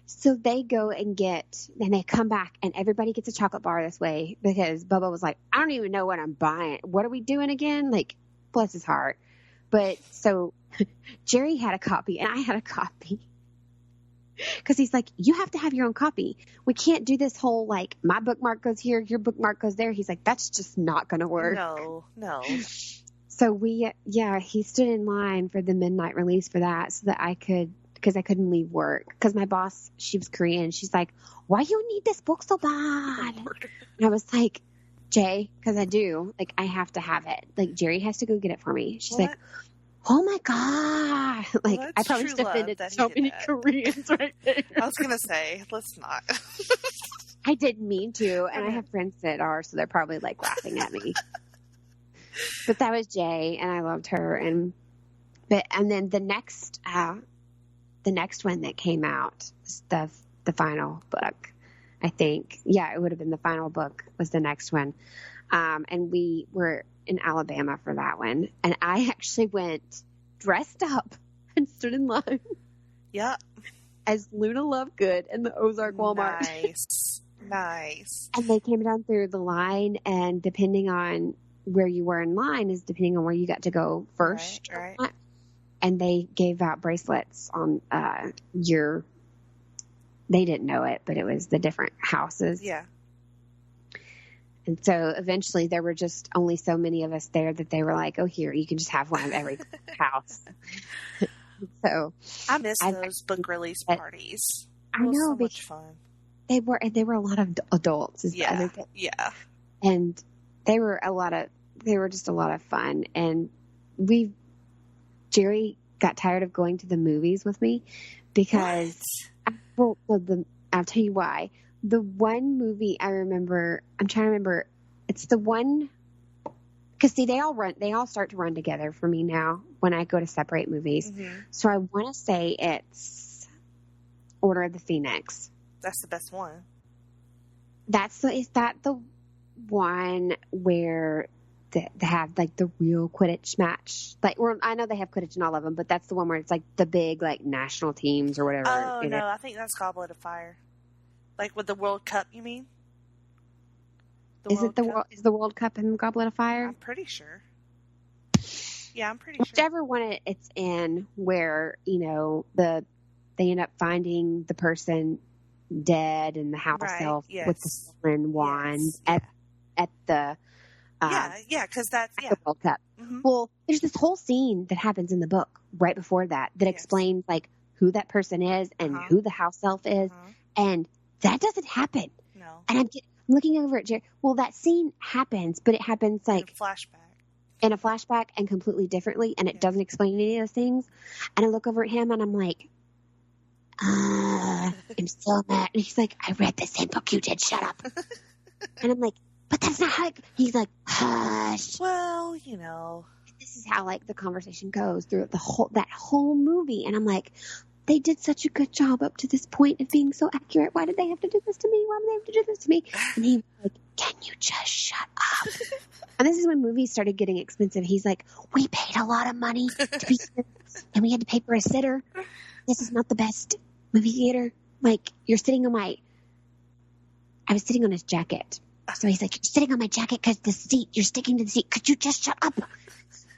So they go and they come back and everybody gets a chocolate bar this way because Bubba was like, I don't even know what I'm buying. What are we doing again? Like, bless his heart. But so Jerry had a copy and I had a copy because he's like, you have to have your own copy. We can't do this whole, like, my bookmark goes here, your bookmark goes there. He's like, that's just not going to work. No. So he stood in line for the midnight release for that so that because I couldn't leave work. Because my boss, she was Korean. She's like, why you need this book so bad? And I was like, Jay, because I do. Like, I have to have it. Like, Jerry has to go get it for me. She's like, oh my God. Like, well, I probably just offended so many Koreans right there. I was going to say, let's not. I didn't mean to. And I have friends that are, so they're probably like laughing at me. But that was Jay, and I loved her. And then the next one that came out, the final book, I think. Yeah, it would have been the final book was the next one. And we were in Alabama for that one. And I actually went dressed up and stood in line. Yep. As Luna Lovegood in the Ozark Walmart. Nice. And they came down through the line, and depending on where you were in line is depending on where you got to go first. Right. And they gave out bracelets on they didn't know it, but it was the different houses. Yeah. And so eventually there were just only so many of us there that they were like, oh, here, you can just have one of every house. So I miss those book release parties. I know. So much fun. They were a lot of adults. Is the other thing. Yeah. And they were just a lot of fun. And Jerry got tired of going to the movies with me because, I'll tell you why. The one movie I remember, I'm trying to remember, it's the one, because see, they all start to run together for me now when I go to separate movies. Mm-hmm. So I want to say it's Order of the Phoenix. That's the best one. Is that the one where they have like the real Quidditch match? Like, I know they have Quidditch in all of them, but that's the one where it's like the big like national teams or whatever. Oh no, I think that's Goblet of Fire. Like with the World Cup, you mean? Is the World Cup in Goblet of Fire? I'm pretty sure. Yeah, I'm pretty sure. Whichever one it's in, where they end up finding the person dead in the house elf with the stolen wand at the because that's the World Cup. Mm-hmm. Well, there's this whole scene that happens in the book right before that explains like who that person is and who the house elf is, and that doesn't happen. No. And I'm looking over at Jerry. Well, that scene happens, but it happens like in a flashback and completely differently, and it doesn't explain any of those things. And I look over at him and I'm like, I'm still mad. And he's like, I read the same book you did. Shut up. And I'm like, but that's not how. He's like, hush. Well, this is how like the conversation goes through that whole movie. And I'm like, they did such a good job up to this point of being so accurate. Why did they have to do this to me? Why did they have to do this to me? And he was like, can you just shut up? And this is when movies started getting expensive. He's like, we paid a lot of money to be here, and we had to pay for a sitter. This is not the best movie theater. Like, I was sitting on his jacket. So he's like, you're sitting on my jacket because you're sticking to the seat. Could you just shut up? I'm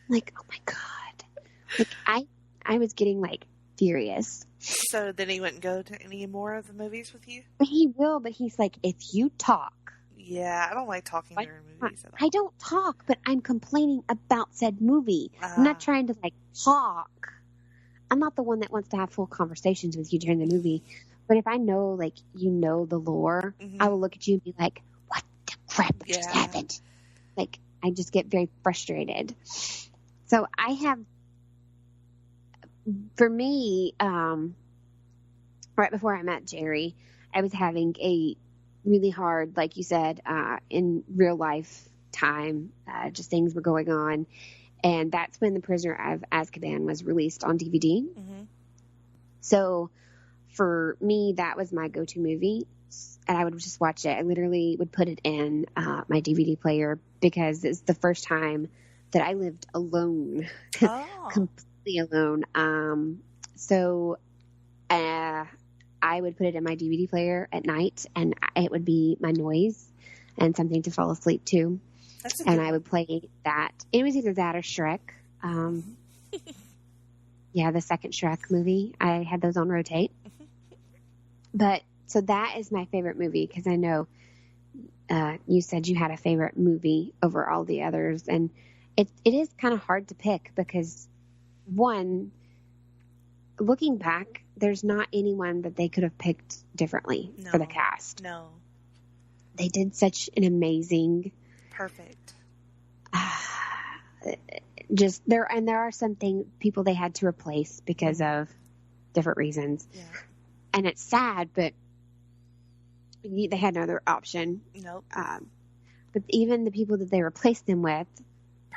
like, oh my God. Like, I was getting like furious. So then he wouldn't go to any more of the movies with you? But he will, but he's like, if you talk. Yeah, I don't like talking during movies at all. I don't talk, but I'm complaining about said movie. I'm not trying to like talk. I'm not the one that wants to have full conversations with you during the movie. But if I know, like, the lore, I will look at you and be like, what the crap just happened? Like, I just get very frustrated. So for me, right before I met Jerry, I was having a really hard, like you said, in real life time, just things were going on. And that's when The Prisoner of Azkaban was released on DVD. Mm-hmm. So for me, that was my go-to movie. And I would just watch it. I literally would put it in my DVD player because it's the first time that I lived alone, completely alone. So I would put it in my DVD player at night, and it would be my noise and something to fall asleep to. And I would play that. It was either that or Shrek. Yeah, the second Shrek movie. I had those on rotate. But so that is my favorite movie because I know you said you had a favorite movie over all the others. And it is kind of hard to pick because, one, looking back, there's not anyone that they could have picked differently for the cast. No. They did such an amazing... Perfect. There are some people they had to replace because of different reasons. Yeah. And it's sad, but they had no other option. Nope. But even the people that they replaced them with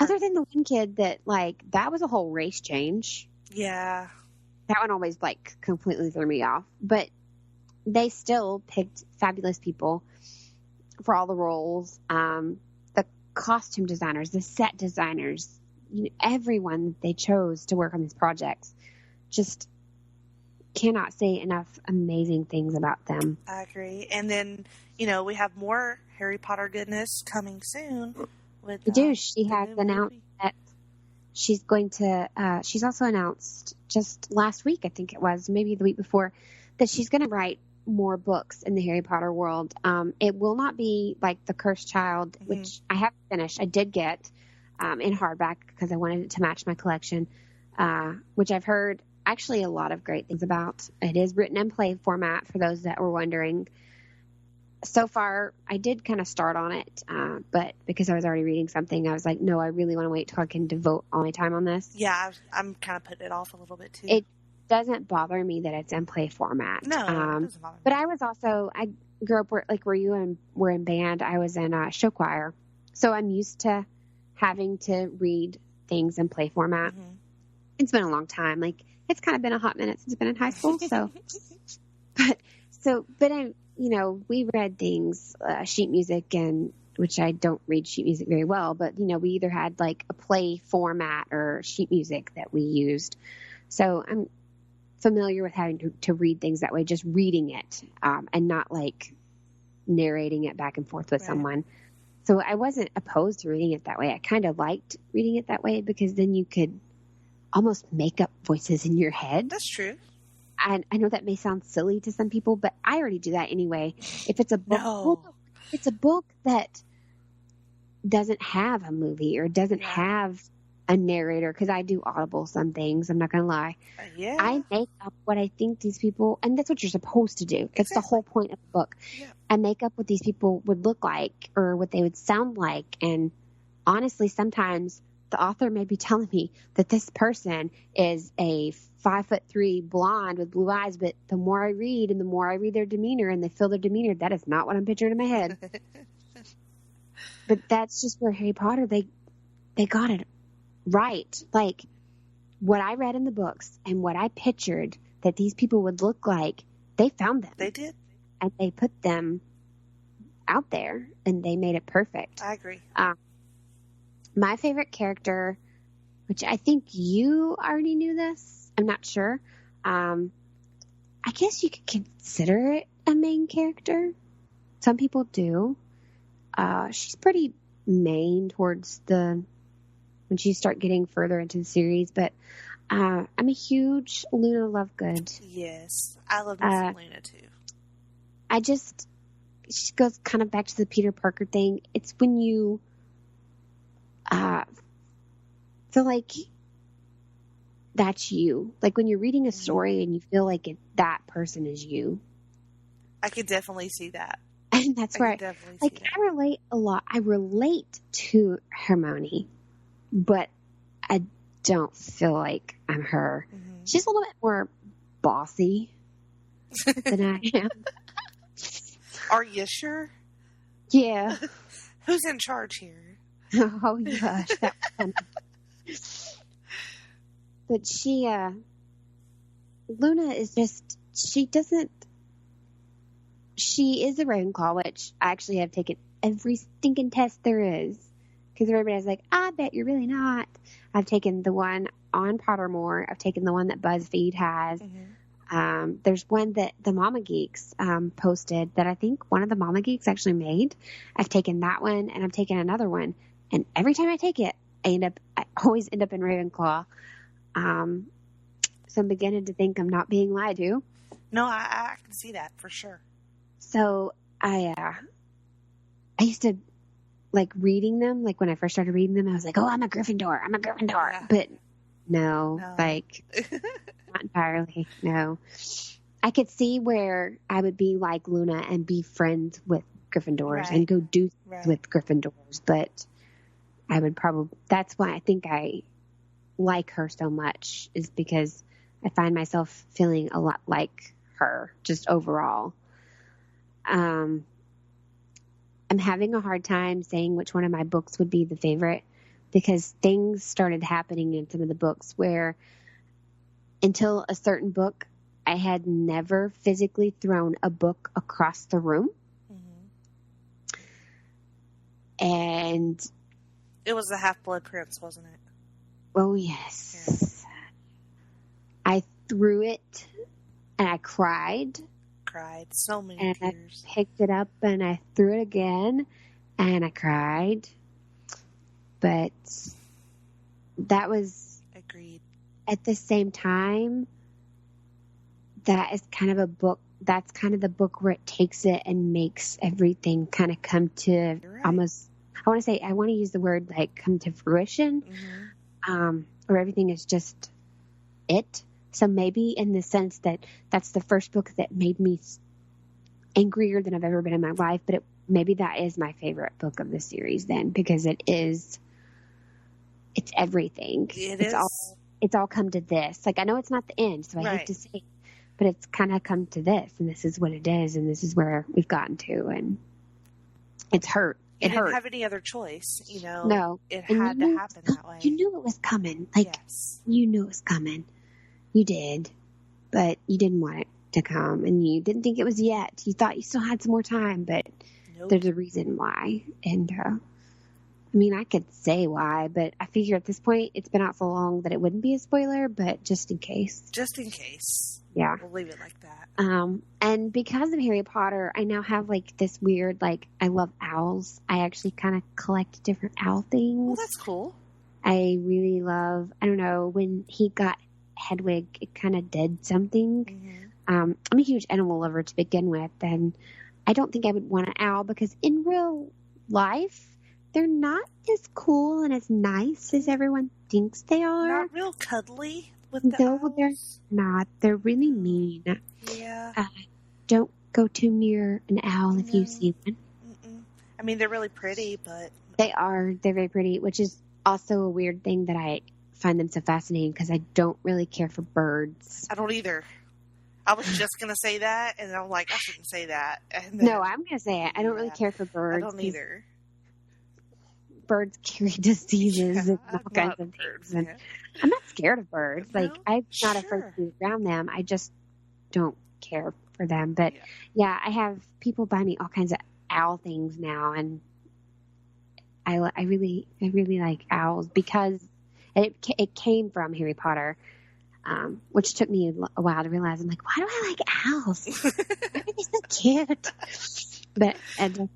Other than the one kid that, like, that was a whole race change. Yeah. That one always, like, completely threw me off. But they still picked fabulous people for all the roles. The costume designers, the set designers, everyone that they chose to work on these projects. Just cannot say enough amazing things about them. I agree. And then, we have more Harry Potter goodness coming soon. With, We do. She the has new announced movie. that she's going to, she's also announced just last week, I think it was, maybe the week before, that she's going to write more books in the Harry Potter world. It will not be like The Cursed Child, which I haven't finished. I did get in hardback because I wanted it to match my collection, which I've heard actually a lot of great things about. It is written in play format for those that were wondering. So far, I did kind of start on it, but because I was already reading something, I was like, no, I really want to wait till I can devote all my time on this. Yeah, I'm kind of putting it off a little bit, too. It doesn't bother me that it's in play format. No, it doesn't bother me. But I grew up where you were in band. I was in show choir. So I'm used to having to read things in play format. Mm-hmm. It's been a long time. Like, it's kind of been a hot minute since I've been in high school. So, but I, we read things, sheet music, and which I don't read sheet music very well, but, we either had like a play format or sheet music that we used. So I'm familiar with having to read things that way, just reading it, and not like narrating it back and forth with someone. So I wasn't opposed to reading it that way. I kind of liked reading it that way because then you could almost make up voices in your head. That's true. And I know that may sound silly to some people, but I already do that anyway. If it's a book, it's a book that doesn't have a movie or doesn't have a narrator, because I do Audible some things, I'm not going to lie. Yeah. I make up what I think these people, and that's what you're supposed to do. That's the whole point of the book. Yeah. I make up what these people would look like or what they would sound like. And honestly, sometimes the author may be telling me that this person is a 5'3" blonde with blue eyes, but the more I read and the more I read their demeanor and they feel their demeanor, that is not what I'm picturing in my head. But that's just where Harry Potter, they got it right. Like, what I read in the books and what I pictured that these people would look like, they found them. They did. And they put them out there and they made it perfect. I agree. My favorite character, which I think you already knew this, I'm not sure. I guess you could consider it a main character. Some people do. She's pretty main towards when you start getting further into the series, but I'm a huge Luna Lovegood. Yes. I love Luna too. She goes kind of back to the Peter Parker thing. It's when you feel like that's you. Like when you're reading a story and you feel like that person is you. I could definitely see that. And that's where I relate a lot. I relate to Hermione, but I don't feel like I'm her. Mm-hmm. She's a little bit more bossy than I am. Are you sure? Yeah. Who's in charge here? Oh, gosh. That was funny. But Luna is just, she is a Ravenclaw, which I actually have taken every stinking test there is. Because everybody's like, I bet you're really not. I've taken the one on Pottermore. I've taken the one that BuzzFeed has. Mm-hmm. There's one that the Mama Geeks posted that I think one of the Mama Geeks actually made. I've taken that one, and I've taken another one. And every time I take it, I always end up in Ravenclaw. So I'm beginning to think I'm not being lied to. No, I can see that for sure. So I used to like reading them. Like when I first started reading them, I was like, oh, I'm a Gryffindor. Yeah. But no, like not entirely. No, I could see where I would be like Luna and be friends with Gryffindors and go do with Gryffindors. But I would that's why I think I like her so much, is because I find myself feeling a lot like her just overall. I'm having a hard time saying which one of my books would be the favorite, because things started happening in some of the books where until a certain book, I had never physically thrown a book across the room. And it was the Half-Blood Prince, wasn't it? Oh, yes. Yeah. I threw it and I cried. So many and tears. I picked it up and I threw it again and I cried. But that was... Agreed. At the same time, that is kind of a book. That's kind of the book where it takes it and makes everything kind of come to almost, I want to use the word like come to fruition, where everything is just it. So maybe in the sense that that's the first book that made me angrier than I've ever been in my life, but maybe that is my favorite book of the series then, because it's everything. It's all come to this. Like, I know it's not the end, so I hate to say it, but it's kind of come to this, and this is what it is, and this is where we've gotten to, and it's hurt. It didn't have any other choice, you know. No. It had to happen that way. You knew it was coming. Like, you knew it was coming. You did, but you didn't want it to come, and you didn't think it was yet. You thought you still had some more time, but there's a reason why, and I mean, I could say why, but I figure at this point it's been out so long that it wouldn't be a spoiler, but just in case. Just in case. Yeah. We'll leave it like that. And because of Harry Potter, I now have like this weird, like, I love owls. I actually kind of collect different owl things. Well, that's cool. I really love, I don't know, when he got Hedwig, it kind of did something. I'm a huge animal lover to begin with, and I don't think I would want an owl because in real life, they're not as cool and as nice as everyone thinks they are. Not real cuddly with the owls. They're not. They're really mean. Yeah. Don't go too near an owl if you see one. I mean, they're really pretty, but... They are. They're very pretty, which is also a weird thing that I find them so fascinating because I don't really care for birds. I don't either. I was just going to say that, and I'm like, I shouldn't say that. And then, no, I'm going to say it. I don't really care for birds. I don't either. Birds carry diseases and all kinds of things. And I'm not scared of birds. Like, I'm not afraid to be around them. I just don't care for them. But, yeah, I have people buy me all kinds of owl things now, and I really like owls because it came from Harry Potter, which took me a while to realize. I'm like, why do I like owls? Why are they so cute? But it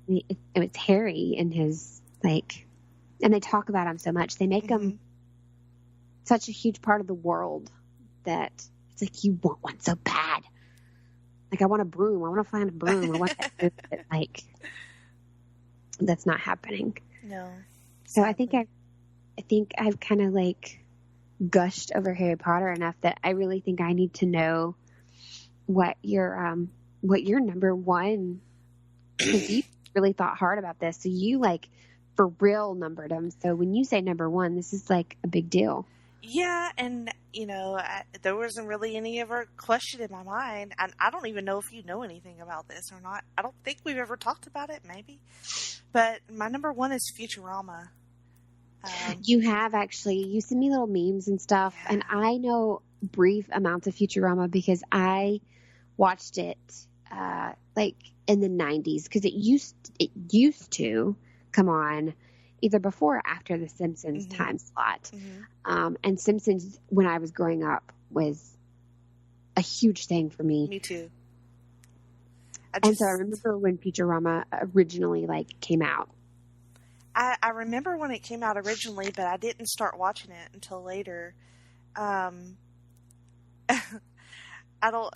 was Harry and his, like... And they talk about them so much. They make them such a huge part of the world that it's like you want one so bad. Like, I want a broom. I want to find a broom. I want that broom. But, like, that's not happening. No. So I think I've kind of like gushed over Harry Potter enough that I really think I need to know what your number one, because you really thought hard about this. So you like for real numbered them. So when you say number one, this is like a big deal. Yeah, and, you know, there wasn't really any ever question in my mind. And I don't even know if you know anything about this or not. I don't think we've ever talked about it, maybe. But my number one is Futurama. You have, actually. You send me little memes and stuff. Yeah. And I know brief amounts of Futurama because I watched it like in the 90s. Because it used to come on either before or after the Simpsons time slot. And Simpsons, when I was growing up, was a huge thing for me. Me too. And so I remember when Futurama originally came out. I remember when it came out originally, but I didn't start watching it until later. I don't...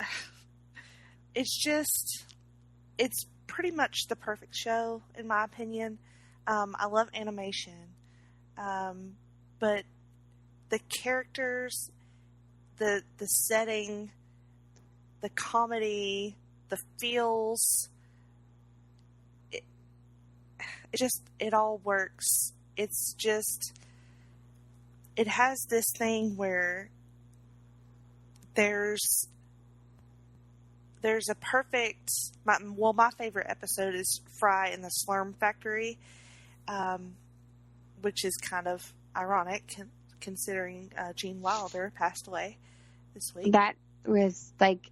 It's pretty much the perfect show, in my opinion. I love animation. But the characters, the setting, the comedy, the feels, it all works. It's just, it has this thing where there's a perfect, my favorite episode is Fry in the Slurm Factory, which is kind of, ironic considering Gene Wilder passed away this week. That was like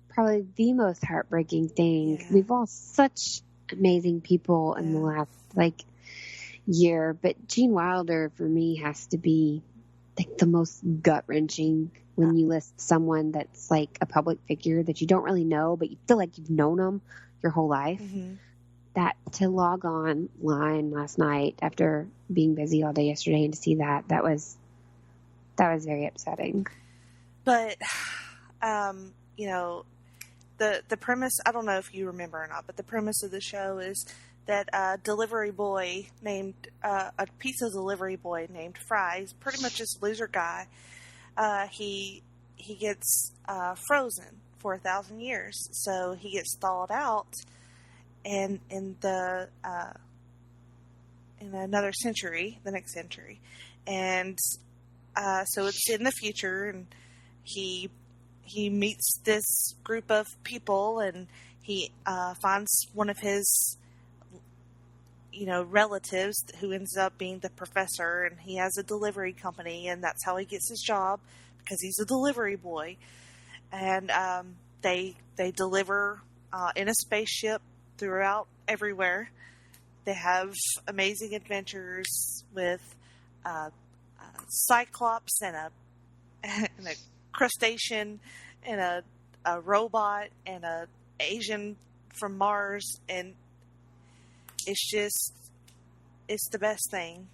probably the most heartbreaking thing. Yeah. We've lost such amazing people in the last year, but Gene Wilder for me has to be like the most gut wrenching when you list someone that's like a public figure that you don't really know, but you feel like you've known them your whole life. Mm-hmm. That to log online last night after being busy all day yesterday and to see that was very upsetting. But, you know, the premise, I don't know if you remember or not, but the premise of the show is that a delivery boy named, a pizza delivery boy named Fry, he's pretty much this loser guy. He gets frozen for 1,000 years, so he gets thawed out, and in another century, the next century, and so it's in the future, and he meets this group of people, and he finds one of his relatives who ends up being the professor, and he has a delivery company, and that's how he gets his job because he's a delivery boy. And they deliver in a spaceship throughout everywhere. They have amazing adventures with a Cyclops and a crustacean and a robot and a Asian from Mars, and it's the best thing.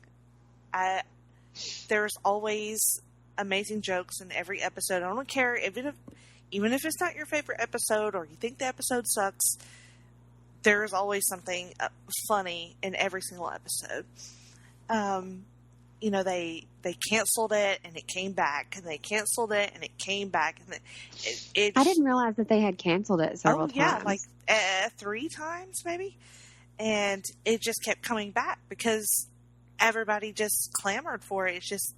There's always amazing jokes in every episode. I don't care even if it's not your favorite episode or you think the episode sucks. There's always something funny in every single episode. They canceled it and it came back, and they canceled it and it came back, and I didn't realize that they had canceled it several times. Yeah, like 3 times maybe. And it just kept coming back because everybody just clamored for it. It's just,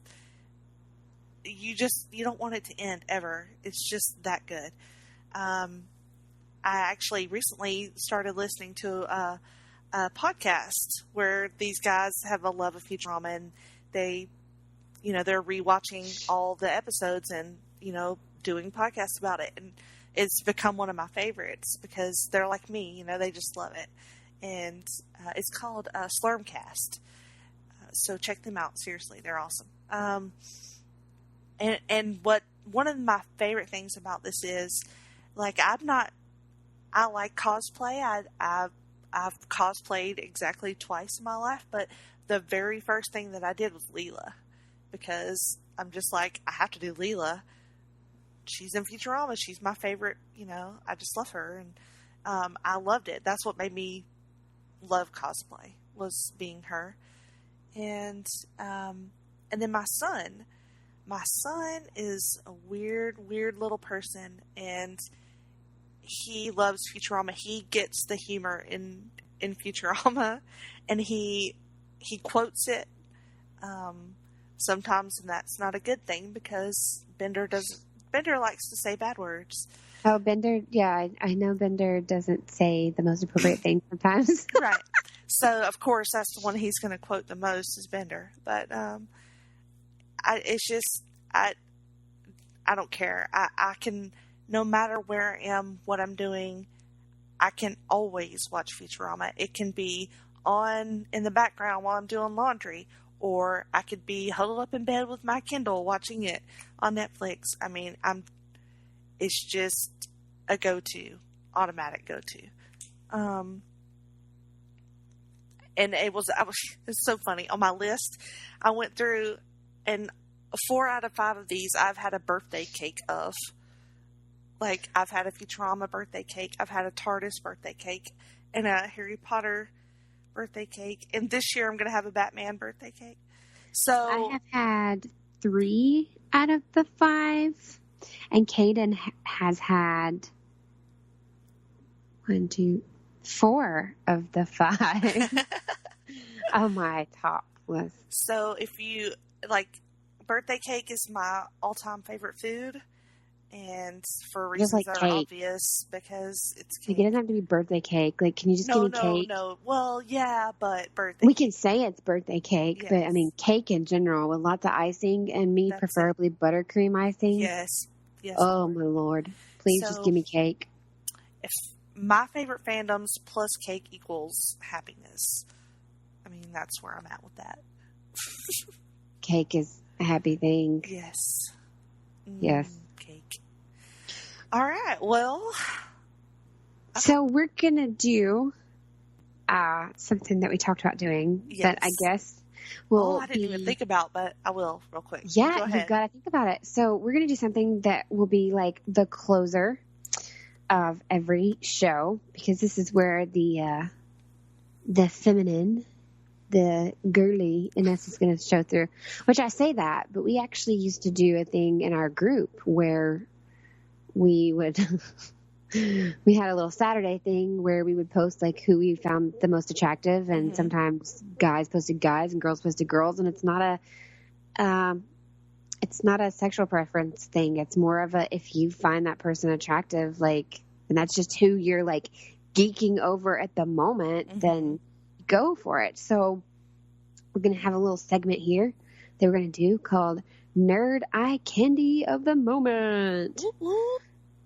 you don't want it to end ever. It's just that good. I actually recently started listening to a podcast where these guys have a love of Futurama, and they're rewatching all the episodes and, doing podcasts about it. And it's become one of my favorites because they're like me, they just love it. And it's called Slurmcast. So check them out. Seriously, they're awesome. And what one of my favorite things about this is, like, I like cosplay. I've cosplayed exactly twice in my life, but the very first thing that I did was Leela, because I'm just like, I have to do Leela. She's in Futurama. She's my favorite. I just love her, and I loved it. That's what made me love cosplay, was being her. And then my son is a weird little person, and he loves Futurama. He gets the humor in Futurama, and he quotes it sometimes, and that's not a good thing because Bender likes to say bad words. Oh, Bender, yeah, I know Bender doesn't say the most appropriate thing sometimes. Right. So, of course, that's the one he's going to quote the most is Bender. But I don't care. I can, no matter where I am, what I'm doing, I can always watch Futurama. It can be on in the background while I'm doing laundry, or I could be huddled up in bed with my Kindle watching it on Netflix. I mean, it's just a go-to, automatic go-to. And it's so funny. On my list, I went through, and 4 out of 5 of these I've had a birthday cake of. Like, I've had a Futurama birthday cake, I've had a TARDIS birthday cake, and a Harry Potter birthday cake. And this year I'm going to have a Batman birthday cake. So I have had 3 out of the 5. And Caden has had 4 of the 5 on my top list. So if you like, birthday cake is my all-time favorite food, and for Just reasons like that are cake. obvious, because it's Like, cake. it doesn't have to be birthday cake. Like, can you just give me cake? No. Well, yeah, but birthday We cake. can say it's birthday cake, but I Yes. mean cake in general with lots of icing, and me That's preferably buttercream icing. Yes. Oh Lord. my Lord! Please just So- give me cake. If my favorite fandoms plus cake equals happiness, I mean, that's where I'm at with that. Cake is a happy thing. Yes. Yes. Cake. All right. Well, So we're gonna do something that we talked about doing that I Yes. guess will I didn't even think about, but I will real quick. Yeah, Go you've ahead. got to think about it. So we're going to do something that will be like the closer of every show, because this is where the feminine, the girly in us is going to show through. Which I say that, but we actually used to do a thing in our group where we would we had a little Saturday thing where we would post like who we found the most attractive, and sometimes guys posted guys and girls posted girls, and it's not a sexual preference thing. It's more of a, if you find that person attractive, like, and that's just who you're like geeking over at the moment, then go for it. So we're going to have a little segment here that we're going to do called Nerd Eye Candy of the Moment.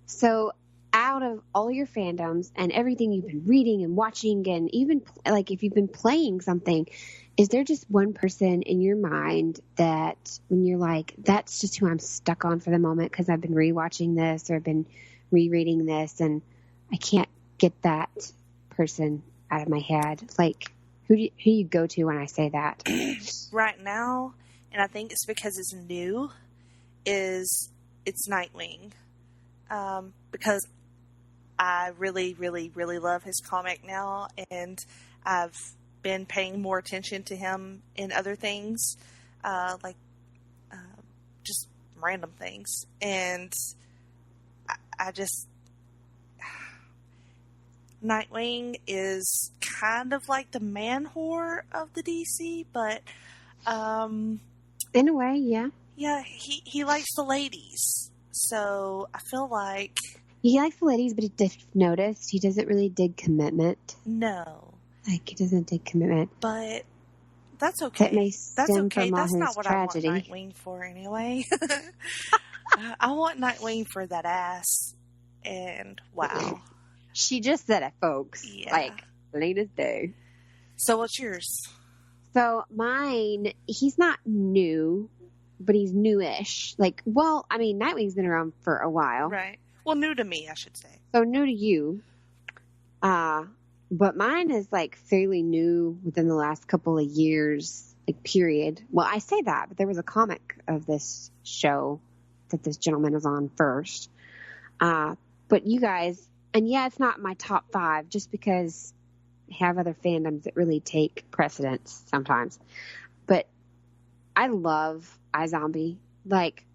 So out of all your fandoms and everything you've been reading and watching, and even like if you've been playing something, is there just one person in your mind that when you're like, that's just who I'm stuck on for the moment because I've been rewatching this or I've been rereading this and I can't get that person out of my head? Like, who do you go to when I say that? Right now, and I think it's because it's new, it's Nightwing. Because I really, really, really love his comic now, and I've been paying more attention to him in other things, just random things. And I just... Nightwing is kind of like the man whore of the DC, but... in a way, yeah. Yeah, he likes the ladies. So I feel like... He likes the ladies, but if you've noticed, he doesn't really dig commitment. No. Like, he doesn't dig commitment. But that's okay. That may That's stem okay. from all That's his not what tragedy. I want Nightwing for anyway. I want Nightwing for that ass. And wow. She just said it, folks. Yeah. Like, plain as day. So what's yours? So mine, he's not new, but he's newish. Like, well, I mean, Nightwing's been around for a while. Right. Well, new to me, I should say. So new to you. But mine is like fairly new within the last couple of years, like period. Well, I say that, but there was a comic of this show that this gentleman was on first. But you guys, and yeah, it's not my top 5 just because I have other fandoms that really take precedence sometimes. But I love iZombie, like,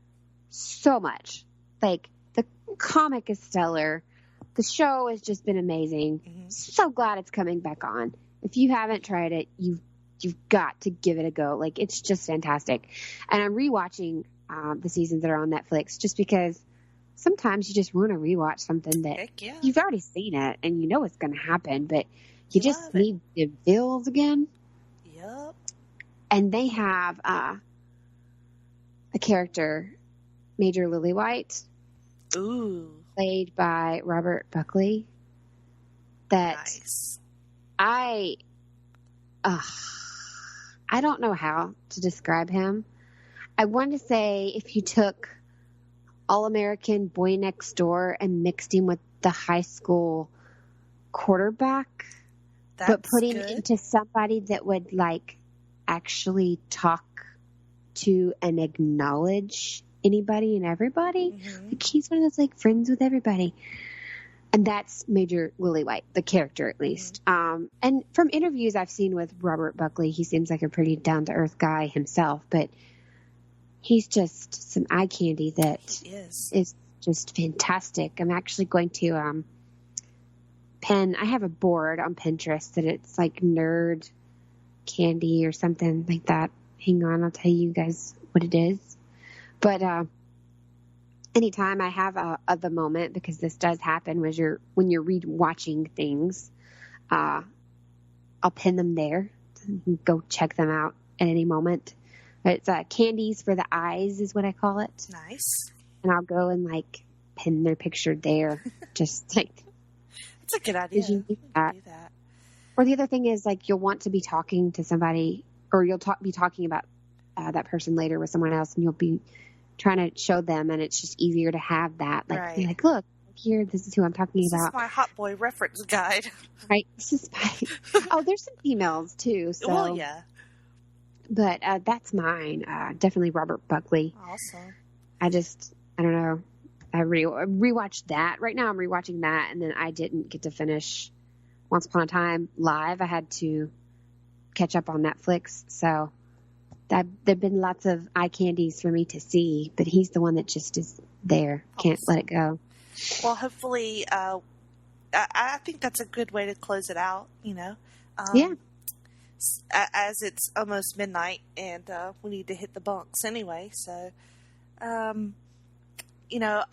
so much. Like, the comic is stellar. The show has just been amazing. So glad it's coming back on. If you haven't tried it, you've got to give it a go. Like, it's just fantastic. And I'm rewatching the seasons that are on Netflix just because sometimes you just want to rewatch something that you've already seen it and you know what's going to happen, but you just need the feels again. Yep. And they have a character, Major Lillywhite, played by Robert Buckley, that I don't know how to describe him. I want to say if you took All-American Boy Next Door and mixed him with the high school quarterback, but put him into somebody that would like actually talk to and acknowledge anybody and everybody. Like, he's one of those like friends with everybody. And that's Major Lillywhite, the character at least. And from interviews I've seen with Robert Buckley, he seems like a pretty down-to-earth guy himself, but he's just some eye candy that is just fantastic. I'm actually going to I have a board on Pinterest that it's like nerd candy or something like that. Hang on, I'll tell you guys what it is. But anytime I have the moment, because this does happen when you're watching things, I'll pin them there. You can go check them out at any moment. It's candies for the eyes is what I call it. Nice. And I'll go and like pin their picture there. Just like, that's a good idea. You do that. Or the other thing is like you'll want to be talking to somebody, or you'll be talking about that person later with someone else, and you'll be trying to show them, and it's just easier to have that. Like, right. Be like, look here, this is who I'm talking about. This is my hot boy reference guide. Right. This is oh, there's some females too. So. Well, yeah. But that's mine. Definitely Robert Buckley. Awesome. I don't know. I rewatched that. Right now I'm rewatching that, and then I didn't get to finish Once Upon a Time live. I had to catch up on Netflix. So there've been lots of eye candies for me to see, but he's the one that just is there. Can't let it go. Well, hopefully, I think that's a good way to close it out, you know. Yeah. As it's almost midnight and we need to hit the bunks anyway. So, you know,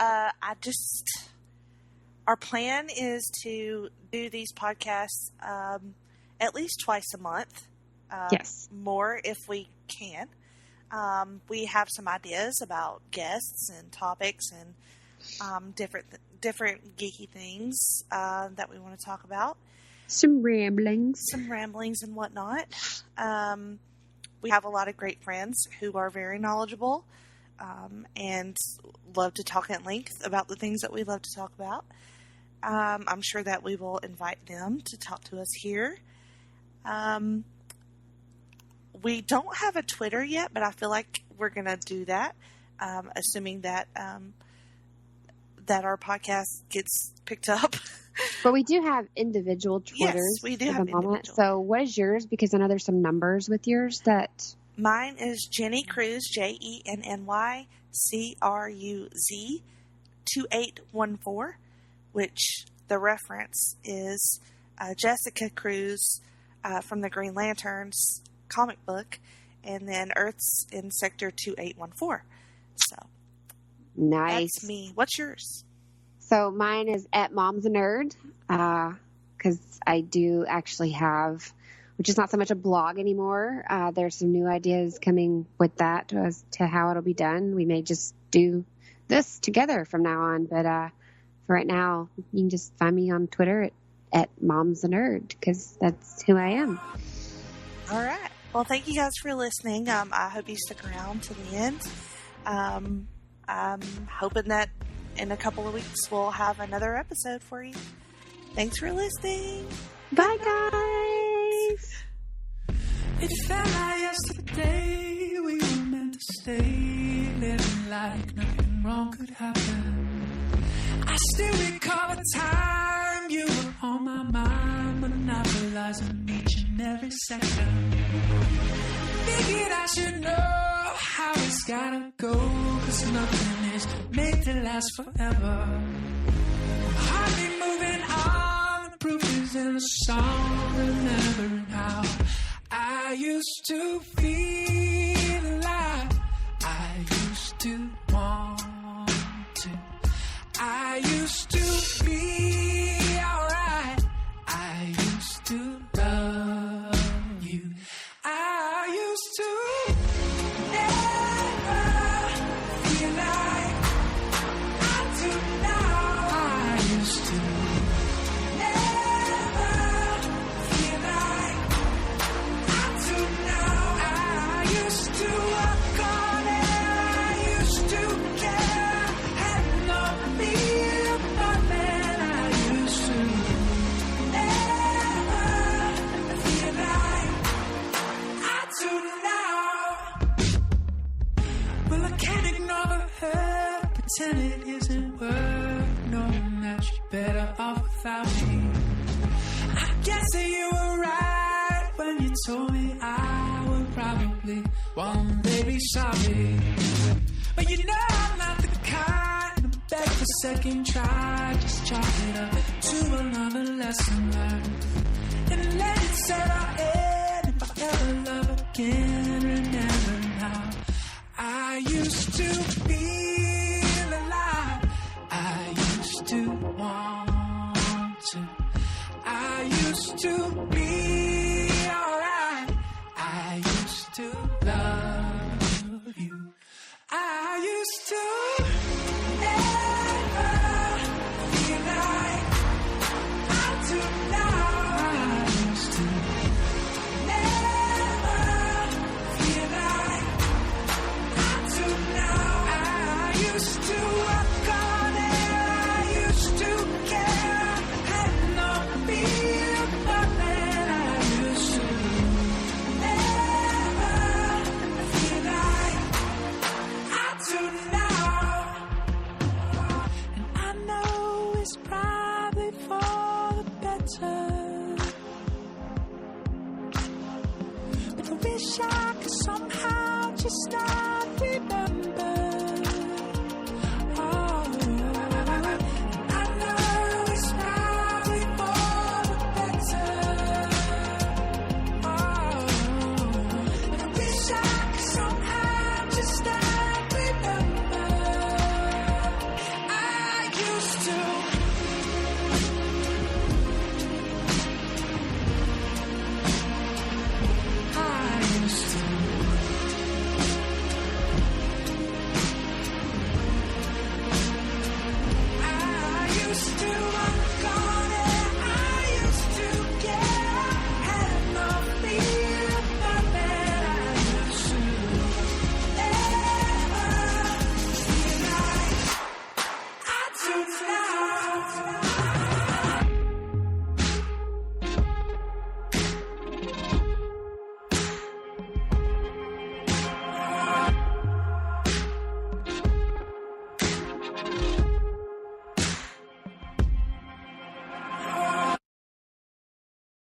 our plan is to do these podcasts at least twice a month. Yes. More if we can. We have some ideas about guests and topics and different geeky things that we want to talk about. Some ramblings and whatnot. We have a lot of great friends who are very knowledgeable and love to talk at length about the things that we love to talk about. I'm sure that we will invite them to talk to us here. We don't have a Twitter yet, but I feel like we're going to do that, assuming that that our podcast gets picked up. But we do have individual Twitters. Yes, we do have individual. So what is yours? Because I know there's some numbers with yours that... Mine is Jenny Cruz, JennyCruz 2814, which the reference is Jessica Cruz from the Green Lanterns comic book, and then Earth's in Sector 2814. So nice. That's me. What's yours? So mine is at Mom's a Nerd, because I do actually have, which is not so much a blog anymore. There's some new ideas coming with that as to how it'll be done. We may just do this together from now on, but for right now, you can just find me on Twitter at Mom's a Nerd, because that's who I am. All right. Well, thank you guys for listening. I hope you stick around to the end. I'm hoping that in a couple of weeks we'll have another episode for you. Thanks for listening. Bye, guys. It felt like yesterday we were meant to stay, living like nothing wrong could happen. I still recall a time you were on my mind, monopolizing each and every second. Figured I should know how it's gotta go, 'cause nothing is made to last forever. Hardly moving on, the proof is in the song, remembering how I used to feel alive. I used to want to. I used to be alright. I used to love you. I used to never feel like I do now. I used to never feel like I do now. I used to walk on air. I used to care. Had no fear, but then I used to never feel like I do now. Well, I can't ignore the hurt, pretend it isn't worth knowing that you're better off without me. I guess that you were right when you told me I would probably one day be sorry. But you know I'm not the kind to beg for second try. Just chalk it up to another lesson learned, and let it settle in. If I ever love again, remember now I used to feel alive. wish I could somehow just stop.